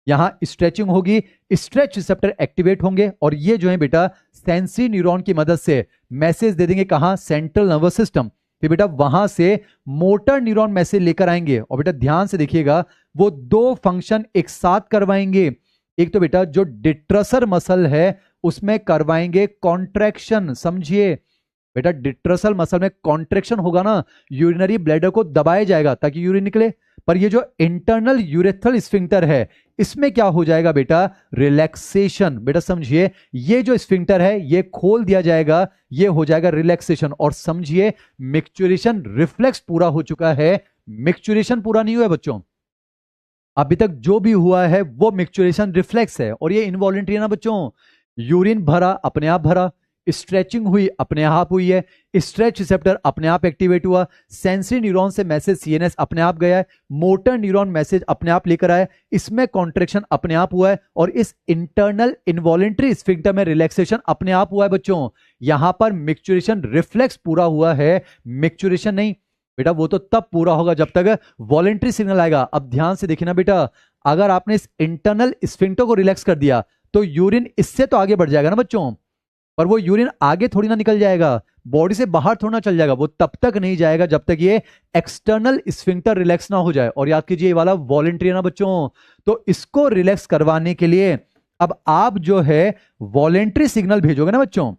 यहां स्ट्रेचिंग होगी, स्ट्रेच रिसेप्टर एक्टिवेट होंगे, और ये जो है बेटा सेंसरी न्यूरॉन की मदद से मैसेज दे देंगे कहां, सेंट्रल नर्वस सिस्टम। फिर बेटा वहां से मोटर न्यूरॉन मैसेज लेकर आएंगे, और बेटा ध्यान से देखिएगा वो 2 फंक्शन एक साथ करवाएंगे। एक तो बेटा जो डिट्रसर मसल है उसमें करवाएंगे कॉन्ट्रैक्शन, समझिए बेटा डिट्रसल मसल में कॉन्ट्रैक्शन होगा ना, यूरिनरी ब्लैडर को दबाया जाएगा ताकि यूरिन निकले। पर ये जो इंटरनल यूरेथ्रल स्फिंक्टर है इसमें क्या हो जाएगा बेटा, रिलैक्सेशन। बेटा समझिए ये जो स्फिंक्टर है ये खोल दिया जाएगा, ये हो जाएगा रिलैक्सेशन। और समझिए मिक्चुरेशन रिफ्लेक्स पूरा हो चुका है, मिक्चुरेशन पूरा नहीं हुआ है बच्चों। अभी तक जो भी हुआ है वो मिक्चुरेशन रिफ्लेक्स है, और ये इनवॉलेंट्री है ना बच्चों। यूरिन भरा अपने आप भरा, स्ट्रेचिंग हुई अपने आप हुई है, स्ट्रेच रिसेप्टर अपने आप एक्टिवेट हुआ, सेंसरी न्यूरॉन से मैसेज सीएनएस अपने आप गया है, मोटर न्यूरॉन मैसेज अपने आप लेकर आया, इसमें कॉन्ट्रेक्शन अपने आप हुआ है, और इस इंटरनल इनवॉलेंट्री स्फिंक्टर में रिलैक्सेशन अपने आप हुआ है बच्चों। यहां पर मिक्चुरेशन रिफ्लेक्स पूरा हुआ है, मिक्चुरेशन नहीं। बेटा वो तो तब पूरा होगा जब तक वॉलेंट्री सिग्नल आएगा। अब ध्यान से देखना बेटा, अगर आपने इस इंटरनल स्फिंक्टर को रिलैक्स कर दिया तो यूरिन इससे तो आगे बढ़ जाएगा ना बच्चों, पर वो यूरिन आगे थोड़ी ना निकल जाएगा, बॉडी से बाहर थोड़ा ना चल जाएगा, वो तब तक नहीं जाएगा जब तक ये एक्सटर्नल स्फिंक्टर रिलैक्स ना हो जाए। और याद कीजिए ये वाला वॉलेंट्री है ना बच्चों, तो इसको रिलैक्स करवाने के लिए अब आप जो है वॉलेंट्री सिग्नल भेजोगे ना बच्चों।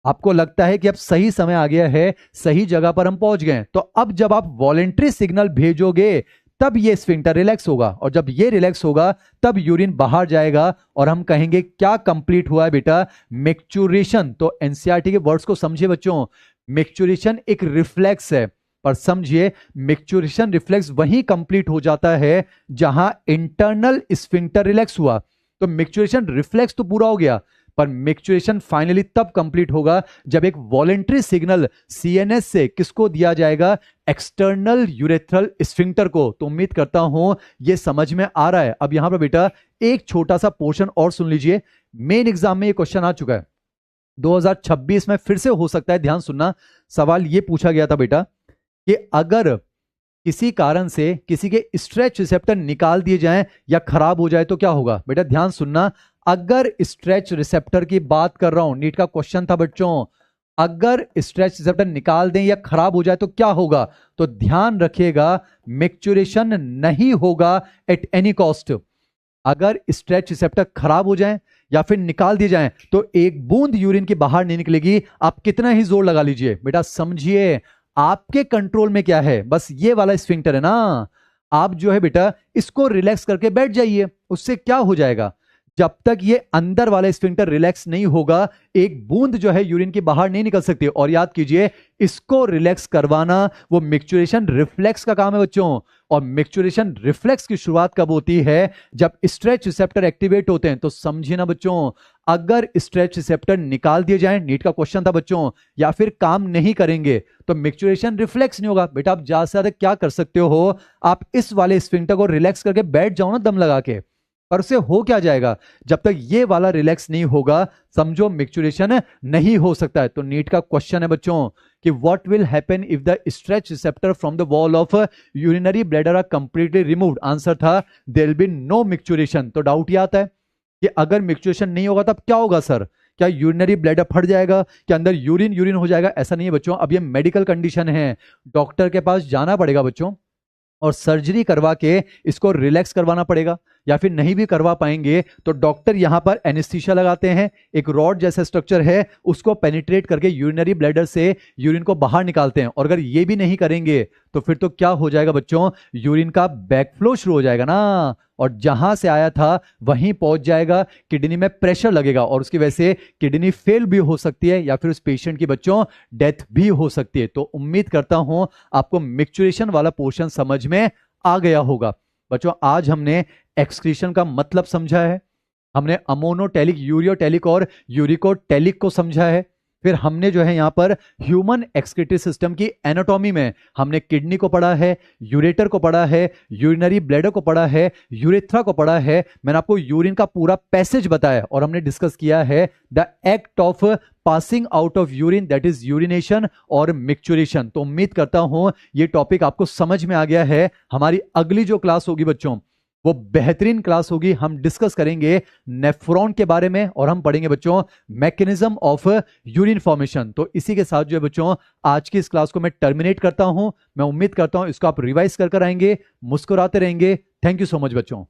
आपको लगता है कि अब सही समय आ गया है, सही जगह पर हम पहुंच गए, तो अब जब आप वॉलेंट्री सिग्नल भेजोगे तब ये स्फिंक्टर रिलैक्स होगा, और जब ये रिलैक्स होगा तब यूरिन बाहर जाएगा, और हम कहेंगे क्या कंप्लीट हुआ है बेटा, मिक्चुरेशन। तो एनसीईआरटी के वर्ड्स को समझिए बच्चों, मिक्चुरेशन एक रिफ्लेक्स है, पर समझिए मिक्चुरेशन रिफ्लेक्स वहीं कंप्लीट हो जाता है जहां इंटरनल स्फिंक्टर रिलैक्स हुआ। तो मिक्चुरेशन रिफ्लेक्स तो पूरा हो गया, पर मिक्चुरेशन फाइनली तब कंप्लीट होगा जब एक वॉलेंट्री सिग्नल सीएनएस से किसको दिया जाएगा, एक्सटर्नल यूरेथ्रल स्फिंक्टर को। तो उम्मीद करता हूं ये समझ में आ रहा है। अब यहां पर बेटा एक छोटा सा पोर्शन और सुन लीजिए, मेन एग्जाम में ये क्वेश्चन आ चुका है 2026 में, फिर से हो सकता है, ध्यान सुनना। सवाल ये पूछा गया था बेटा कि अगर किसी कारण से किसी के स्ट्रेच रिसेप्टर निकाल दिए जाएं या खराब हो जाए तो क्या होगा। बेटा ध्यान सुनना, अगर स्ट्रेच रिसेप्टर की बात कर रहा हूं, नीट का क्वेश्चन था बच्चों, अगर स्ट्रेच रिसेप्टर निकाल दें या खराब हो जाए तो क्या होगा। तो ध्यान रखिएगा, मिक्चुरेशन नहीं होगा एट एनी कॉस्ट। अगर स्ट्रेच रिसेप्टर खराब हो जाए या फिर निकाल दिए जाएं तो एक बूंद यूरिन की बाहर नहीं निकलेगी, आप कितना ही जोर लगा लीजिए। बेटा समझिए आपके कंट्रोल में क्या है, बस ये वाला स्फिंक्टर है ना, आप जो है बेटा इसको रिलैक्स करके बैठ जाइए, उससे क्या हो जाएगा, जब तक ये अंदर वाला स्फिंक्टर रिलैक्स नहीं होगा एक बूंद जो है यूरिन की बाहर नहीं निकल सकती। और याद कीजिए इसको रिलैक्स करवाना वो मिक्चुरेशन रिफ्लेक्स का काम है बच्चों। और मिक्चुरेशन रिफ्लेक्स की शुरुआत कब होती है, जब स्ट्रेच रिसेप्टर एक्टिवेट होते हैं। तो समझिए ना बच्चों, अगर स्ट्रेच रिसेप्टर निकाल दिए जाएं, नीट का क्वेश्चन था बच्चों, या फिर काम नहीं करेंगे तो मिक्चुरेशन रिफ्लेक्स नहीं होगा। बेटा आप ज्यादा से ज्यादा क्या कर सकते हो, आप इस वाले स्फिंक्टर को रिलैक्स करके बैठ जाओ ना दम लगा के, पर उससे हो क्या जाएगा, जब तक ये वाला रिलैक्स नहीं होगा समझो मिक्चुरेशन नहीं हो सकता है। तो नीट का क्वेश्चन है बच्चों कि what will happen if the stretch receptor from the wall of urinary bladder are completely removed. Answer था there will be no micturition. तो डाउट ये आता है कि अगर मिक्चुरेशन नहीं होगा तब क्या होगा सर, क्या यूरिनरी ब्लैडर फट जाएगा, क्या अंदर यूरिन हो जाएगा। ऐसा नहीं है बच्चों, अब ये मेडिकल कंडीशन है, डॉक्टर के पास जाना पड़ेगा बच्चों और सर्जरी करवा के इसको रिलैक्स करवाना पड़ेगा, या फिर नहीं भी करवा पाएंगे तो डॉक्टर यहां पर एनेस्थीसिया लगाते हैं, एक रॉड जैसा स्ट्रक्चर है उसको पेनिट्रेट करके यूरिनरी ब्लैडर से यूरिन को बाहर निकालते हैं। और अगर ये भी नहीं करेंगे तो फिर तो क्या हो जाएगा बच्चों, यूरिन का बैकफ्लो शुरू हो जाएगा ना, और जहां से आया था वहीं पहुंच जाएगा, किडनी में प्रेशर लगेगा और उसकी वजह से किडनी फेल भी हो सकती है, या फिर उस पेशेंट की बच्चों डेथ भी हो सकती है। तो उम्मीद करता हूं आपको मिक्चुरेशन वाला पोर्शन समझ में आ गया होगा। बच्चों आज हमने एक्सक्रीशन का मतलब समझा है, हमने अमोनोटेलिक, यूरियोटेलिक और यूरिकोटेलिक को समझा है, फिर हमने जो है यहां पर ह्यूमन एक्सक्रीटरी सिस्टम की एनाटॉमी में हमने किडनी को पढ़ा है, यूरेटर को पढ़ा है, यूरिनरी ब्लैडर को पढ़ा है, यूरेथ्रा को पढ़ा है, मैंने आपको यूरिन का पूरा पैसेज बताया और हमने डिस्कस किया है the act of passing out of urine, that is urination और मिक्चुरेशन। तो उम्मीद करता हूं ये टॉपिक आपको समझ में आ गया है। हमारी अगली जो क्लास होगी बच्चों वो बेहतरीन क्लास होगी, हम डिस्कस करेंगे नेफ्रॉन के बारे में और हम पढ़ेंगे बच्चों मैकेनिज्म ऑफ यूरिन फॉर्मेशन। तो इसी के साथ जो है बच्चों आज की इस क्लास को मैं टर्मिनेट करता हूं। मैं उम्मीद करता हूं इसको आप रिवाइज कर आएंगे, मुस्कुराते रहेंगे। थैंक यू सो मच बच्चों।